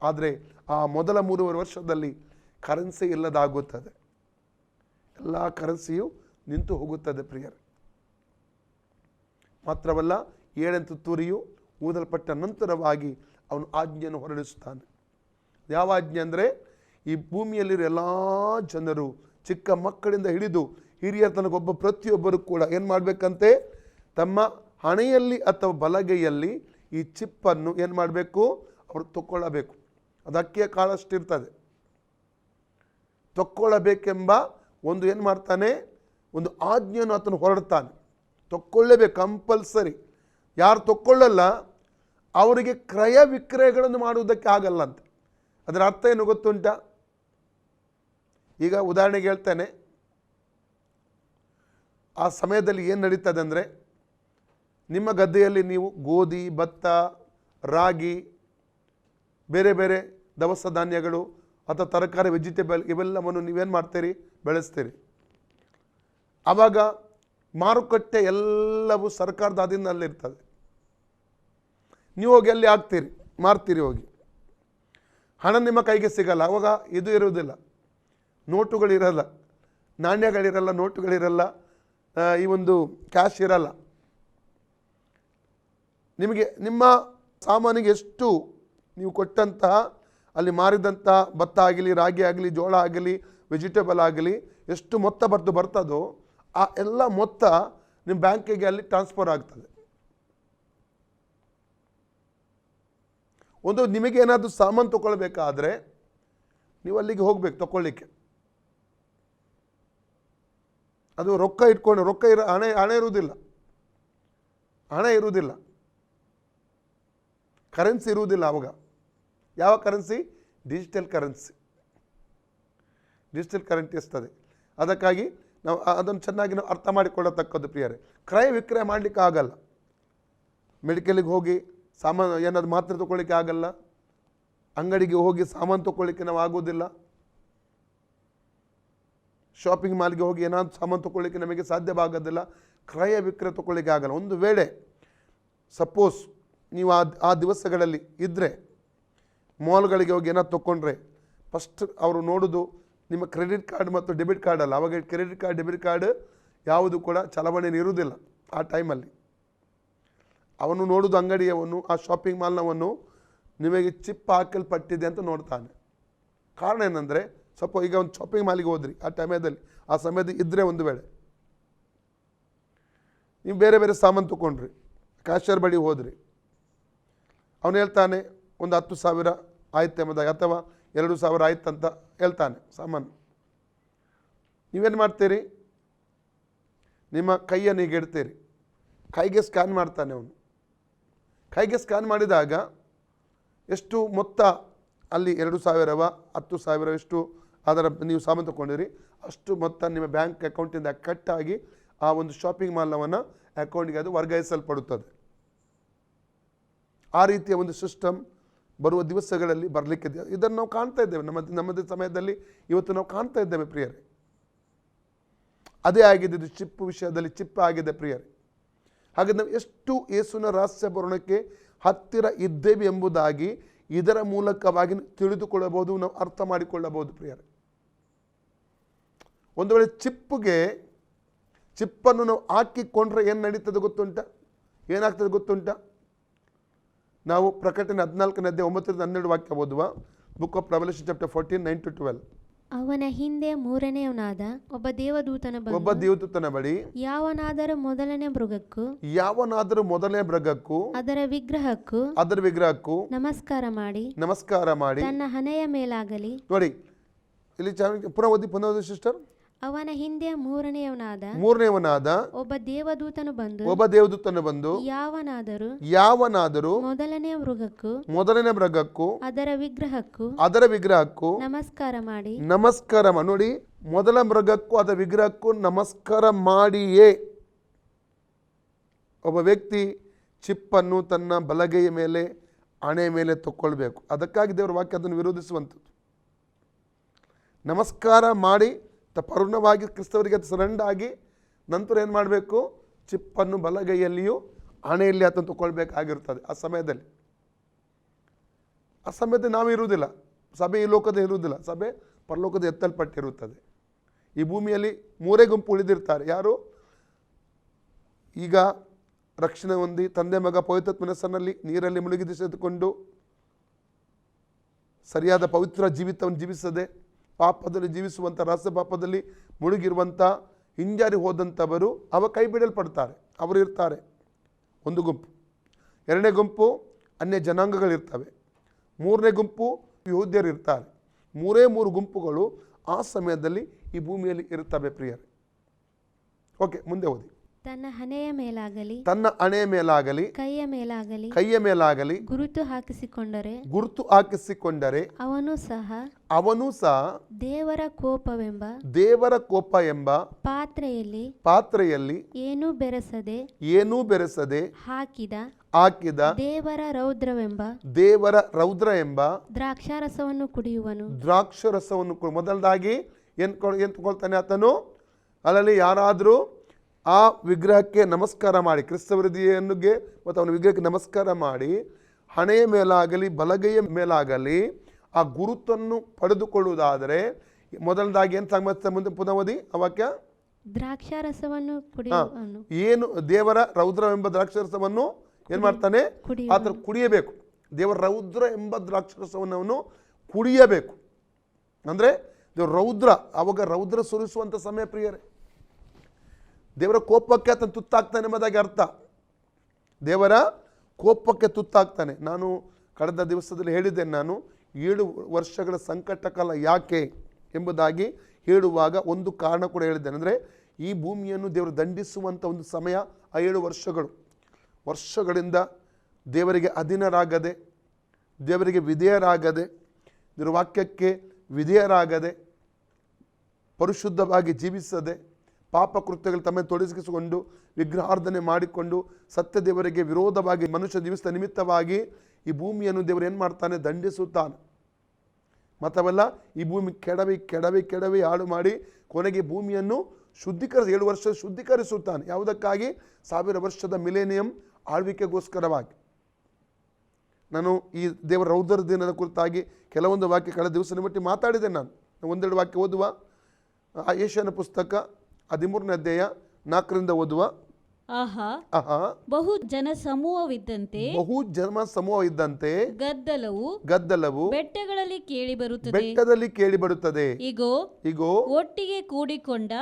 Speaker 1: ಆದರೆ ಆ ಮೊದಲ 3.5 ವರ್ಷದಲ್ಲಿ ಕರೆನ್ಸಿ ಇಲ್ಲದಾಗುತ್ತದೆ, ಎಲ್ಲ ಕರೆನ್ಸಿಯು ನಿಂತು ಹೋಗುತ್ತದೆ ಪ್ರಿಯರೇ. ಮಾತ್ರವಲ್ಲ, 7ನೇ ತುತ್ತೂರಿಯು ಊದಲ್ಪಟ್ಟ ನಂತರವಾಗಿ ಅವನು ಆಜ್ಞೆಯನ್ನು ಹೊರಡಿಸುತ್ತಾನೆ. ಯಾವ ಆಜ್ಞೆ ಅಂದರೆ, ಈ ಭೂಮಿಯಲ್ಲಿರೋ ಎಲ್ಲ ಜನರು, ಚಿಕ್ಕ ಮಕ್ಕಳಿಂದ ಹಿಡಿದು ಹಿರಿಯರ ತನಕ ಪ್ರತಿಯೊಬ್ಬರು ಕೂಡ ಏನು ಮಾಡಬೇಕಂತೆ, ತಮ್ಮ ಹಣೆಯಲ್ಲಿ ಅಥವಾ ಬಲಗೈಯಲ್ಲಿ ಈ ಚಿಪ್ಪನ್ನು ಏನು ಮಾಡಬೇಕು, ಅವರು ತಕ್ಕೊಳ್ಳಬೇಕು. ಅದು ಅಕ್ಕಿಯ ಕಾಳಷ್ಟಿರ್ತದೆ. ತಕ್ಕೊಳ್ಳಬೇಕೆಂಬ ಒಂದು ಏನು ಮಾಡ್ತಾನೆ, ಒಂದು ಆಜ್ಞೆಯನ್ನು ಆತನು ಹೊರಡ್ತಾನೆ. ತಕ್ಕೊಳ್ಳೇಬೇಕು, ಕಂಪಲ್ಸರಿ. ಯಾರು ತಕ್ಕೊಳ್ಳಲ್ಲ ಅವರಿಗೆ ಕ್ರಯ ವಿಕ್ರಯಗಳನ್ನು ಮಾಡುವುದಕ್ಕೆ ಆಗಲ್ಲ ಅಂತ. ಅದರ ಅರ್ಥ ಏನು ಗೊತ್ತುಂಟ? ಈಗ ಉದಾಹರಣೆಗೆ ಹೇಳ್ತೇನೆ, ಆ ಸಮಯದಲ್ಲಿ ಏನು ನಡೀತದೆ ಅಂದರೆ, ನಿಮ್ಮ ಗದ್ದೆಯಲ್ಲಿ ನೀವು ಗೋಧಿ, ಭತ್ತ, ರಾಗಿ, ಬೇರೆ ಬೇರೆ ದವಸ ಧಾನ್ಯಗಳು ಅಥವಾ ತರಕಾರಿ, ವೆಜಿಟೇಬಲ್ ಇವೆಲ್ಲವನ್ನು ನೀವೇನು ಮಾಡ್ತೀರಿ, ಬೆಳೆಸ್ತೀರಿ. ಆವಾಗ ಮಾರುಕಟ್ಟೆ ಎಲ್ಲವೂ ಸರ್ಕಾರದ ಅಧೀನದಲ್ಲಿರ್ತದೆ. ನೀವು ಹೋಗಿ ಅಲ್ಲಿ ಹಾಕ್ತೀರಿ, ಮಾರ್ತೀರಿ ಹೋಗಿ. ಹಣ ನಿಮ್ಮ ಕೈಗೆ ಸಿಗಲ್ಲ. ಆವಾಗ ಇದು ಇರುವುದಿಲ್ಲ, ನೋಟುಗಳಿರಲ್ಲ, ನಾಣ್ಯಗಳಿರಲ್ಲ, ನೋಟುಗಳಿರಲ್ಲ, ಈ ಒಂದು ಕ್ಯಾಶ್ ಇರಲ್ಲ. ನಿಮಗೆ ನಿಮ್ಮ ಸಾಮಾನಿಗೆ ಎಷ್ಟು ನೀವು ಕೊಟ್ಟಂತಹ ಅಲ್ಲಿ ಮಾರಿದಂತಹ ಭತ್ತ ಆಗಲಿ, ರಾಗಿ ಆಗಲಿ, ಜೋಳ ಆಗಲಿ, ವೆಜಿಟೇಬಲ್ ಆಗಲಿ ಎಷ್ಟು ಮೊತ್ತ ಬರ್ತದೋ ಆ ಎಲ್ಲ ಮೊತ್ತ ನಿಮ್ಮ ಬ್ಯಾಂಕಿಗೆ ಅಲ್ಲಿ ಟ್ರಾನ್ಸ್ಫರ್ ಆಗ್ತದೆ. ಒಂದು ನಿಮಗೆ ಏನಾದರೂ ಸಾಮಾನು ತೊಗೊಳ್ಬೇಕಾದ್ರೆ ನೀವು ಅಲ್ಲಿಗೆ ಹೋಗ್ಬೇಕು ತಗೊಳ್ಳಿಕ್ಕೆ. ಅದು ರೊಕ್ಕ ಇಟ್ಕೊಂಡು ಹಣ ಇರುವುದಿಲ್ಲ, ಕರೆನ್ಸಿ ಇರುವುದಿಲ್ಲ. ಆವಾಗ ಯಾವ ಕರೆನ್ಸಿ? ಡಿಜಿಟಲ್ ಕರೆನ್ಸಿ ಇರ್ತದೆ. ಅದಕ್ಕಾಗಿ ನಾವು ಅದನ್ನು ಚೆನ್ನಾಗಿ ನಾವು ಅರ್ಥ ಮಾಡಿಕೊಳ್ಳತಕ್ಕದ್ದು ಪ್ರಿಯರೇ. ಕ್ರಯ ವಿಕ್ರಯ ಮಾಡಲಿಕ್ಕೆ ಆಗಲ್ಲ. ಮೆಡಿಕಲಿಗೆ ಹೋಗಿ ಸಾಮಾನು ಏನಾದ್ರು ಮಾತ್ರೆ ತೊಗೊಳ್ಳಿಕ್ಕೆ ಆಗಲ್ಲ, ಅಂಗಡಿಗೆ ಹೋಗಿ ಸಾಮಾನು ತೊಗೊಳ್ಳಿಕ್ಕೆ ನಾವು ಆಗೋದಿಲ್ಲ, ಶಾಪಿಂಗ್ ಮಾಲ್ಗೆ ಹೋಗಿ ಏನಾದರೂ ಸಾಮಾನು ತೊಗೊಳ್ಳಿಕ್ಕೆ ನಮಗೆ ಸಾಧ್ಯವಾಗೋದಿಲ್ಲ, ಕ್ರಯ ವಿಕ್ರಯ ತೊಗೊಳ್ಳಿಕ್ಕೆ ಆಗಲ್ಲ. ಒಂದು ವೇಳೆ ಸಪೋಸ್ ನೀವು ಆ ದಿವಸಗಳಲ್ಲಿ ಇದ್ದರೆ ಮಾಲ್ಗಳಿಗೆ ಹೋಗಿ ಏನಾದ್ರು ತೊಗೊಂಡ್ರೆ ಫಸ್ಟ್ ಅವರು ನೋಡೋದು ನಿಮ್ಮ ಕ್ರೆಡಿಟ್ ಕಾರ್ಡ್ ಮತ್ತು ಡೆಬಿಟ್ ಕಾರ್ಡ್ ಅಲ್ಲ. ಆವಾಗ ಕ್ರೆಡಿಟ್ ಕಾರ್ಡ್, ಡೆಬಿಟ್ ಕಾರ್ಡ್ ಯಾವುದು ಕೂಡ ಚಲಾವಣೆ ಇರುವುದಿಲ್ಲ ಆ ಟೈಮಲ್ಲಿ. ಅವನು ನೋಡೋದು ಅಂಗಡಿಯವನು, ಆ ಶಾಪಿಂಗ್ ಮಾಲ್ನವನು ನಿಮಗೆ ಚಿಪ್ ಹಾಕಲ್ಪಟ್ಟಿದೆ ಅಂತ ನೋಡ್ತಾನೆ. ಕಾರಣ ಏನಂದರೆ, ಸ್ವಲ್ಪ ಈಗ ಒಂದು ಶಾಪಿಂಗ್ ಮಾಲಿಗೆ ಹೋದ್ರಿ, ಆ ಸಮಯದಲ್ಲಿ ಇದ್ದರೆ ಒಂದು ವೇಳೆ ನೀವು ಬೇರೆ ಬೇರೆ ಸಾಮಾನು ತೊಗೊಂಡ್ರಿ, ಕ್ಯಾಶಿಯರ್ ಬಳಿ ಹೋದ್ರಿ, ಅವನು ಹೇಳ್ತಾನೆ ಒಂದು 10,000 ಆಯ್ತು ಎಂಬುದಾಗಿ, ಅಥವಾ 2,000 ಆಯ್ತು ಅಂತ ಹೇಳ್ತಾನೆ ಸಾಮಾನು. ನೀವೇನು ಮಾಡ್ತೀರಿ? ನಿಮ್ಮ ಕೈಯನ್ನು ಹೀಗೆ ಇಡ್ತೀರಿ, ಕೈಗೆ ಸ್ಕ್ಯಾನ್ ಮಾಡ್ತಾನೆ ಅವನು. ಕೈಗೆ ಸ್ಕ್ಯಾನ್ ಮಾಡಿದಾಗ ಎಷ್ಟು ಮೊತ್ತ ಅಲ್ಲಿ 2,000ವ 10,000 ಎಷ್ಟು ಅದರ ನೀವು ಸಾಮಾನು ತಗೊಂಡಿರಿ ಅಷ್ಟು ಮೊತ್ತ ನಿಮ್ಮ ಬ್ಯಾಂಕ್ ಅಕೌಂಟಿಂದ ಕಟ್ಟಾಗಿ ಆ ಒಂದು ಶಾಪಿಂಗ್ ಮಾಲ್ನವನ ಅಕೌಂಟ್ಗೆ ಅದು ವರ್ಗಾಯಿಸಲ್ಪಡುತ್ತದೆ. ಆ ರೀತಿಯ ಒಂದು ಸಿಸ್ಟಮ್ ಬರುವ ದಿವಸಗಳಲ್ಲಿ ಬರಲಿಕ್ಕಿದೆ. ಇದನ್ನು ನಾವು ಕಾಣ್ತಾ ಇದ್ದೇವೆ ನಮ್ಮದೇ ಸಮಯದಲ್ಲಿ ಇವತ್ತು ನಾವು ಕಾಣ್ತಾ ಇದ್ದೇವೆ ಪ್ರಿಯರೇ. ಅದೇ ಆಗಿದೆ, ಇದು ಚಿಪ್ಪು ವಿಷಯದಲ್ಲಿ ಚಿಪ್ಪ ಆಗಿದೆ ಪ್ರಿಯರೇ. ಹಾಗೆ ನಾವು ಎಷ್ಟು ಯೇಸುವಿನ ರಹಸ್ಯ ಬರೋಣಕ್ಕೆ ಹತ್ತಿರ ಇದ್ದೇವೆ ಎಂಬುದಾಗಿ ಇದರ ಮೂಲಕವಾಗಿ ತಿಳಿದುಕೊಳ್ಳಬಹುದು, ನಾವು ಅರ್ಥ ಮಾಡಿಕೊಳ್ಳಬಹುದು ಪ್ರಿಯರೇ. ಒಂದು ವೇಳೆ ಚಿಪ್ಪನ್ನು ನಾವು ಹಾಕಿಕೊಂಡ್ರೆ ಏನು ನಡೀತದೆ ಗೊತ್ತುಂಟ, ಏನಾಗ್ತದೆ ಗೊತ್ತುಂಟ? ನಾವು ಪ್ರಕಟಣೆ 14ನೇ ಅಧ್ಯಾಯ 9-12 ವಾಕ್ಯ ಓದುವ. Book of Revelation chapter 14, 9-12.
Speaker 3: ಅವನ ಹಿಂದೆ ಮೂರನೆಯವನಾದ ಒಬ್ಬ
Speaker 1: ದೇವದೂತನ ಬಳಿ
Speaker 3: ಯಾವನಾದರೂ ಮೊದಲನೇ ಮೃಗಕ್ಕೂ ಅದರ ವಿಗ್ರಹಕ್ಕೂ ನಮಸ್ಕಾರ ಮಾಡಿ ತನ್ನ ಹಣೆಯ ಮೇಲಾಗಲಿ.
Speaker 1: ನೋಡಿ ಇಲ್ಲಿ ಪುನಃ ಓದಿ ಸಿಸ್ಟರ್.
Speaker 3: ಅವನ ಹಿಂದೆ
Speaker 1: ಮೂರನೆಯವನಾದ
Speaker 3: ಒಬ್ಬ ದೇವದೂತನು ಬಂದು
Speaker 1: ಯಾವನಾದರೂ
Speaker 3: ಮೊದಲನೇ ಮೃಗಕ್ಕೂ
Speaker 1: ಅದರ ವಿಗ್ರಹಕ್ಕೂ
Speaker 3: ನಮಸ್ಕಾರ ಮಾಡಿ.
Speaker 1: ನೋಡಿ, ಮೊದಲ ಮೃಗಕ್ಕೂ ಅದರ ವಿಗ್ರಹಕ್ಕೂ ನಮಸ್ಕಾರ ಮಾಡಿಯೇ ಒಬ್ಬ ವ್ಯಕ್ತಿ ಚಿಪ್ಪನ್ನು ತನ್ನ ಬಲಗೈಯ ಮೇಲೆ ಹಣೆಯ ಮೇಲೆ ತಕ್ಕೊಳ್ಬೇಕು. ಅದಕ್ಕಾಗಿ ದೇವರ ವಾಕ್ಯ ಅದನ್ನು ವಿರೋಧಿಸುವಂಥದ್ದು. ನಮಸ್ಕಾರ ಮಾಡಿ ಪೂರ್ಣವಾಗಿ ಕ್ರಿಸ್ತವರಿಗೆ ಅದು ಸರೆಂಡರ್ ಆಗಿ ನಂತರ ಏನು ಮಾಡಬೇಕು? ಚಿಪ್ಪನ್ನು ಬಲಗೈಯಲ್ಲಿಯೂ ಹಣೆಯಲ್ಲಿ ಅದನ್ನು ತಗೊಳ್ಬೇಕಾಗಿರ್ತದೆ. ಆ ಸಮಯದಲ್ಲಿ ನಾವು ಇರುವುದಿಲ್ಲ, ಸಭೆ ಈ ಲೋಕದ ಇರುವುದಿಲ್ಲ, ಸಭೆ ಪರಲೋಕದ ಎತ್ತಲ್ಪಟ್ಟಿರುತ್ತದೆ. ಈ ಭೂಮಿಯಲ್ಲಿ 3 ಗುಂಪು ಉಳಿದಿರ್ತಾರೆ. ಯಾರು ಈಗ ರಕ್ಷಣೆ ಹೊಂದಿ ತಂದೆ ಮಗ ಪವಿತ್ರಾತ್ಮನ ಹೆಸರಿನಲ್ಲಿ ನೀರಲ್ಲಿ ಮುಳುಗಿ ಸೆದುಕೊಂಡು ಸರಿಯಾದ ಪವಿತ್ರ ಜೀವಿತವನ್ನು ಜೀವಿಸದೆ ಪಾಪದಲ್ಲಿ ಜೀವಿಸುವಂಥ ರಹಸ್ಯ ಪಾಪದಲ್ಲಿ ಮುಳುಗಿರುವಂಥ ಹಿಂಜಾರಿ ಹೋದಂಥವರು ಕೈ ಬಿಡಲ್ಪಡ್ತಾರೆ. ಅವರು ಇರ್ತಾರೆ ಒಂದು ಗುಂಪು. 2ನೇ ಗುಂಪು ಅನ್ಯ ಜನಾಂಗಗಳಿರ್ತವೆ. 3ನೇ ಗುಂಪು ಯಹೂದ್ಯರು ಇರ್ತಾರೆ. 3 ಗುಂಪುಗಳು ಆ ಸಮಯದಲ್ಲಿ ಈ ಭೂಮಿಯಲ್ಲಿ ಇರುತ್ತವೆ ಪ್ರಿಯರೇ. ಓಕೆ, ಮುಂದೆ ಓದಿ.
Speaker 3: ತನ್ನ ಹಣೆಯ
Speaker 1: ಮೇಲಾಗಲಿ ಕೈಯ ಮೇಲಾಗಲಿ
Speaker 3: ಗುರುತು
Speaker 1: ಹಾಕಿಸಿಕೊಂಡರೆ ಅವನು ಸಹ
Speaker 3: ದೇವರ ಕೋಪ ಎಂಬ
Speaker 1: ಪಾತ್ರೆಯಲ್ಲಿ
Speaker 3: ಏನೂ ಬೆರೆಸದೆ
Speaker 1: ಹಾಕಿದ
Speaker 3: ದೇವರ
Speaker 1: ರೌದ್ರ ಎಂಬ
Speaker 3: ದ್ರಾಕ್ಷಾರಸವನ್ನು ಕುಡಿಯುವನು.
Speaker 1: ಮೊದಲದಾಗಿ ಏನು ತಗೊಳ್ತಾನೆ ಆತನು? ಅಲ್ಲಲ್ಲಿ ಯಾರಾದರೂ ಆ ವಿಗ್ರಹಕ್ಕೆ ನಮಸ್ಕಾರ ಮಾಡಿ, ಕ್ರಿಸ್ತವೃದ್ಧಿಯನ್ನುಗೆ ಮತ್ತು ಅವನ ವಿಗ್ರಹಕ್ಕೆ ನಮಸ್ಕಾರ ಮಾಡಿ ಹಣೆಯ ಮೇಲಾಗಲಿ ಬಲಗೈಯ ಮೇಲಾಗಲಿ ಆ ಗುರುತನ್ನು ಪಡೆದುಕೊಳ್ಳುವುದಾದರೆ ಮೊದಲದಾಗಿ ಏನು ಸಂಬಂಧಿಸ ಮುಂದೆ ಪುನಃ ಓದಿ ಆ ವಾಕ್ಯ.
Speaker 3: ದ್ರಾಕ್ಷಾರಸವನ್ನು ಕುಡಿಯುವನು.
Speaker 1: ಏನು ದೇವರ ರೌದ್ರ ಎಂಬ ದ್ರಾಕ್ಷಾರಸವನ್ನು ಏನು ಮಾಡ್ತಾನೆ? ಆತ ಕುಡಿಯಬೇಕು. ದೇವರ ರೌದ್ರ ಎಂಬ ದ್ರಾಕ್ಷಾರಸವನ್ನು ಅವನು ಕುಡಿಯಬೇಕು. ಅಂದರೆ ರೌದ್ರ, ಅವಾಗ ರೌದ್ರ ಸುರಿಸುವಂಥ ಸಮಯ ಪ್ರಿಯರೇ. ದೇವರ ಕೋಪಕ್ಕೆ ಆತನು ತುತ್ತಾಗ್ತಾನೆ ಎಂಬುದಾಗಿ ಅರ್ಥ. ದೇವರ ಕೋಪಕ್ಕೆ ತುತ್ತಾಗ್ತಾನೆ. ನಾನು ಕಳೆದ ದಿವಸದಲ್ಲಿ ಹೇಳಿದ್ದೇನೆ, ನಾನು 7 ವರ್ಷಗಳ ಸಂಕಟ ಕಾಲ ಯಾಕೆ ಎಂಬುದಾಗಿ ಹೇಳುವಾಗ ಒಂದು ಕಾರಣ ಕೂಡ ಹೇಳಿದ್ದೇನೆ. ಅಂದರೆ ಈ ಭೂಮಿಯನ್ನು ದೇವರು ದಂಡಿಸುವಂಥ ಒಂದು ಸಮಯ ಆ 7 ವರ್ಷಗಳಿಂದ ದೇವರಿಗೆ ಅಧೀನರಾಗದೆ, ದೇವರಿಗೆ ವಿಧೇಯರಾಗದೆ, ದೇವರ ವಾಕ್ಯಕ್ಕೆ ವಿಧೇಯರಾಗದೆ, ಪರಿಶುದ್ಧವಾಗಿ ಜೀವಿಸದೆ, ಪಾಪ ಕೃತ್ಯಗಳು ತಮ್ಮ ತೊಡಗಿಸಿಕೊಂಡು ವಿಗ್ರಹಾರ್ಧನೆ ಮಾಡಿಕೊಂಡು ಸತ್ಯ ದೇವರಿಗೆ ವಿರೋಧವಾಗಿ ಮನುಷ್ಯ ಜೀವಿಸಿದ ನಿಮಿತ್ತವಾಗಿ ಈ ಭೂಮಿಯನ್ನು ದೇವರು ಏನು ಮಾಡ್ತಾನೆ? ದಂಡಿಸುತ್ತಾನೆ. ಮತ್ತವೆಲ್ಲ ಈ ಭೂಮಿ ಕೆಡವಿ ಹಾಳು ಮಾಡಿ ಕೊನೆಗೆ ಭೂಮಿಯನ್ನು 7 ವರ್ಷ ಶುದ್ಧೀಕರಿಸುತ್ತಾನೆ. ಯಾವುದಕ್ಕಾಗಿ? 1000 ವರ್ಷದ ಮಿಲೇನಿಯಂ ಆಳ್ವಿಕೆಗೋಸ್ಕರವಾಗಿ. ನಾನು ಈ ದೇವರ ರೌದ್ರ ದಿನದ ಕುರಿತಾಗಿ ಕೆಲವೊಂದು ವಾಕ್ಯ ಕಳೆದ ದಿವಸ ಮಟ್ಟಿ ಮಾತಾಡಿದೆ. ನಾನು 1-2 ವಾಕ್ಯ ಓದುವ. ಯೆಶಾಯನ ಪುಸ್ತಕ 13ನೇ ಅಧ್ಯಾಯ 4ರಿಂದ ಓದುವ.
Speaker 2: ಬಹು ಜನ ಸಮೂಹವಿದ್ದಂತೆ
Speaker 1: ಗದ್ದಲವು
Speaker 2: ಬೆಟ್ಟಗಳಲ್ಲಿ ಕೇಳಿ ಬರುತ್ತದೆ.
Speaker 1: ಇಗೋ
Speaker 2: ಒಟ್ಟಿಗೆ ಕೂಡಿಕೊಂಡ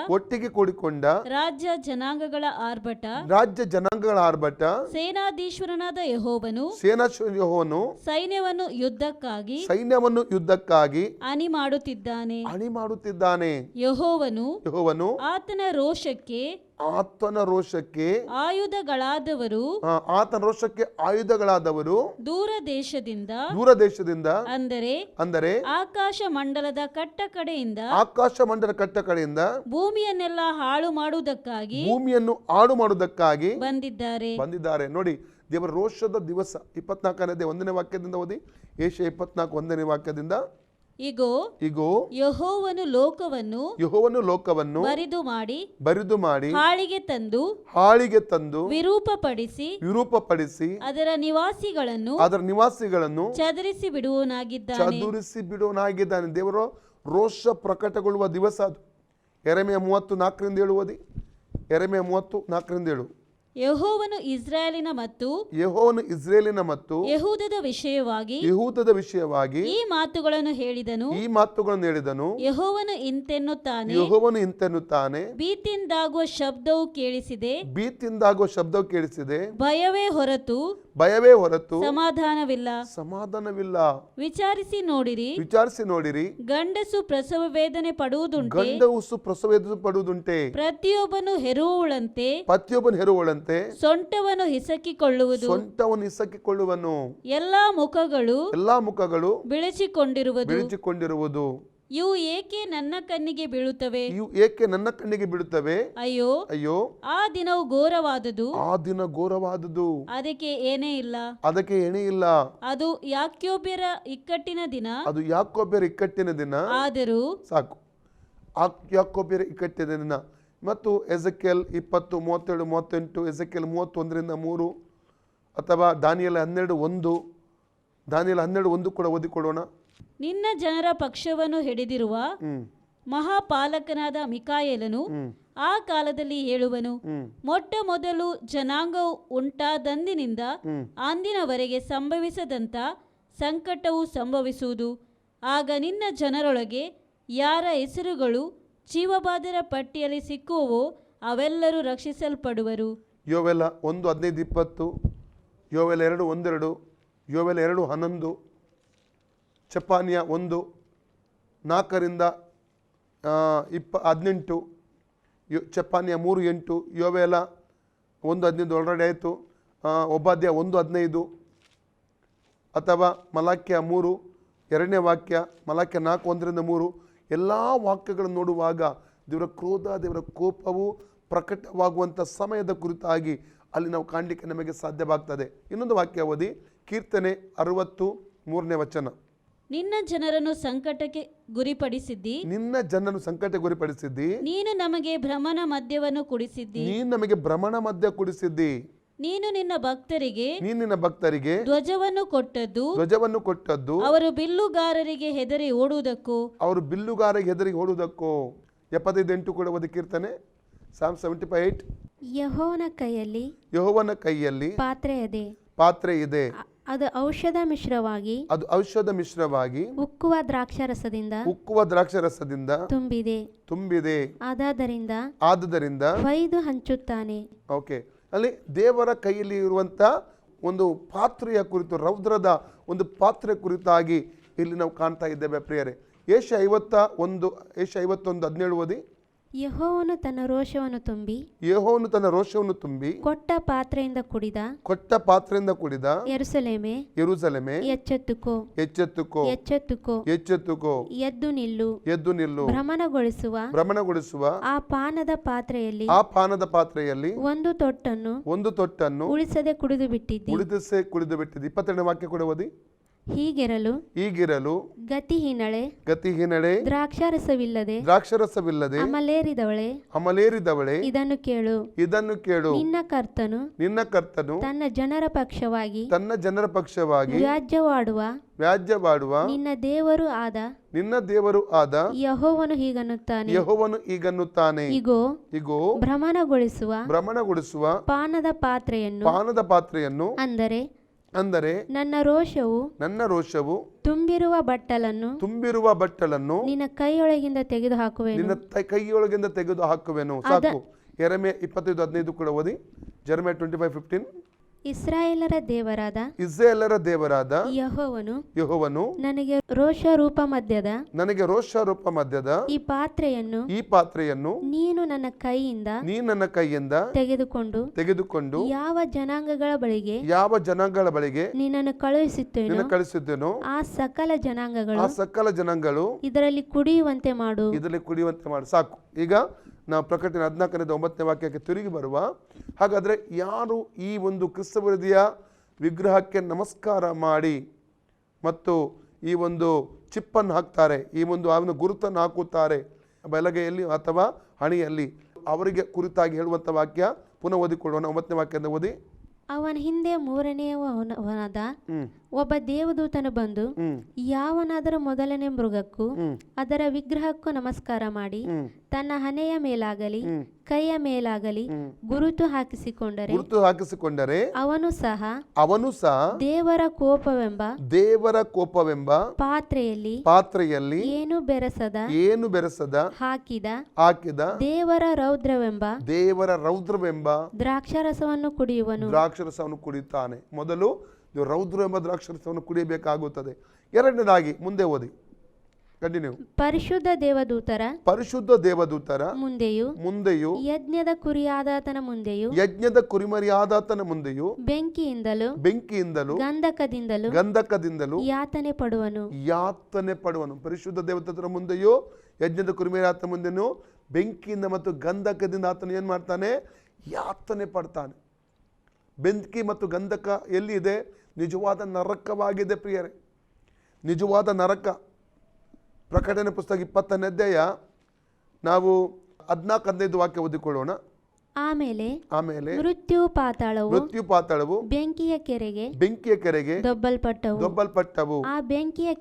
Speaker 2: ರಾಜ್ಯ ಜನಾಂಗಗಳ ಆರ್ಭಟ ಸೇನಾಧೀಶ್ವರನಾದ ಯೆಹೋವನು ಸೈನ್ಯವನ್ನು ಯುದ್ಧಕ್ಕಾಗಿ ಅಣಿ ಮಾಡುತ್ತಿದ್ದಾನೆ.
Speaker 1: ಯೆಹೋವನು
Speaker 2: ಆತನ ರೋಷಕ್ಕೆ
Speaker 1: ಆತನ ರೋಷಕ್ಕೆ
Speaker 2: ಆಯುಧಗಳಾದವರು
Speaker 1: ಆತನ ರೋಷಕ್ಕೆ ಆಯುಧಗಳಾದವರು
Speaker 2: ದೂರ ದೇಶದಿಂದ
Speaker 1: ಅಂದರೆ
Speaker 2: ಆಕಾಶ ಮಂಡಲದ ಕಟ್ಟ ಕಡೆಯಿಂದ
Speaker 1: ಆಕಾಶ ಮಂಡಲ ಕಟ್ಟ ಕಡೆಯಿಂದ
Speaker 2: ಭೂಮಿಯನ್ನೆಲ್ಲ ಹಾಳು ಮಾಡುವುದಕ್ಕಾಗಿ
Speaker 1: ಭೂಮಿಯನ್ನು ಹಾಳು ಮಾಡುವುದಕ್ಕಾಗಿ
Speaker 2: ಬಂದಿದ್ದಾರೆ.
Speaker 1: ನೋಡಿ, ದೇವರ ರೋಷದ ದಿವಸ 24ನೇ 1ನೇ ವಾಕ್ಯದಿಂದ ಓದಿ. ಏಷ್ಯ 24 1ನೇ ವಾಕ್ಯದಿಂದ.
Speaker 2: ಇಗೋ ಯೆಹೋವನು ಲೋಕವನ್ನು ಬರಿದು ಮಾಡಿ ಹಾಳಿಗೆ ತಂದು ವಿರೂಪಪಡಿಸಿ ಅದರ ನಿವಾಸಿಗಳನ್ನು ಚದುರಿಸಿ ಬಿಡುವನಾಗಿದ್ದಾನೆ.
Speaker 1: ದೇವರ ರೋಷ ಪ್ರಕಟಗೊಳ್ಳುವ ದಿವಸ ಅದು. ಯೆರೆಮೀಯ 34 ಓದಿ. ಯೆರೆಮೀಯ 34
Speaker 2: ಯೆಹೋವನು ಇಸ್ರಾಯೇಲಿನ ಮತ್ತು ಯೆಹೂದದ ವಿಷಯವಾಗಿ ಈ ಮಾತುಗಳನ್ನು ಹೇಳಿದನು. ಯೆಹೋವನು ಇಂತೆನ್ನುತ್ತಾನೆ, ಭೀತಿಯಿಂದಾಗುವ ಶಬ್ದವು ಕೇಳಿಸಿದೆ, ಭಯವೇ ಹೊರತು ಸಮಾಧಾನವಿಲ್ಲ. ವಿಚಾರಿಸಿ ನೋಡಿರಿ, ಗಂಡಸು ಪ್ರಸವ ವೇದನೆ ಪಡುವುದುಂಟೆ, ಪ್ರತಿಯೊಬ್ಬನು ಹೆರುವಳಂತೆ ಸೊಂಟವನ್ನು ಹಿಸಕಿಕೊಳ್ಳುವನು. ಎಲ್ಲಾ ಮುಖಗಳು ಬಿಳಿಚಿಕೊಂಡಿರುವುದು. ಇವು ಏಕೆ ನನ್ನ ಕಣ್ಣಿಗೆ ಬೀಳುತ್ತವೆ? ಅಯ್ಯೋ, ಆ ದಿನವು ಘೋರವಾದುದು. ಅದಕ್ಕೆ ಏನೇ ಇಲ್ಲ. ಅದು ಯಾಕೋಬ್ಯರ ಇಕ್ಕಟ್ಟಿನ ದಿನ. ಆದರೂ
Speaker 1: ಸಾಕು, ಯಾಕೋಬ್ಯರ ಇಕ್ಕಟ್ಟಿನ ದಿನ. ಮತ್ತು ಎಜೆಕಿಯೇಲ್ 20 37 38, ಎಜೆಕಿಯೇಲ್ 31-3, ಅಥವಾ ದಾನಿಯೇಲ 12:1 ಕೂಡ ಓದಿಕೊಳ್ಳೋಣ.
Speaker 2: ನಿನ್ನ ಜನರ ಪಕ್ಷವನ್ನು ಹಿಡಿದಿರುವ ಮಹಾಪಾಲಕನಾದ ಮಿಕಾಯೇಲನು ಆ ಕಾಲದಲ್ಲಿ ಹೇಳುವನು, ಮೊಟ್ಟ ಮೊದಲು ಜನಾಂಗವು ಉಂಟಾದಂದಿನಿಂದ ಅಂದಿನವರೆಗೆ ಸಂಭವಿಸದಂತ ಸಂಕಟವು ಸಂಭವಿಸುವುದು. ಆಗ ನಿನ್ನ ಜನರೊಳಗೆ ಯಾರ ಹೆಸರುಗಳು ಜೀವಬಾಧ್ಯರ ಪಟ್ಟಿಯಲ್ಲಿ ಸಿಕ್ಕುವವೋ ಅವೆಲ್ಲರೂ ರಕ್ಷಿಸಲ್ಪಡುವರು.
Speaker 1: ಯೋವೇಲ 1:15-20, ಯೋವೇಲ 2:1-2, ಯೋವೇಲ 2:11, ಚೆಫನ್ಯ 1:4-18, ಚೆಫನ್ಯ 3:8, ಯೋವೇಲ 1:15 ಆಲ್ರೆಡಿ ಆಯಿತು. ಒಬಾದ್ಯ 1:15, ಅಥವಾ ಮಲಾಕ್ಯ 3 2ನೇ ವಾಕ್ಯ, ಮಲಾಕ್ಯ 4:1-3. ಎಲ್ಲ ವಾಕ್ಯಗಳನ್ನು ನೋಡುವಾಗ ದೇವರ ಕ್ರೋಧ, ದೇವರ ಕೋಪವು ಪ್ರಕಟವಾಗುವಂಥ ಸಮಯದ ಕುರಿತಾಗಿ ಅಲ್ಲಿ ನಾವು ಕಾಣಲಿಕ್ಕೆ ನಮಗೆ ಸಾಧ್ಯವಾಗ್ತದೆ. ಇನ್ನೊಂದು ವಾಕ್ಯ ಓದಿ, ಕೀರ್ತನೆ 63ನೇ ವಚನ.
Speaker 2: ನಿನ್ನ ಜನರನ್ನು ಸಂಕಟಕ್ಕೆ ಗುರಿಪಡಿಸಿದ್ದಿ, ನೀನು ನಮಗೆ ಭ್ರಮಣ ಮದ್ಯವನ್ನು ಕುಡಿಸಿದ್ದಿ. ನೀನು ನಿನ್ನ ಭಕ್ತರಿಗೆ ಧ್ವಜವನ್ನು ಕೊಟ್ಟದ್ದು ಅವರು ಬಿಲ್ಲುಗಾರರಿಗೆ ಹೆದರಿ ಓಡುವುದಕ್ಕೂ
Speaker 1: 75:8 ಕೂಡ ಓದಿ. ಕೀರ್ತನೆ Psalm 75:8.
Speaker 3: ಯೆಹೋವನ ಕೈಯಲ್ಲಿ ಪಾತ್ರೆ ಇದೆ, ಅದು ಔಷಧ ಮಿಶ್ರವಾಗಿ ಉಕ್ಕುವ ದ್ರಾಕ್ಷಾರಸದಿಂದ ತುಂಬಿದೆ. ಆದದರಿಂದ ಕೊಯ್ದು ಹಂಚುತ್ತಾನೆ.
Speaker 1: ಓಕೆ, ಅಲ್ಲಿ ದೇವರ ಕೈಯಲ್ಲಿ ಇರುವಂತ ಒಂದು ಪಾತ್ರೆಯ ಕುರಿತು, ರೌದ್ರದ ಒಂದು ಪಾತ್ರೆ ಕುರಿತಾಗಿ ಇಲ್ಲಿ ನಾವು ಕಾಣ್ತಾ ಇದ್ದೇವೆ ಪ್ರಿಯರೇ. ಏಷ್ಯ 51:17 ಓದಿ.
Speaker 3: ಯೆಹೋವನು ತನ್ನ ರೋಷವನ್ನು ತುಂಬಿ ಕೊಟ್ಟ ಪಾತ್ರೆಯಿಂದ ಕುಡಿದ ಯೆರೂಸಲೇಮೇ ಎಚ್ಚೆತ್ತುಕೋ, ಎದ್ದು ನಿಲ್ಲು. ಭ್ರಮಣಗೊಳಿಸುವ ಆ ಪಾನದ ಪಾತ್ರೆಯಲ್ಲಿ ಒಂದು ತೊಟ್ಟನ್ನು ಉಳಿಸದೆ ಕುಡಿದು ಬಿಟ್ಟಿದ್ದಿ.
Speaker 1: 22ನೇ ವಾಕ್ಯ ಕೂಡ ಓದಿ.
Speaker 3: ಹೀಗಿರಲು ಗತಿಹೀನಳೆ ದ್ರಾಕ್ಷಾರಸವಿಲ್ಲದೆ ಅಮಲೇರಿದವಳೆ ಇದನ್ನು ಕೇಳು. ನಿನ್ನ ಕರ್ತನು ತನ್ನ ಜನರ ಪಕ್ಷವಾಗಿ ವ್ಯಾಜ್ಯವಾಡುವ ನಿನ್ನ ದೇವರು ಆದ ಯೆಹೋವನು ಹೀಗನ್ನುತ್ತಾನೆ, ಇಗೋ ಭ್ರಮಣಗೊಳಿಸುವ ಪಾನದ ಪಾತ್ರೆಯನ್ನು ಅಂದರೆ ನನ್ನ ರೋಷವು ತುಂಬಿರುವ ಬಟ್ಟಲನ್ನು ನಿನ್ನ ಕೈಯೊಳಗಿಂದ ತೆಗೆದು ಹಾಕುವೆನು.
Speaker 1: ಸಾಕು. ಯೆರೆಮೀಯ 25:15 ಕೂಡ ಓದಿ. ಜೆರೆಮೀಯ 25:15.
Speaker 3: ಇಸ್ರಾಯೇಲರ ದೇವರಾದ
Speaker 1: ಇಸ್ರಾಯೇಲರ ದೇವರಾದ
Speaker 3: ಯೆಹೋವನು ನನಗೆ ರೋಷರೂಪ ಮಧ್ಯದ ಈ ಪಾತ್ರೆಯನ್ನು ನೀನು ನನ್ನ ಕೈಯಿಂದ
Speaker 1: ತೆಗೆದುಕೊಂಡು
Speaker 3: ಯಾವ ಜನಾಂಗಗಳ ಬಳಿಗೆ ನಿನ್ನನ್ನು ಕಳುಹಿಸುತ್ತೇನೋ ಆ ಸಕಲ ಜನಾಂಗಗಳು ಇದರಲ್ಲಿ ಕುಡಿಯುವಂತೆ ಮಾಡು.
Speaker 1: ಸಾಕು. ಈಗ ನಾವು ಪ್ರಕಟಣೆ 14:9 ವಾಕ್ಯಕ್ಕೆ ತಿರುಗಿ ಬರುವ. ಹಾಗಾದ್ರೆ ಯಾರು ಈ ಒಂದು ಕ್ರಿಸ್ತ ವಿರೋಧಿಯ ವಿಗ್ರಹಕ್ಕೆ ನಮಸ್ಕಾರ ಮಾಡಿ ಮತ್ತು ಈ ಒಂದು ಚಿಪ್ಪನ್ನು ಹಾಕ್ತಾರೆ, ಈ ಒಂದು ಅವನ ಗುರುತನ್ನು ಹಾಕುತ್ತಾರೆ ಬಲಗೈಯಲ್ಲಿ ಅಥವಾ ಹಣೆಯಲ್ಲಿ, ಅವರಿಗೆ ಕುರಿತಾಗಿ ಹೇಳುವಂಥ ವಾಕ್ಯ ಪುನಃ ಓದಿಕೊಳ್ಳೋಣ. 9ನೇ ವಾಕ್ಯದಿಂದ ಓದಿ.
Speaker 3: ಅವನ ಹಿಂದೆ ಮೂರನೆಯವನಾದ ಒಬ್ಬ ದೇವದೂತನು ಬಂದು ಯಾವನಾದರೂ ಮೊದಲನೇ ಮೃಗಕ್ಕೂ ಅದರ ವಿಗ್ರಹಕ್ಕೂ ನಮಸ್ಕಾರ ಮಾಡಿ ತನ್ನ ಹಣೆಯ ಮೇಲಾಗಲಿ ಕೈಯ ಮೇಲಾಗಲಿ ಗುರುತು ಹಾಕಿಸಿಕೊಂಡರೆ ಅವನು ಸಹ ದೇವರ ಕೋಪವೆಂಬ ಪಾತ್ರೆಯಲ್ಲಿ ಏನು ಬೆರೆಸದ ಹಾಕಿದ ದೇವರ ರೌದ್ರವೆಂಬ ದ್ರಾಕ್ಷಾರಸವನ್ನು
Speaker 1: ಕುಡಿಯುತ್ತಾನೆ. ಮೊದಲು ರೌದ್ರ ಎಂಬ ದ್ರಾಕ್ಷರಸವನ್ನು ಕುಡಿಯಬೇಕಾಗುತ್ತದೆ. ಎರಡನೇದಾಗಿ ಮುಂದೆ ಓದಿ, ಕಂಟಿನ್ಯೂ.
Speaker 3: ಪರಿಶುದ್ಧ ದೇವದೂತರ ಮುಂದೆಯೂ ಯಜ್ಞದ ಕುರಿಮರಿಯಾದಾತನ ಮುಂದೆಯೂ ಬೆಂಕಿಯಿಂದಲೂ ಗಂಧಕದಿಂದಲೂ ಯಾತನೆ ಪಡುವನು. ಪರಿಶುದ್ಧ ದೇವದೂತರ ಮುಂದೆಯೂ ಯಜ್ಞದ ಕುರಿಮರಿಯಾದಾತನ ಮುಂದೆಯೂ ಬೆಂಕಿಯಿಂದ ಮತ್ತು ಗಂಧಕದಿಂದ ಆತನು ಏನ್ ಮಾಡ್ತಾನೆ? ಯಾತನೆ ಪಡ್ತಾನೆ. ಬೆಂಕಿ ಮತ್ತು ಗಂಧಕ ಎಲ್ಲಿ ಇದೆ? ನಿಜವಾದ ನರಕವಾಗಿದೆ ಪ್ರಿಯರೇ, ನಿಜವಾದ ನರಕ. ಪ್ರಕಟಣೆ ಪುಸ್ತಕ 20ನೇ ಅಧ್ಯಾಯ ನಾವು 14-15 ವಾಕ್ಯ ಓದಿಕೊಳ್ಳೋಣ. ಆಮೇಲೆ ಮೃತ್ಯು ಪಾತಾಳವು ಬೆಂಕಿಯ ಕೆರೆಗೆ ದೊಬ್ಬಲ್ಪಟ್ಟವು. ಆ ಬೆಂಕಿಯ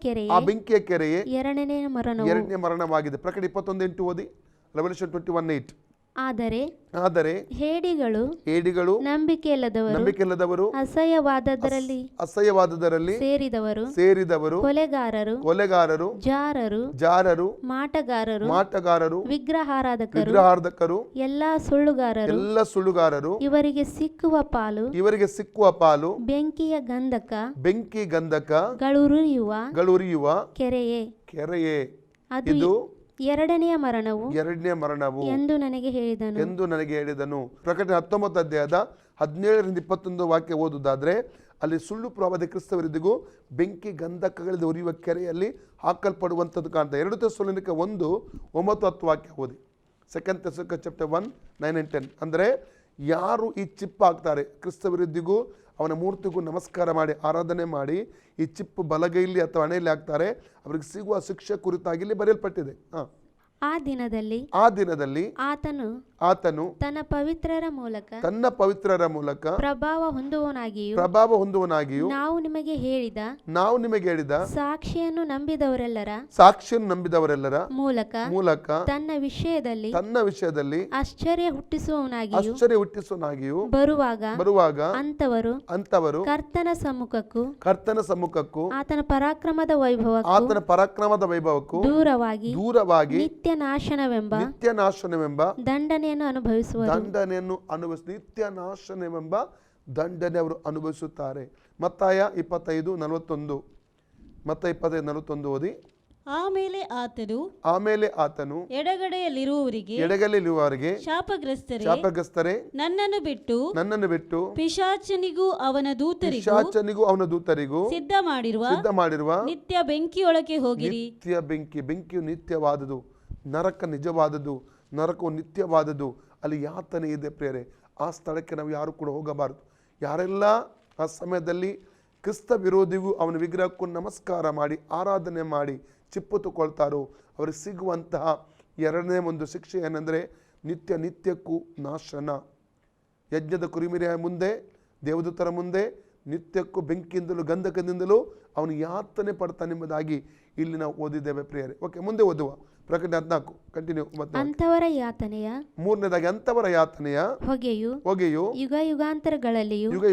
Speaker 3: ಕೆರೆಯೇ ಎರಡನೇ
Speaker 1: ಮರಣವಾಗಿದೆ. ಪ್ರಕಟಣೆ 21:8 ಓದಿ. ರೆವಲ್ಯೂಷನ್ 21:8.
Speaker 3: ಆದರೆ ಹೇಡಿಗಳು ನಂಬಿಕೆಯಿಲ್ಲದವರು ಅಸಹ್ಯವಾದದರಲ್ಲಿ ಸೇರಿದವರು ಕೊಲೆಗಾರರು ಜಾರರು ಮಾಟಗಾರರು ವಿಗ್ರಹಾರಾಧಕರು ಎಲ್ಲ ಸುಳ್ಳುಗಾರರು ಇವರಿಗೆ ಸಿಕ್ಕುವ ಪಾಲು ಬೆಂಕಿ ಗಂಧಕ ಗಳುರಿಯುವ ಕೆರೆಯೇ. ಇದು ಎರಡನೆಯ ಮರಣವು ಎಂದು ನನಗೆ ಹೇಳಿದನು.
Speaker 1: ಪ್ರಕಟಣೆ 19 ಅಧ್ಯಾಯದ 17-21 ವಾಕ್ಯ ಓದುವುದಾದ್ರೆ ಅಲ್ಲಿ ಸುಳ್ಳು ಪ್ರವಾದಿ ಕ್ರಿಸ್ತ ವಿರೋಧಿಗೂ ಬೆಂಕಿ ಗಂಧಕಗಳಿಂದ ಉರಿಯುವ ಕೆರೆಯಲ್ಲಿ ಹಾಕಲ್ಪಡುವಂಥದ್ದು ಕಾಣ್ತದೆ. 2 ಥೆಸಲೋನಿಕ 1:9-10 ವಾಕ್ಯ ಓದಿ. 2 ಥೆಸಲೋನಿಕ ಚಾಪ್ಟರ್ 1:9-10. ಅಂದರೆ ಯಾರು ಈ ಚಿಪ್ ಹಾಕ್ತಾರೆ, ಕ್ರಿಸ್ತ ವಿರೋಧಿಗೂ ಅವನ ಮೂರ್ತಿಗೂ ನಮಸ್ಕಾರ ಮಾಡಿ ಆರಾಧನೆ ಮಾಡಿ ಈ ಚಿಪ್ಪು ಬಲಗೈಲಿ ಅಥವಾ ಹಣೆಯಲ್ಲಿ ಹಾಕ್ತಾರೆ, ಅವರಿಗೆ ಸಿಗುವ ಶಿಕ್ಷೆ ಕುರಿತಾಗಿ ಇಲ್ಲಿ ಬರೆಯಲ್ಪಟ್ಟಿದೆ.
Speaker 3: ಆ ದಿನದಲ್ಲಿ
Speaker 1: ಆತನು
Speaker 3: ತನ್ನ ಪವಿತ್ರರ
Speaker 1: ಮೂಲಕ
Speaker 3: ಪ್ರಭಾವ ಹೊಂದುವನಾಗಿಯೂ ನಾವು ನಿಮಗೆ ಹೇಳಿದ ಸಾಕ್ಷಿಯನ್ನು ನಂಬಿದವರೆಲ್ಲರ ಮೂಲಕ ತನ್ನ ವಿಷಯದಲ್ಲಿ ಆಶ್ಚರ್ಯ ಹುಟ್ಟಿಸುವವನಾಗಿಯೂ ಬರುವಾಗ ಅಂತವರು ಕರ್ತನ ಸಮ್ಮುಖಕ್ಕೂ ಆತನ ಪರಾಕ್ರಮದ ವೈಭವಕ್ಕೂ ದೂರವಾಗಿ ನಿತ್ಯ ನಾಶನವೆಂಬ ದಂಡನೆಯನ್ನು
Speaker 1: ನಿತ್ಯ ನಾಶನವೆಂಬ ದಂಡನೆ ಅವರು ಅನುಭವಿಸುತ್ತಾರೆ. ಮತ್ತಾಯ 25:41 ಓದಿ.
Speaker 2: ಆಮೇಲೆ ಆತನು
Speaker 1: ಎಡಗಡೆಯಲ್ಲಿರುವವರಿಗೆ ಶಾಪಗ್ರಸ್ತರೇ ನನ್ನನ್ನು ಬಿಟ್ಟು
Speaker 2: ಪಿಶಾಚನಿಗೂ ಅವನ ದೂತರಿಗೂ ಸಿದ್ಧ ಮಾಡಿರುವ ನಿತ್ಯ ಬೆಂಕಿಯೊಳಗೆ ಹೋಗಿರಿ.
Speaker 1: ಬೆಂಕಿಯು ನಿತ್ಯವಾದುದು, ನರಕ ನಿಜವಾದದು, ನರಕವು ನಿತ್ಯವಾದದು. ಅಲ್ಲಿ ಯಾತನೆ ಇದೆ ಪ್ರಿಯರೇ. ಆ ಸ್ಥಳಕ್ಕೆ ನಾವು ಯಾರು ಕೂಡ ಹೋಗಬಾರದು. ಯಾರೆಲ್ಲ ಆ ಸಮಯದಲ್ಲಿ ಕ್ರಿಸ್ತ ವಿರೋಧಿಗೂ ಅವನ ವಿಗ್ರಹಕ್ಕೂ ನಮಸ್ಕಾರ ಮಾಡಿ ಆರಾಧನೆ ಮಾಡಿ ಚಿಪ್ಪು ತಗೊಳ್ತಾರೋ ಅವರಿಗೆ ಸಿಗುವಂತಹ ಎರಡನೇ ಒಂದು ಶಿಕ್ಷೆ ಏನೆಂದರೆ ನಿತ್ಯಕ್ಕೂ ನಾಶನ. ಯಜ್ಞದ ಕುರಿಮರಿಯ ಮುಂದೆ, ದೇವದೂತರ ಮುಂದೆ ನಿತ್ಯಕ್ಕೂ ಬೆಂಕಿಯಿಂದಲೂ ಗಂಧಕದಿಂದಲೂ ಅವನು ಯಾತನೆ ಪಡ್ತಾನೆಂಬುದಾಗಿ ಇಲ್ಲಿ ನಾವು ಓದಿದ್ದೇವೆ ಪ್ರಿಯರೇ. ಓಕೆ, ಮುಂದೆ ಓದುವ. ಪ್ರಕಟಣೆ 14 ಕಂಟಿನ್ಯೂ. ಮೂರನೇದಾಗಿ ಅಂತವರ ಯಾತನೆಯ ಹೊಗೆಯು ಯುಗ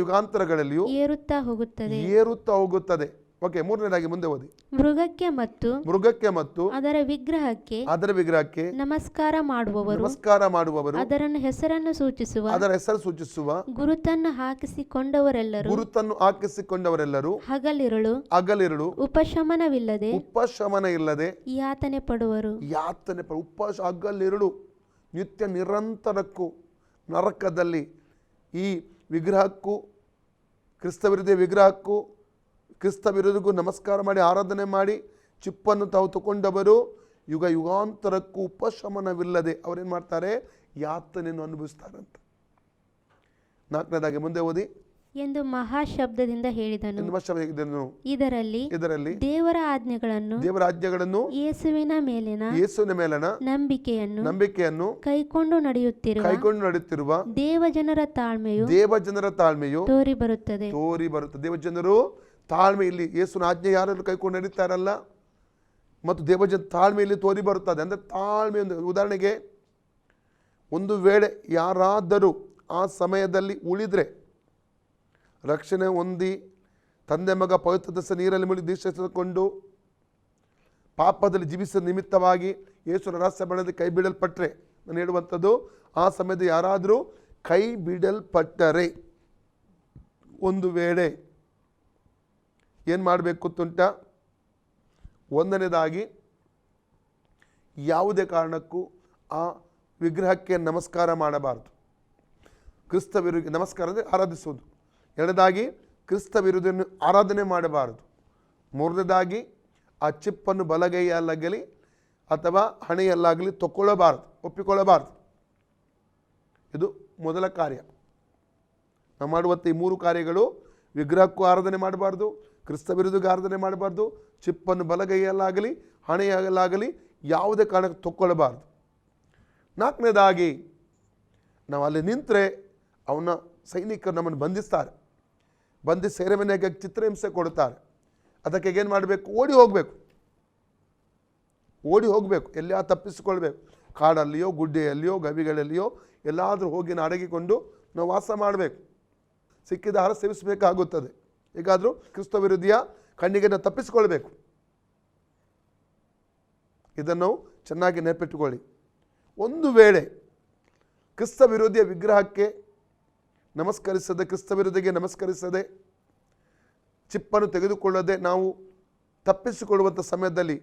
Speaker 1: ಯುಗಾಂತರಗಳಲ್ಲಿಯೂ ಏರುತ್ತಾ ಹೋಗುತ್ತದೆ. ಓಕೆ, ಮೂರನೇದಾಗಿ ಮುಂದೆ ಓದಿ.
Speaker 3: ಮೃಗಕ್ಕೆ ಮತ್ತು ಅದರ ವಿಗ್ರಹಕ್ಕೆ ನಮಸ್ಕಾರ ಮಾಡುವವರು ಅದರ ಹೆಸರನ್ನು ಸೂಚಿಸುವ ಗುರುತನ್ನು ಹಾಕಿಸಿಕೊಂಡವರೆಲ್ಲರೂ ಹಗಲಿರುಳು ಉಪಶಮನ ಇಲ್ಲದೆ ಯಾತನೆ ಪಡುವರು.
Speaker 1: ಹಗಲಿರುಳು ನಿತ್ಯ ನಿರಂತರಕ್ಕೂ ನರಕದಲ್ಲಿ ಈ ವಿಗ್ರಹಕ್ಕೂ ಕ್ರಿಸ್ತ ವಿರೋಧಿ ವಿಗ್ರಹಕ್ಕೂ ಕ್ರಿಸ್ತ ವಿರೋಧಿಗೂ ನಮಸ್ಕಾರ ಮಾಡಿ ಆರಾಧನೆ ಮಾಡಿ ಚಿಪ್ಪನ್ನು ತಾವು ತಗೊಂಡವರು ಯುಗಾಂತರಕ್ಕೂ ಉಪಶಮನವಿಲ್ಲದೆ ಅವರೇನು ಮಾಡ್ತಾರೆ, ಯಾತನೆಯನ್ನು ಅನುಭವಿಸ್ತಾರಂತ. ನಾಲ್ಕನೇದಾಗಿ ಮುಂದೆ ಓದಿ.
Speaker 3: ಎಂದು ಮಹಾಶಬ್ದದಿಂದ ಹೇಳಿದನು. ಇದರಲ್ಲಿ ದೇವರ ಆಜ್ಞೆಗಳನ್ನು ಯೇಸುವಿನ ಮೇಲಿನ ನಂಬಿಕೆಯನ್ನು ಕೈಕೊಂಡು ನಡೆಯುತ್ತಿರುವ ದೇವಜನರ ತಾಳ್ಮೆಯು ತೋರಿ ಬರುತ್ತದೆ.
Speaker 1: ದೇವಜನರು ತಾಳ್ಮೆ, ಇಲ್ಲಿ ಯೇಸುವಿನ ಆಜ್ಞೆ ಯಾರು ಕೈಕೊಂಡು ನಡೀತಾರಲ್ಲ ಮತ್ತು ದೇವಜನ ತಾಳ್ಮೆಯಲ್ಲಿ ತೋರಿ ಬರುತ್ತದೆ. ಅಂದರೆ ತಾಳ್ಮೆ, ಉದಾಹರಣೆಗೆ ಒಂದು ವೇಳೆ ಯಾರಾದರೂ ಆ ಸಮಯದಲ್ಲಿ ಉಳಿದ್ರೆ, ರಕ್ಷಣೆ ಹೊಂದಿ ತಂದೆ ಮಗ ಪವಿತ್ರ ನೀರಲ್ಲಿ ಮುಳುಗಿ ದೀಕ್ಷೆ ತೆಗೆದುಕೊಂಡು ಪಾಪದಲ್ಲಿ ಜೀವಿಸಿದ ನಿಮಿತ್ತವಾಗಿ ಯೇಸುವಿನ ರಹಸ್ಯ ಬಣ್ಣದಲ್ಲಿ ಕೈ ಬಿಡಲ್ಪಟ್ಟರೆ, ನಾನು ಹೇಳುವಂಥದ್ದು ಆ ಸಮಯದಲ್ಲಿ ಯಾರಾದರೂ ಕೈ ಬಿಡಲ್ಪಟ್ಟರೆ ಒಂದು ವೇಳೆ ಏನು ಮಾಡಬೇಕು ತುಂಟ, ಒಂದನೇದಾಗಿ ಯಾವುದೇ ಕಾರಣಕ್ಕೂ ಆ ವಿಗ್ರಹಕ್ಕೆ ನಮಸ್ಕಾರ ಮಾಡಬಾರ್ದು. ಕ್ರಿಸ್ತ ವಿರೋಧಿ ನಮಸ್ಕಾರ ಅಂದರೆ ಆರಾಧಿಸುವುದು. ಎರಡನೇದಾಗಿ ಕ್ರಿಸ್ತ ವಿರೋಧಿಯನ್ನು ಆರಾಧನೆ ಮಾಡಬಾರದು. ಮೂರನೇದಾಗಿ ಆ ಚಿಪ್ಪನ್ನು ಬಲಗೈಯಲ್ಲಾಗಲಿ ಅಥವಾ ಹಣೆಯಲ್ಲಾಗಲಿ ಒಪ್ಪಿಕೊಳ್ಳಬಾರದು. ಇದು ಮೊದಲ ಕಾರ್ಯ. ನಾವು ಮಾಡುವಂಥ ಈ ಮೂರು ಕಾರ್ಯಗಳು, ವಿಗ್ರಹಕ್ಕೂ ಆರಾಧನೆ ಮಾಡಬಾರ್ದು, ಕ್ರಿಸ್ತ ವಿರೋಧಿಗೂ ಆರಾಧನೆ ಮಾಡಬಾರ್ದು, ಚಿಪ್ಪನ್ನು ಬಲಗೈಯಲ್ಲಾಗಲಿ ಹಣೆಯಲ್ಲಾಗಲಿ ಯಾವುದೇ ಕಾರಣಕ್ಕೆ ತಕ್ಕೊಳ್ಳಬಾರ್ದು. ನಾಲ್ಕನೇದಾಗಿ ನಾವು ಅಲ್ಲಿ ನಿಂತರೆ ಅವನ ಸೈನಿಕರು ನಮ್ಮನ್ನು ಬಂಧಿಸ್ತಾರೆ. ಸೆರೆಮನೆಗೆ ಚಿತ್ರಹಿಂಸೆ ಕೊಡ್ತಾರೆ. ಅದಕ್ಕೆ ಏನು ಮಾಡಬೇಕು? ಓಡಿ ಹೋಗಬೇಕು, ಎಲ್ಲ ತಪ್ಪಿಸಿಕೊಳ್ಬೇಕು. ಕಾಡಲ್ಲಿಯೋ ಗುಡ್ಡೆಯಲ್ಲಿಯೋ ಗವಿಗಳಲ್ಲಿಯೋ ಎಲ್ಲಾದರೂ ಹೋಗಿ ಅಡಗಿಕೊಂಡು ನಾವು ವಾಸ ಮಾಡಬೇಕು. ಸಿಕ್ಕಿದ ಆಹಾರ ಸೇವಿಸಬೇಕಾಗುತ್ತದೆ. ಹೇಗಾದರೂ ಕ್ರಿಸ್ತ ವಿರೋಧಿಯ ಕಣ್ಣಿಗೆ ನಾವು ತಪ್ಪಿಸಿಕೊಳ್ಬೇಕು. ಇದನ್ನು ಚೆನ್ನಾಗಿ ನೆನಪಿಟ್ಟುಕೊಳ್ಳಿ. ಒಂದು ವೇಳೆ ಕ್ರಿಸ್ತ ವಿರೋಧಿಯ ವಿಗ್ರಹಕ್ಕೆ ನಮಸ್ಕರಿಸದೆ, ಕ್ರಿಸ್ತ ವಿರೋಧಿಗೆ ನಮಸ್ಕರಿಸದೆ, ಚಿಪ್ಪನ್ನು ತೆಗೆದುಕೊಳ್ಳದೆ ನಾವು ತಪ್ಪಿಸಿಕೊಳ್ಳುವಂಥ ಸಮಯದಲ್ಲಿ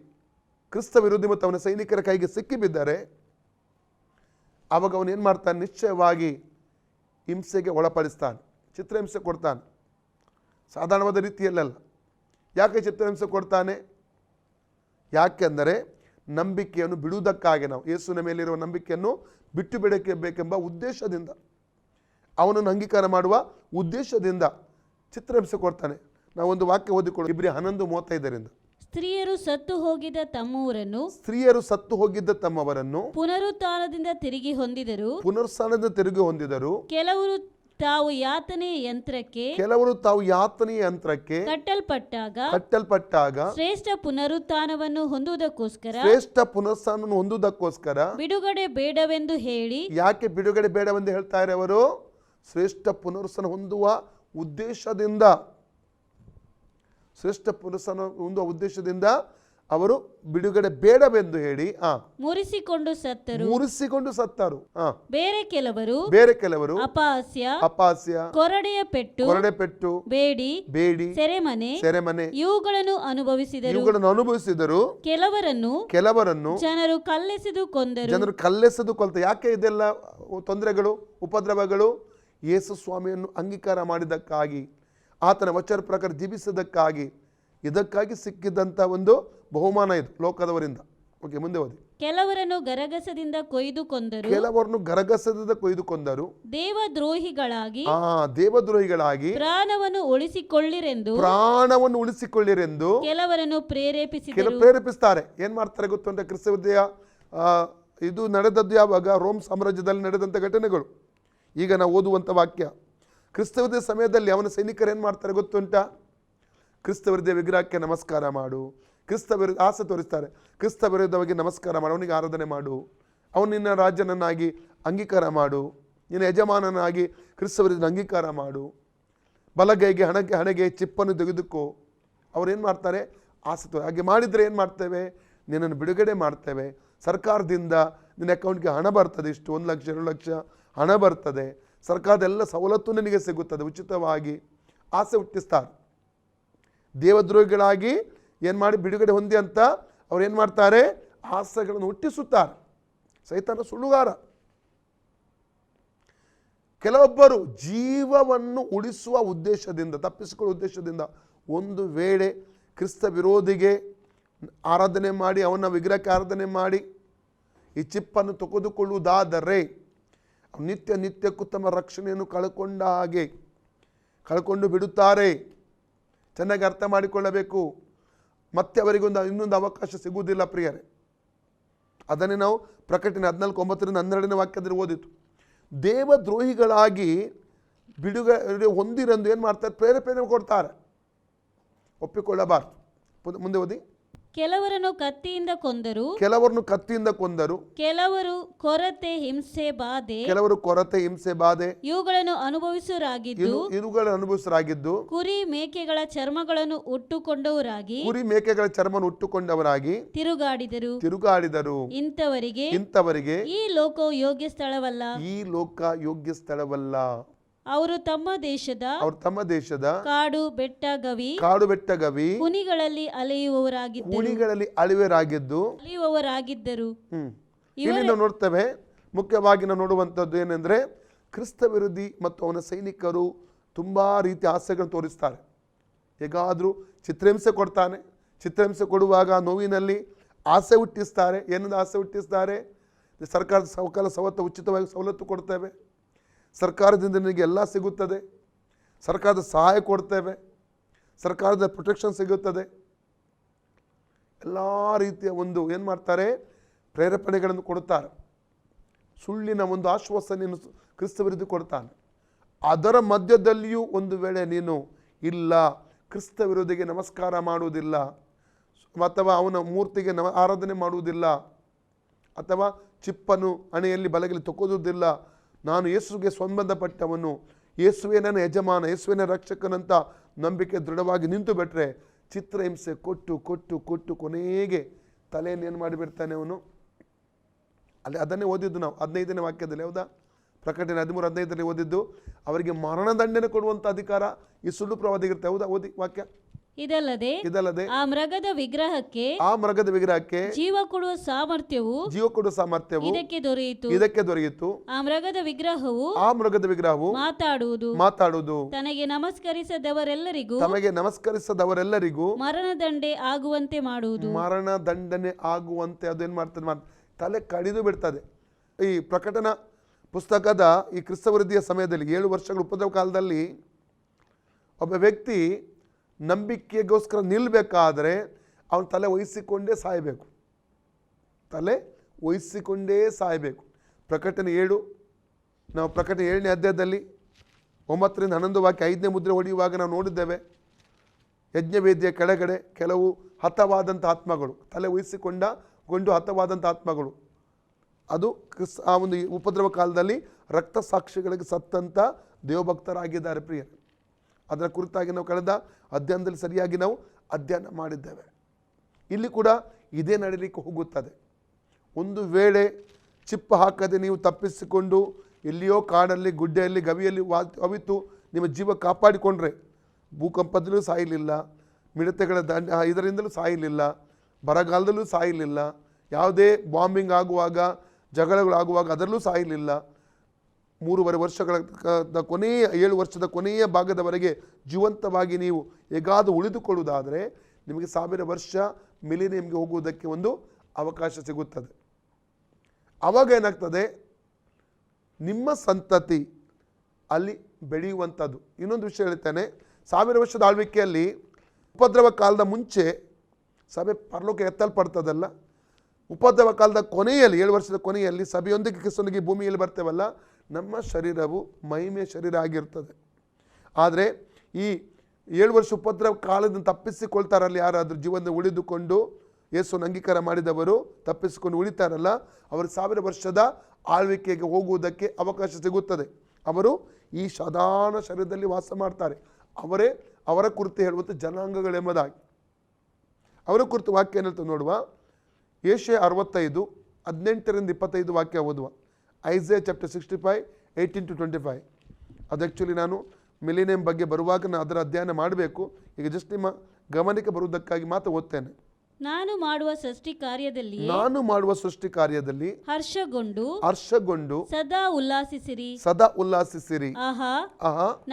Speaker 1: ಕ್ರಿಸ್ತ ವಿರೋಧಿ ಮತ್ತು ಅವನ ಸೈನಿಕರ ಕೈಗೆ ಸಿಕ್ಕಿಬಿದ್ದರೆ ಆವಾಗ ಅವನು ಏನು ಮಾಡ್ತಾನೆ? ನಿಶ್ಚಯವಾಗಿ ಹಿಂಸೆಗೆ ಒಳಪಡಿಸ್ತಾನೆ, ಚಿತ್ರಹಿಂಸೆ ಕೊಡ್ತಾನೆ. ಸಾಧಾರಣವಾದ ರೀತಿಯಲ್ಲ. ಯಾಕೆ ಚಿತ್ರಹಿಂಸೆ ಕೊಡ್ತಾನೆ? ಯಾಕೆಂದರೆ ನಂಬಿಕೆಯನ್ನು ಬಿಡುವುದಕ್ಕಾಗಿ, ನಾವು ಯೇಸುವಿನ ಮೇಲಿರುವ ನಂಬಿಕೆಯನ್ನು ಬಿಟ್ಟು ಬಿಡಬೇಕೆಂಬ ಉದ್ದೇಶದಿಂದ, ಅವನನ್ನು ಅಂಗೀಕಾರ ಮಾಡುವ ಉದ್ದೇಶದಿಂದ ಚಿತ್ರಹಿಂಸೆ ಕೊಡ್ತಾನೆ. ನಾವು ಒಂದು ವಾಕ್ಯ ಓದಿಕೊಳ್ಳಿ, ಇಬ್ರಿ 11:35.
Speaker 2: ಸ್ತ್ರೀಯರು ಸತ್ತು
Speaker 1: ಹೋಗಿದ್ದ ತಮ್ಮವರನ್ನು
Speaker 2: ಪುನರುತ್ಥಾನದಿಂದ ತಿರುಗಿ
Speaker 1: ಹೊಂದಿದರು.
Speaker 2: ಕೆಲವರು ತಾವು ಯಾತನೆಯ ಯಂತ್ರಕ್ಕೆ ಕಟ್ಟಲ್ಪಟ್ಟಾಗ ಶ್ರೇಷ್ಠ ಪುನರುತ್ಥಾನವನ್ನು ಹೊಂದುವುದಕ್ಕೋಸ್ಕರ ಬಿಡುಗಡೆ ಬೇಡವೆಂದು ಹೇಳಿ.
Speaker 1: ಯಾಕೆ ಬಿಡುಗಡೆ ಬೇಡವೆಂದು ಹೇಳ್ತಾರೆ ಅವರು? ಶ್ರೇಷ್ಠ ಪುನರುತ್ಥಾನ ಹೊಂದುವ ಉದ್ದೇಶದಿಂದ, ಅವರು ಬಿಡುಗಡೆ ಬೇಡವೆಂದು ಹೇಳಿ
Speaker 2: ಮುರಿಸಿಕೊಂಡು
Speaker 1: ಸತ್ತರು.
Speaker 2: ಬೇರೆ ಕೆಲವರು
Speaker 1: ಅಪಹಾಸ್ಯ,
Speaker 2: ಕೊರಡೆಯ ಪೆಟ್ಟು, ಬೇಡಿ, ಸೆರೆಮನೆ ಇವುಗಳನ್ನು
Speaker 1: ಅನುಭವಿಸಿದರು. ಕೆಲವರನ್ನು ಜನರು ಕಲ್ಲೆಸೆದು ಕೊಂದರು. ಯಾಕೆ ಇದೆಲ್ಲ ತೊಂದರೆಗಳು, ಉಪದ್ರವಗಳು? ಯೇಸು ಸ್ವಾಮಿಯನ್ನು ಅಂಗೀಕಾರ ಮಾಡಿದ್ದಕ್ಕಾಗಿ, ಆತನ ವಚನ ಪ್ರಕಾರ ಜೀವಿಸಿದ್ದಕ್ಕಾಗಿ, ಇದಕ್ಕಾಗಿ ಸಿಕ್ಕಿದಂಥ ಒಂದು ಬಹುಮಾನ ಇದು ಲೋಕದವರಿಂದ. ಓಕೆ, ಮುಂದೆ ಓದಿ.
Speaker 2: ಕೆಲವರನ್ನು ಗರಗಸದಿಂದ ಕೊಯ್ದು ಕೊಂದರು. ದೇವದ್ರೋಹಿಗಳಾಗಿ ಪ್ರಾಣವನ್ನು ಉಳಿಸಿಕೊಳ್ಳಿರೆಂದು ಕೆಲವರನ್ನು
Speaker 1: ಪ್ರೇರೇಪಿಸ್ತಾರೆ. ಏನ್ ಮಾಡ್ತಾರೆ ಗೊತ್ತುಂಟ? ಕ್ರಿಸ್ತವಿದ್ಯೆಯ ಇದು ನಡೆದದ್ದು ಯಾವಾಗ? ರೋಮ್ ಸಾಮ್ರಾಜ್ಯದಲ್ಲಿ ನಡೆದಂಥ ಘಟನೆಗಳು. ಈಗ ನಾವು ಓದುವಂಥ ವಾಕ್ಯ, ಕ್ರಿಸ್ತವಿದ್ಯ ಸಮಯದಲ್ಲಿ ಅವನ ಸೈನಿಕರು ಏನು ಮಾಡ್ತಾರೆ ಗೊತ್ತುಂಟ? ಕ್ರಿಸ್ತ ವಿರೋಧಿಯ ವಿಗ್ರಹಕ್ಕೆ ನಮಸ್ಕಾರ ಮಾಡು, ಕ್ರಿಸ್ತ ವಿರೋಧ ಆಸೆ ತೋರಿಸ್ತಾರೆ. ಕ್ರಿಸ್ತ ವಿರೋಧವಾಗಿ ನಮಸ್ಕಾರ ಮಾಡು, ಅವನಿಗೆ ಆರಾಧನೆ ಮಾಡು, ಅವನು ನಿನ್ನ ರಾಜನನ್ನಾಗಿ ಅಂಗೀಕಾರ ಮಾಡು, ನಿನ್ನ ಯಜಮಾನನಾಗಿ ಕ್ರಿಸ್ತ ವಿರೋಧನ ಅಂಗೀಕಾರ ಮಾಡು, ಬಲಗೈಗೆ ಹಣೆಗೆ ಚಿಪ್ಪನ್ನು ತೆಗೆದುಕೋ, ಅವ್ರು ಏನು ಮಾಡ್ತಾರೆ, ಆಸೆ ಹಾಗೆ ಮಾಡಿದರೆ ಏನು ಮಾಡ್ತೇವೆ, ನಿನ್ನನ್ನು ಬಿಡುಗಡೆ ಮಾಡ್ತೇವೆ, ಸರ್ಕಾರದಿಂದ ನಿನ್ನ ಅಕೌಂಟ್ಗೆ ಹಣ ಬರ್ತದೆ, ಇಷ್ಟು 1 ಲಕ್ಷ 2 ಲಕ್ಷ ಹಣ ಬರ್ತದೆ, ಸರ್ಕಾರದ ಎಲ್ಲ ಸವಲತ್ತು ನಿನಗೆ ಸಿಗುತ್ತದೆ ಉಚಿತವಾಗಿ, ಆಸೆ ಹುಟ್ಟಿಸ್ತಾರೆ. ದೇವದ್ರೋಹಿಗಳಾಗಿ ಏನು ಮಾಡಿ ಬಿಡುಗಡೆ ಹೊಂದಿ ಅಂತ ಅವ್ರು ಏನು ಮಾಡ್ತಾರೆ, ಆಸೆಗಳನ್ನು ಹುಟ್ಟಿಸುತ್ತಾರೆ. ಸೈತಾನ ಸುಳ್ಳುಗಾರ. ಕೆಲವೊಬ್ಬರು ಜೀವವನ್ನು ಉಳಿಸುವ ಉದ್ದೇಶದಿಂದ, ತಪ್ಪಿಸಿಕೊಳ್ಳುವ ಉದ್ದೇಶದಿಂದ ಒಂದು ವೇಳೆ ಕ್ರಿಸ್ತ ವಿರೋಧಿಗೆ ಆರಾಧನೆ ಮಾಡಿ, ಅವನ ವಿಗ್ರಹಕ್ಕೆ ಆರಾಧನೆ ಮಾಡಿ ಈ ಚಿಪ್ಪನ್ನು ತೆಗೆದುಕೊಳ್ಳುವುದಾದರೆ ನಿತ್ಯ ನಿತ್ಯಕ್ಕೂ ತಮ್ಮ ರಕ್ಷಣೆಯನ್ನು ಕಳ್ಕೊಂಡ ಹಾಗೆ ಕಳ್ಕೊಂಡು ಬಿಡುತ್ತಾರೆ. ಚೆನ್ನಾಗಿ ಅರ್ಥ ಮಾಡಿಕೊಳ್ಳಬೇಕು. ಮತ್ತೆ ಅವರಿಗೊಂದು ಇನ್ನೊಂದು ಅವಕಾಶ ಸಿಗುವುದಿಲ್ಲ ಪ್ರಿಯರೇ. ಅದನ್ನೇ ನಾವು ಪ್ರಕಟಣೆ 14:9-12 ವಾಕ್ಯದಲ್ಲಿ ಓದಿತು. ದೇವದ್ರೋಹಿಗಳಾಗಿ ಬಿಡುಗಡೆ ಹೊಂದಿರಂದು ಏನು ಮಾಡ್ತಾರೆ, ಪ್ರೇರೇಪಣೆ ಕೊಡ್ತಾರೆ. ಒಪ್ಪಿಕೊಳ್ಳಬಾರದು. ಮುಂದೆ ಓದಿ.
Speaker 2: ಕೆಲವರನ್ನು ಕತ್ತಿಯಿಂದ ಕೊಂದರು, ಕೆಲವರು ಕೊರತೆ ಹಿಂಸೆ ಬಾಧೆ ಇವುಗಳನ್ನು ಅನುಭವಿಸುವರಾಗಿದ್ದು, ಕುರಿ ಮೇಕೆಗಳ ಚರ್ಮಗಳನ್ನು ಉಟ್ಟುಕೊಂಡವರಾಗಿ ತಿರುಗಾಡಿದರು. ಇಂಥವರಿಗೆ ಈ ಲೋಕವು ಯೋಗ್ಯ ಸ್ಥಳವಲ್ಲ. ಅವರು ತಮ್ಮ ದೇಶದ ಕಾಡು ಬೆಟ್ಟ ಗವಿ ಕುಣಿಗಳಲ್ಲಿ ಅಲೆಯುವವರಾಗಿದ್ದರು.
Speaker 1: ಇಲ್ಲಿ ನಾವು ನೋಡ್ತೇವೆ, ಮುಖ್ಯವಾಗಿ ನಾವು ನೋಡುವಂಥದ್ದು ಏನೆಂದರೆ, ಕ್ರಿಸ್ತ ವಿರೋಧಿ ಮತ್ತು ಅವನ ಸೈನಿಕರು ತುಂಬಾ ರೀತಿಯ ಆಸೆಗಳನ್ನು ತೋರಿಸ್ತಾರೆ. ಹೇಗಾದರೂ ಚಿತ್ರಹಿಂಸೆ ಕೊಡ್ತಾನೆ. ಚಿತ್ರಹಿಂಸೆ ಕೊಡುವಾಗ ನೋವಿನಲ್ಲಿ ಆಸೆ ಹುಟ್ಟಿಸ್ತಾರೆ. ಏನಂದ್ರೆ ಆಸೆ ಹುಟ್ಟಿಸ್ತಾರೆ, ಸರ್ಕಾರದ ಸವಲತ್ತು ಉಚಿತವಾಗಿ ಸವಲತ್ತು ಕೊಡ್ತೇವೆ, ಸರ್ಕಾರದಿಂದ ನಿನಗೆ ಎಲ್ಲ ಸಿಗುತ್ತದೆ, ಸರ್ಕಾರದ ಸಹಾಯ ಕೊಡ್ತೇವೆ, ಸರ್ಕಾರದ ಪ್ರೊಟೆಕ್ಷನ್ ಸಿಗುತ್ತದೆ, ಎಲ್ಲ ರೀತಿಯ ಒಂದು ಏನು ಮಾಡ್ತಾರೆ, ಪ್ರೇರೇಪಣೆಗಳನ್ನು ಕೊಡುತ್ತಾರೆ. ಸುಳ್ಳಿನ ಒಂದು ಆಶ್ವಾಸನೆಯನ್ನು ಕ್ರಿಸ್ತ ವಿರೋಧಿ ಕೊಡ್ತಾನೆ. ಅದರ ಮಧ್ಯದಲ್ಲಿಯೂ ಒಂದು ವೇಳೆ ನೀನು ಇಲ್ಲ, ಕ್ರಿಸ್ತ ವಿರೋಧಿಗೆ ನಮಸ್ಕಾರ ಮಾಡುವುದಿಲ್ಲ, ಅಥವಾ ಅವನ ಮೂರ್ತಿಗೆ ಆರಾಧನೆ ಮಾಡುವುದಿಲ್ಲ, ಅಥವಾ ಚಿಪ್ಪನ್ನು ಹಣೆಯಲ್ಲಿ ಬಲಗಲಿ ತೊಕ್ಕೋದುವುದಿಲ್ಲ, ನಾನು ಯೇಸುವಿಗೆ ಸಂಬಂಧಪಟ್ಟವನು, ಯೇಸುವೇ ನನ್ನ ಯಜಮಾನ, ಯೇಸುವೇ ನನ್ನ ರಕ್ಷಕನಂತ ನಂಬಿಕೆ ದೃಢವಾಗಿ ನಿಂತು ಬಿಟ್ಟರೆ, ಚಿತ್ರಹಿಂಸೆ ಕೊಟ್ಟು ಕೊನೆಗೆ ತಲೆಯನ್ನು ಏನು ಮಾಡಿಬಿಡ್ತಾನೆ ಅವನು. ಅಲ್ಲಿ ಅದನ್ನೇ ಓದಿದ್ದು ನಾವು 15ನೇ ವಾಕ್ಯದಲ್ಲಿ. ಹೌದಾ? ಪ್ರಕಟಣೆ 13:15 ಓದಿದ್ದು. ಅವರಿಗೆ ಮರಣದಂಡನೆ ಕೊಡುವಂಥ ಅಧಿಕಾರ ಈ ಸುಳ್ಳು ಪ್ರವಾದಿಗಿರುತ್ತೆ. ಹೌದಾ? ಓದಿ ವಾಕ್ಯ.
Speaker 2: ಇದಲ್ಲದೆ ಆ ಮೃಗದ ವಿಗ್ರಹಕ್ಕೆ ಜೀವ ಕೊಡುವ ಸಾಮರ್ಥ್ಯವು ಇದಕ್ಕೆ ದೊರೆಯಿತು. ಆ ಮೃಗದ ವಿಗ್ರಹವು ಮಾತಾಡುವುದು, ತನಗೆ ನಮಸ್ಕರಿಸದವರೆಲ್ಲರಿಗೂ ಮರಣದಂಡನೆ ಆಗುವಂತೆ ಅದೇನು ಮಾಡ್ತದೆ,
Speaker 1: ತಲೆ ಕಡಿದು ಬಿಡ್ತದೆ. ಈ ಪ್ರಕಟಣಾ ಪುಸ್ತಕದ ಈ ಕ್ರಿಸ್ತ ವಿರೋಧಿಯ ಸಮಯದಲ್ಲಿ 7 ವರ್ಷಗಳ ಉಪದ್ರವ ಕಾಲದಲ್ಲಿ ಒಬ್ಬ ವ್ಯಕ್ತಿ ನಂಬಿಕೆಗೋಸ್ಕರ ನಿಲ್ಲಬೇಕಾದ್ರೆ ಅವನು ತಲೆ ವಹಿಸಿಕೊಂಡೇ ಸಾಯಬೇಕು. ಪ್ರಕಟಣೆ 7, ನಾವು ಪ್ರಕಟಣೆ 7ನೇ ಅಧ್ಯಾಯದಲ್ಲಿ 9-11 ವಾಕ್ಯ 5ನೇ ಮುದ್ರೆ ಹೊಡೆಯುವಾಗ ನಾವು ನೋಡಿದ್ದೇವೆ. ಯಜ್ಞವೇದಿಯ ಕೆಳಗಡೆ ಕೆಲವು ಹತವಾದಂಥ ಆತ್ಮಗಳು, ತಲೆ ವಹಿಸಿಕೊಂಡು ಹತವಾದಂಥ ಆತ್ಮಗಳು, ಅದು ಆ ಒಂದು ಉಪದ್ರವ ಕಾಲದಲ್ಲಿ ರಕ್ತ ಸಾಕ್ಷಿಗಳಿಗೆ ಸತ್ತಂಥ ದೇವಭಕ್ತರಾಗಿದ್ದಾರೆ ಪ್ರಿಯರೇ. ಅದರ ಕುರಿತಾಗಿ ನಾವು ಕಳೆದ ಅಧ್ಯಯನದಲ್ಲಿ ಸರಿಯಾಗಿ ನಾವು ಅಧ್ಯಯನ ಮಾಡಿದ್ದೇವೆ. ಇಲ್ಲಿ ಕೂಡ ಇದೇ ನಡೀಲಿಕ್ಕೆ ಹೋಗುತ್ತದೆ. ಒಂದು ವೇಳೆ ಚಿಪ್ಪು ಹಾಕದೆ ನೀವು ತಪ್ಪಿಸಿಕೊಂಡು ಎಲ್ಲಿಯೋ ಕಾಡಲ್ಲಿ, ಗುಡ್ಡೆಯಲ್ಲಿ, ಗವಿಯಲ್ಲಿ ಅವಿತು ನಿಮ್ಮ ಜೀವ ಕಾಪಾಡಿಕೊಂಡ್ರೆ, ಭೂಕಂಪದಲ್ಲೂ ಸಾಯಲಿಲ್ಲ, ಮಿಡತೆಗಳ ಇದರಿಂದಲೂ ಸಾಯಲಿಲ್ಲ, ಬರಗಾಲದಲ್ಲೂ ಸಾಯಲಿಲ್ಲ, ಯಾವುದೇ ಬಾಂಬಿಂಗ್ ಆಗುವಾಗ, ಜಗಳಗಳಾಗುವಾಗ ಅದರಲ್ಲೂ ಸಾಯಲಿಲ್ಲ, 3.5 ವರ್ಷಗಳ ಕೊನೆಯ 7 ವರ್ಷದ ಕೊನೆಯ ಭಾಗದವರೆಗೆ ಜೀವಂತವಾಗಿ ನೀವು ಹೇಗಾದರೂ ಉಳಿದುಕೊಳ್ಳುವುದಾದರೆ ನಿಮಗೆ 1000 ವರ್ಷ ಮಿಲಿನಿಯಂಗೆ ಹೋಗುವುದಕ್ಕೆ ಒಂದು ಅವಕಾಶ ಸಿಗುತ್ತದೆ. ಆವಾಗ ಏನಾಗ್ತದೆ, ನಿಮ್ಮ ಸಂತತಿ ಅಲ್ಲಿ ಬೆಳೆಯುವಂಥದ್ದು. ಇನ್ನೊಂದು ವಿಷಯ ಹೇಳ್ತೇನೆ, 1000 ವರ್ಷದ ಆಳ್ವಿಕೆಯಲ್ಲಿ ಉಪದ್ರವ ಕಾಲದ ಮುಂಚೆ ಸಭೆ ಪರಲೋಕ ಎತ್ತಲ್ಪಡ್ತದಲ್ಲ, ಉಪದ್ರವ ಕಾಲದ ಕೊನೆಯಲ್ಲಿ 7 ವರ್ಷದ ಕೊನೆಯಲ್ಲಿ ಸಭೆಯೊಂದಿಗೆ ಕ್ರಿಸ್ತನಿಗೆ ಭೂಮಿಯಲ್ಲಿ ಬರ್ತೇವಲ್ಲ, ನಮ್ಮ ಶರೀರವು ಮಹಿಮೆಯ ಶರೀರ ಆಗಿರ್ತದೆ. ಆದರೆ ಈ 7 ವರ್ಷ ಉಪದ್ರವ ಕಾಲದಿಂದ ತಪ್ಪಿಸಿಕೊಳ್ತಾರಲ್ಲಿ ಯಾರಾದರೂ ಜೀವನ ಉಳಿದುಕೊಂಡು ಯೇಸುವನ್ನು ಅಂಗೀಕಾರ ಮಾಡಿದವರು ತಪ್ಪಿಸಿಕೊಂಡು ಉಳಿತಾರಲ್ಲ, ಅವರು 1000 ವರ್ಷದ ಆಳ್ವಿಕೆಗೆ ಹೋಗುವುದಕ್ಕೆ ಅವಕಾಶ ಸಿಗುತ್ತದೆ. ಅವರು ಈ ಸಾಧಾರಣ ಶರೀರದಲ್ಲಿ ವಾಸ ಮಾಡ್ತಾರೆ. ಅವರೇ ಅವರ ಕುರಿತು ಹೇಳುವಂಥ ಜನಾಂಗಗಳೆಂಬುದಾಗಿ. ಅವರ ಕುರಿತು ವಾಕ್ಯ ಏನಿರ್ತದೆ ನೋಡುವ. ಯೆಶಾಯ 65:18-25 ವಾಕ್ಯ ಓದುವ. ಐಸೈಯಾ ಚಾಪ್ಟರ್ 65 18-25. ಅದು ಆ್ಯಕ್ಚುಲಿ ನಾನು ಮಿಲಿನಿಯಂ ಬಗ್ಗೆ ಬರುವಾಗ ನಾನು ಅದರ ಅಧ್ಯಯನ ಮಾಡಬೇಕು. ಈಗ ಜಸ್ಟ್ ನಿಮ್ಮ ಗಮನಕ್ಕೆ ಬರುವುದಕ್ಕಾಗಿ ಮಾತ್ರ ಓದ್ತೇನೆ.
Speaker 2: ನಾನು ಮಾಡುವ ಸೃಷ್ಟಿ ಕಾರ್ಯದಲ್ಲಿ ಹರ್ಷಗೊಂಡು ಸದಾ ಉಲ್ಲಾಸಿಸಿರಿ. ಆಹಾ,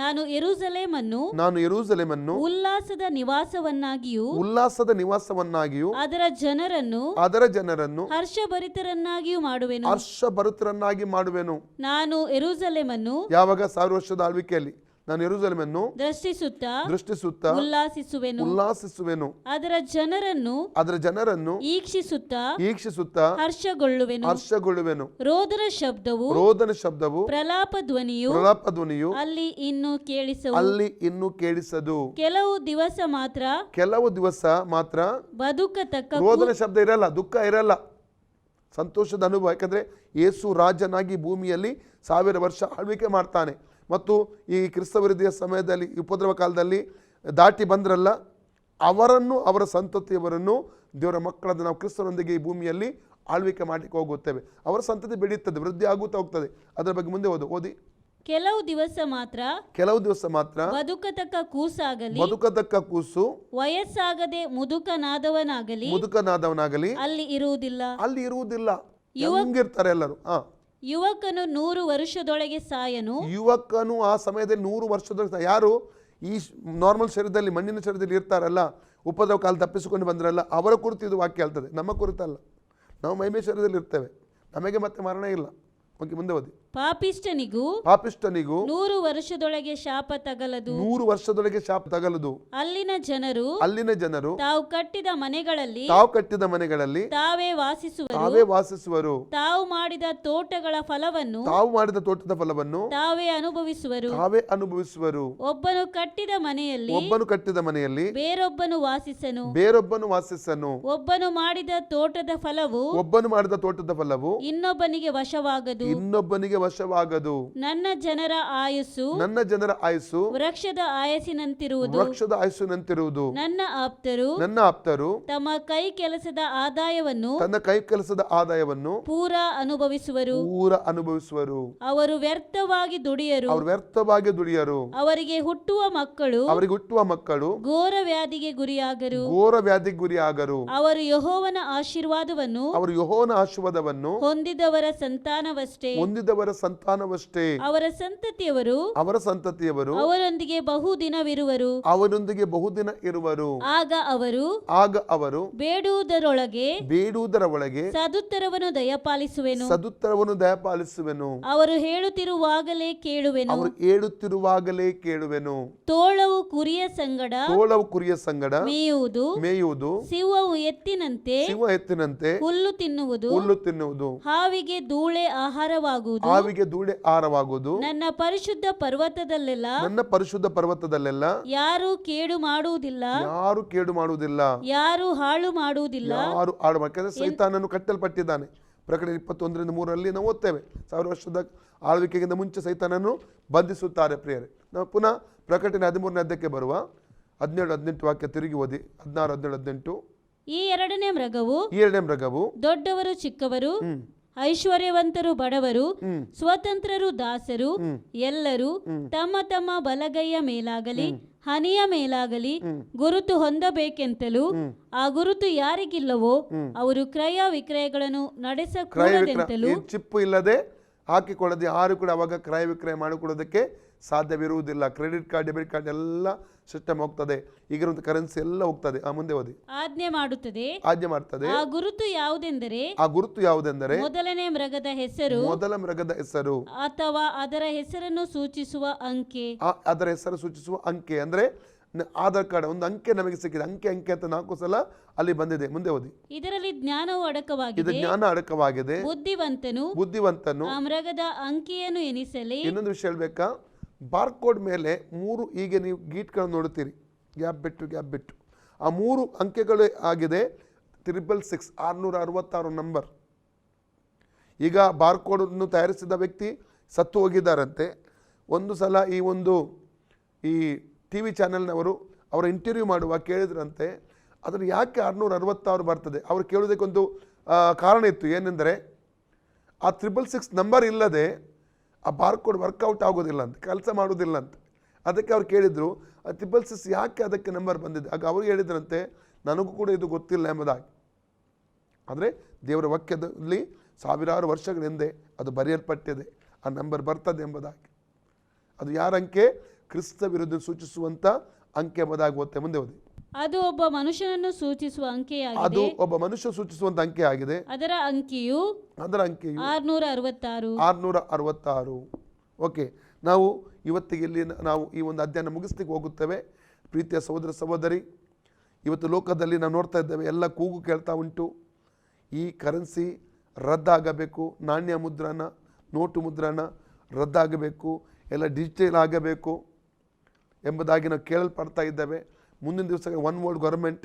Speaker 2: ನಾನು ಯೆರೂಸಲೇಮನ್ನು ಉಲ್ಲಾಸದ ನಿವಾಸವನ್ನಾಗಿಯೂ ಅದರ ಜನರನ್ನು ಹರ್ಷಭರಿತರನ್ನಾಗಿ ಮಾಡುವೆನು. ನಾನು ಯೆರೂಸಲೇಮನ್ನು ಯಾವಾಗ 1000 ವರ್ಷದ ಆಳ್ವಿಕೆಯಲ್ಲಿ ನಾನು ಯೆರೂಸಲೇಮನ್ನು ದೃಷ್ಟಿಸುತ್ತಾ ಉಲ್ಲಾಸಿಸುವೆನು. ಅದರ ಜನರನ್ನು ಈಕ್ಷಿಸುತ್ತಾ ಹರ್ಷಗೊಳ್ಳುವೆನು. ರೋದನ ಶಬ್ದವು ಪ್ರಲಾಪ ಧ್ವನಿಯು ಅಲ್ಲಿ ಇನ್ನು ಕೇಳಿಸದು. ಕೆಲವು ದಿವಸ ಮಾತ್ರ ಬದುಕತಕ್ಕ ರೋದನ ಶಬ್ದ ಇರಲ್ಲ, ದುಃಖ ಇರಲ್ಲ, ಸಂತೋಷದ ಅನುಭವ. ಯಾಕಂದ್ರೆ ಯೇಸು ರಾಜನಾಗಿ ಭೂಮಿಯಲ್ಲಿ 1000 ವರ್ಷ ಆಳ್ವಿಕೆ ಮಾಡ್ತಾನೆ. ಮತ್ತು ಈ ಕ್ರಿಸ್ತ ವಿರೋಧಿಯ ಸಮಯದಲ್ಲಿ ಉಪದ್ರವ ಕಾಲದಲ್ಲಿ ದಾಟಿ ಬಂದ್ರಲ್ಲ, ಅವರ ಸಂತತಿಯವರನ್ನು ದೇವರ ಮಕ್ಕಳಾದ ನಾವು ಕ್ರಿಸ್ತನೊಂದಿಗೆ ಈ ಭೂಮಿಯಲ್ಲಿ ಆಳ್ವಿಕೆ ಮಾಡಲಿಕ್ಕೆ ಹೋಗುತ್ತೇವೆ. ಅವರ ಸಂತತಿ ಬೆಳೆಯುತ್ತದೆ, ವೃದ್ಧಿ ಆಗುತ್ತಾ ಹೋಗ್ತದೆ. ಅದರ ಬಗ್ಗೆ ಮುಂದೆ ಓದಿ. ಕೆಲವು ದಿವಸ ಮಾತ್ರ ಬದುಕತಕ್ಕ ಕೂಸು ವಯಸ್ಸಾಗದೆ ಮುದುಕನಾದವನಾಗಲಿ ಅಲ್ಲಿ ಇರುವುದಿಲ್ಲ. ಹೆಂಗಿರ್ತಾರೆ ಎಲ್ಲರೂ. ಯುವಕನು 100 ವರ್ಷದೊಳಗೆ ಸಾಯನು. ಯುವಕನು ಆ ಸಮಯದಲ್ಲಿ 100 ವರ್ಷದೊಳಗೆ ಯಾರು ಈ ನಾರ್ಮಲ್ ಶರೀರದಲ್ಲಿ ಮಣ್ಣಿನ ಶರೀರದಲ್ಲಿ ಇರ್ತಾರಲ್ಲ, ಉಪದ್ರವ ಕಾಲ ತಪ್ಪಿಸಿಕೊಂಡು ಬಂದ್ರಲ್ಲ, ಅವರ ಕುರಿತು ಇದು ವಾಕ್ಯ ಹೇಳ್ತದೆ, ನಮ್ಮ ಕುರಿತಲ್ಲ. ನಾವು ಮಹಿಮೆ ಶರೀರದಲ್ಲಿ ಇರ್ತೇವೆ, ನಮಗೆ ಮತ್ತೆ ಮರಣ ಇಲ್ಲ. ಓಕೆ, ಮುಂದೆ ಓದಿ. ಪಾಪಿಷ್ಠನಿಗೂ 100 ವರ್ಷದೊಳಗೆ ಶಾಪ ತಗಲದು. ಅಲ್ಲಿನ ಜನರು ತಾವು ಕಟ್ಟಿದ ಮನೆಗಳಲ್ಲಿ ತಾವೇ ವಾಸಿಸುವರು. ತಾವು ಮಾಡಿದ ತೋಟದ ಫಲವನ್ನು ತಾವೇ ಅನುಭವಿಸುವರು. ಒಬ್ಬನು ಕಟ್ಟಿದ ಮನೆಯಲ್ಲಿ ಬೇರೊಬ್ಬನು ವಾಸಿಸನು. ಒಬ್ಬನು ಮಾಡಿದ ತೋಟದ ಫಲವು ಇನ್ನೊಬ್ಬನಿಗೆ ವಶವಾಗದು. ನನ್ನ ಜನರ ಆಯುಸ್ಸು ವೃಕ್ಷದ ಆಯಸ್ಸಿನಂತಿರುವುದು. ನನ್ನ ಆಪ್ತರು ತಮ್ಮ ಕೈ ಕೆಲಸದ ಆದಾಯವನ್ನು ಪೂರಾ ಅನುಭವಿಸುವರು. ಅವರು ವ್ಯರ್ಥವಾಗಿ ದುಡಿಯರು. ಅವರಿಗೆ ಹುಟ್ಟುವ ಮಕ್ಕಳು ಘೋರ ವ್ಯಾಧಿಗೆ ಗುರಿಯಾಗರು. ಅವರು ಯೆಹೋವನ ಆಶೀರ್ವಾದವನ್ನು ಹೊಂದಿದವರ ಸಂತಾನವಷ್ಟೇ. ಅವರ ಸಂತತಿಯವರು ಅವರೊಂದಿಗೆ ಬಹುದಿನ ಇರುವರು. ಆಗ ಅವರು ಬೇಡುವುದರೊಳಗೆ ಸದುತ್ತರವನ್ನು ದಯಪಾಲಿಸುವೆನು. ಅವರು ಹೇಳುತ್ತಿರುವಾಗಲೇ ಕೇಳುವೆನು. ತೋಳವು ಕುರಿಯ ಸಂಗಡ ಮೇಯುವುದು. ಸಿಂಹವು ಎತ್ತಿನಂತೆ ಹುಲ್ಲು ತಿನ್ನುವುದು. ಹಾವಿಗೆ ಧೂಳೆ ಆಹಾರವಾಗುವುದು. ನನ್ನ ಪರಿಶುದ್ಧ ಪರ್ವತದಲ್ಲೆಲ್ಲ ಯಾರು ಕೇಡು ಮಾಡುವುದಿಲ್ಲ, ಯಾರು ಹಾಳು ಮಾಡುವುದಿಲ್ಲ.
Speaker 1: ಸೈತಾನನು ಕಟ್ಟಲ್ಪಟ್ಟಿದ್ದಾನೆ. ಪ್ರಕಟಣೆ 21:3 ನಾವು ಓದ್ತೇವೆ. 1000 ವರ್ಷದ ಆಳ್ವಿಕೆಗಿಂತ ಮುಂಚೆ ಸೈತಾನನ್ನು ಬಂಧಿಸುತ್ತಾರೆ. ಪ್ರಿಯರೇ, ನಾವು ಪುನಃ ಪ್ರಕಟಣೆ 13ನೇ ಅಧ್ಯಾಯಕ್ಕೆ ಬರುವ. 17-18 ವಾಕ್ಯ ತಿರುಗಿ ಓದಿ. 16-17-18.
Speaker 2: ಈ ಎರಡನೇ ಮೃಗವು ದೊಡ್ಡವರು ಚಿಕ್ಕವರು, ಐಶ್ವರ್ಯವಂತರು ಬಡವರು, ಸ್ವತಂತ್ರರು ದಾಸರು ಎಲ್ಲರೂ ತಮ್ಮ ತಮ್ಮ ಬಲಗೈಯ ಮೇಲಾಗಲಿ ಹನಿಯ ಮೇಲಾಗಲಿ ಗುರುತು ಹೊಂದಬೇಕೆಂತಲೂ, ಆ ಗುರುತು ಯಾರಿಗಿಲ್ಲವೋ ಅವರು ಕ್ರಯ ವಿಕ್ರಯಗಳನ್ನು ನಡೆಸಕೂಡದೆಂತಲೂ.
Speaker 1: ಚಿಪ್ಪು ಇಲ್ಲದೆ ಹಾಕಿಕೊಳ್ಳದೆ ಯಾರು ಕೂಡ ಅವಾಗ ಕ್ರಯ ವಿಕ್ರಯ ಮಾಡಿಕೊಳ್ಳೋದಕ್ಕೆ ಸಾಧ್ಯವಿರುವುದಿಲ್ಲ. ಕ್ರೆಡಿಟ್ ಕಾರ್ಡ್, ಡೆಬಿಟ್ ಕಾರ್ಡ್ ಎಲ್ಲ ಸಿಸ್ಟಮ್ ಹೋಗ್ತದೆ. ಈಗಿರುವಂತ ಕರೆನ್ಸಿ ಎಲ್ಲ ಹೋಗ್ತದೆ. ಮುಂದೆ ಓದಿ.
Speaker 2: ಆಜ್ಞೆ ಮಾಡ್ತದೆ.
Speaker 1: ಆ
Speaker 2: ಗುರುತು ಯಾವುದೆಂದರೆ ಮೊದಲ ಮೃಗದ ಹೆಸರು ಅಥವಾ ಅದರ ಹೆಸರನ್ನು ಸೂಚಿಸುವ
Speaker 1: ಅಂಕೆ. ಅಂದ್ರೆ ಆಧಾರ್ ಕಾರ್ಡ್ ಒಂದು ಅಂಕೆ ನಮಗೆ ಸಿಕ್ಕಿದೆ. ಅಂಕೆ ಅಂತ 4 ಸಲ ಅಲ್ಲಿ ಬಂದಿದೆ. ಮುಂದೆ ಓದಿ.
Speaker 2: ಇದರಲ್ಲಿ ಜ್ಞಾನವು ಅಡಕವಾಗಿದೆ.
Speaker 1: ಜ್ಞಾನ ಅಡಕವಾಗಿದೆ.
Speaker 2: ಬುದ್ಧಿವಂತನು ಆ ಮೃಗದ ಅಂಕೆಯನ್ನು ಎನಿಸಲಿ.
Speaker 1: ಇನ್ನೊಂದು ವಿಷಯ ಹೇಳ್ಬೇಕಾ, ಬಾರ್ಕೋಡ್ ಮೇಲೆ 3 ಹೀಗೆ ನೀವು ಗೀಟ್ಗಳನ್ನು ನೋಡುತ್ತೀರಿ, ಗ್ಯಾಪ್ ಬಿಟ್ಟು ಆ 3 ಅಂಕೆಗಳು ಆಗಿದೆ 666 666 ನಂಬರ್. ಈಗ ಬಾರ್ಕೋಡನ್ನು ತಯಾರಿಸಿದ ವ್ಯಕ್ತಿ ಸತ್ತು ಹೋಗಿದ್ದಾರಂತೆ. ಒಂದು ಸಲ ಈ
Speaker 2: ಟಿ ವಿ ಚಾನೆಲ್ನವರು ಅವರ ಇಂಟರ್ವ್ಯೂ ಮಾಡುವಾಗ ಕೇಳಿದ್ರಂತೆ, ಅದನ್ನು ಯಾಕೆ 666 ಬರ್ತದೆ? ಅವ್ರು ಕೇಳೋದಕ್ಕೊಂದು ಕಾರಣ ಇತ್ತು. ಏನೆಂದರೆ ಆ 666 ನಂಬರ್ ಇಲ್ಲದೆ ಆ ಬಾರ್ಕೋಡ್ ವರ್ಕೌಟ್ ಆಗೋದಿಲ್ಲ ಅಂತ, ಕೆಲಸ ಮಾಡೋದಿಲ್ಲ ಅಂತ. ಅದಕ್ಕೆ ಅವ್ರು ಕೇಳಿದರು, ಆ 666 ಯಾಕೆ ಅದಕ್ಕೆ ನಂಬರ್ ಬಂದಿದೆ? ಆಗ ಅವರು ಹೇಳಿದ್ರಂತೆ, ನನಗೂ ಕೂಡ ಇದು ಗೊತ್ತಿಲ್ಲ ಎಂಬುದಾಗಿ. ಆದರೆ ದೇವರ ವಾಕ್ಯದಲ್ಲಿ ಸಾವಿರಾರು ವರ್ಷಗಳ ಹಿಂದೆ ಅದು ಬರೆಯಲ್ಪಟ್ಟಿದೆ, ಆ ನಂಬರ್ ಬರ್ತದೆ ಎಂಬುದಾಗಿ. ಅದು ಯಾರ ಅಂಕೆ? ಕ್ರಿಸ್ತ ವಿರುದ್ಧ ಸೂಚಿಸುವಂಥ ಅಂಕೆ ಎಂಬುದಾಗಿ ಓದ್ತೆ. ಮುಂದೆ ಓದಿ.
Speaker 3: ಅದು ಒಬ್ಬ ಮನುಷ್ಯನನ್ನು ಸೂಚಿಸುವ ಅಂಕೆಯಾಗಿದೆ.
Speaker 2: ಅದು ಒಬ್ಬ ಮನುಷ್ಯ ಸೂಚಿಸುವಂತ ಅಂಕೆ ಆಗಿದೆ.
Speaker 3: ಅದರ ಅಂಕೆಯು
Speaker 2: 666. ಓಕೆ, ನಾವು ಇವತ್ತಿಗೆ ಇಲ್ಲಿ ನಾವು ಈ ಒಂದು ಅಧ್ಯಯನ ಮುಗಿಸ್ಲಿಕ್ಕೆ ಹೋಗುತ್ತೇವೆ. ಪ್ರೀತಿಯ ಸಹೋದರ ಸಹೋದರಿ, ಇವತ್ತು ಲೋಕದಲ್ಲಿ ನಾವು ನೋಡ್ತಾ ಇದ್ದೇವೆ, ಎಲ್ಲ ಕೂಗು ಕೇಳ್ತಾ ಉಂಟು. ಈ ಕರೆನ್ಸಿ ರದ್ದಾಗಬೇಕು, ನಾಣ್ಯ ಮುದ್ರಣ, ನೋಟು ಮುದ್ರಣ ರದ್ದಾಗಬೇಕು, ಎಲ್ಲ ಡಿಜಿಟಲ್ ಆಗಬೇಕು ಎಂಬುದಾಗಿ ನಾವು ಕೇಳಲ್ಪಡ್ತಾ ಇದ್ದೇವೆ. ಮುಂದಿನ ದಿವಸಗಳು 1 world government,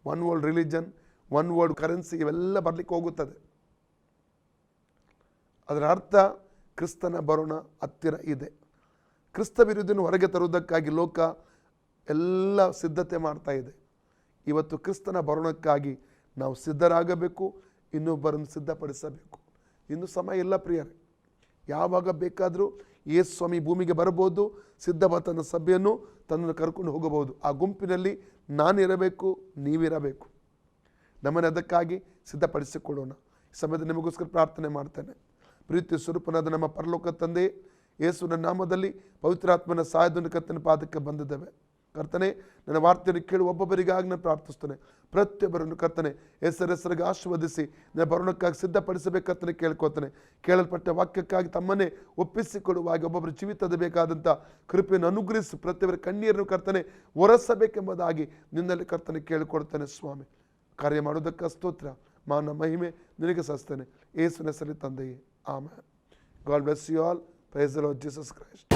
Speaker 2: 1 world religion, 1 world currency ಇವೆಲ್ಲ ಬರಲಿಕ್ಕೆ ಹೋಗುತ್ತದೆ. ಅದರ ಅರ್ಥ ಕ್ರಿಸ್ತನ ಬರೋಣ ಹತ್ತಿರ ಇದೆ. ಕ್ರಿಸ್ತ ವಿರುದ್ಧನ ಹೊರಗೆ ತರುವುದಕ್ಕಾಗಿ ಲೋಕ ಎಲ್ಲ ಸಿದ್ಧತೆ ಮಾಡ್ತಾ ಇದೆ. ಇವತ್ತು ಕ್ರಿಸ್ತನ ಬರೋಣಕ್ಕಾಗಿ ನಾವು ಸಿದ್ಧರಾಗಬೇಕು, ಇನ್ನೊಬ್ಬರನ್ನು ಸಿದ್ಧಪಡಿಸಬೇಕು. ಇನ್ನು ಸಮಯ ಇಲ್ಲ ಪ್ರಿಯರೇ, ಯಾವಾಗ ಬೇಕಾದರೂ ಯೇಸು ಸ್ವಾಮಿ ಭೂಮಿಗೆ ಬರಬಹುದು, ಸಿದ್ಧವಾದ ತನ್ನ ಸಭೆಯನ್ನು ತನ್ನನ್ನು ಕರ್ಕೊಂಡು ಹೋಗಬಹುದು. ಆ ಗುಂಪಿನಲ್ಲಿ ನಾನಿರಬೇಕು, ನೀವಿರಬೇಕು. ನಮ್ಮನ್ನು ಅದಕ್ಕಾಗಿ ಸಿದ್ಧಪಡಿಸಿಕೊಳ್ಳೋಣ. ಈ ಸಮಯದಲ್ಲಿ ನಿಮಗೋಸ್ಕರ ಪ್ರಾರ್ಥನೆ ಮಾಡ್ತೇನೆ. ಪ್ರೀತಿ ಸ್ವರೂಪನಾದ ನಮ್ಮ ಪರಲೋಕ ತಂದೆ, ಯೇಸುವಿನ ನಾಮದಲ್ಲಿ ಪವಿತ್ರಾತ್ಮನ ಸಹಾಯದಿಂದ ಕರ್ತನ ಪಾದಕ್ಕೆ ಬಂದಿದ್ದೇವೆ. ಕರ್ತನೆ, ನನ್ನ ವಾರ್ತೆಯನ್ನು ಕೇಳಿ ಒಬ್ಬೊಬ್ಬರಿಗಾಗಿ ನಾನು ಪ್ರಾರ್ಥಿಸ್ತೇನೆ. ಪ್ರತಿಯೊಬ್ಬರನ್ನು ಕರ್ತನೆ ಹೆಸರಿಗೆ ಆಶೀರ್ವದಿಸಿ ನನ್ನ ಬರೋಣಕ್ಕಾಗಿ ಸಿದ್ಧಪಡಿಸಬೇಕಂತಲೇ ಕೇಳ್ಕೊತಾನೆ. ಕೇಳಲ್ಪಟ್ಟ ವಾಕ್ಯಕ್ಕಾಗಿ ತಮ್ಮನ್ನೇ ಒಪ್ಪಿಸಿಕೊಡುವಾಗ ಒಬ್ಬೊಬ್ಬರು ಜೀವಿತದ ಬೇಕಾದಂಥ ಕೃಪೆಯನ್ನು ಅನುಗ್ರಹಿಸಿ ಪ್ರತಿಯೊಬ್ಬರ ಕಣ್ಣೀರನ್ನು ಕರ್ತನೆ ಒರೆಸಬೇಕೆಂಬುದಾಗಿ ನಿನ್ನಲ್ಲಿ ಕರ್ತನೆ ಕೇಳಿಕೊಡ್ತಾನೆ. ಸ್ವಾಮಿ, ಕಾರ್ಯ ಮಾಡೋದಕ್ಕೆ ಸ್ತೋತ್ರ, ಮಾನ ಮಹಿಮೆ ನಿನಗೆ ಸಸ್ತೇನೆ. ಯೇಸುವಿನ ಹೆಸರಲ್ಲಿ ತಂದೆಯೇ, amen. God bless you all. Praise the Lord Jesus Christ.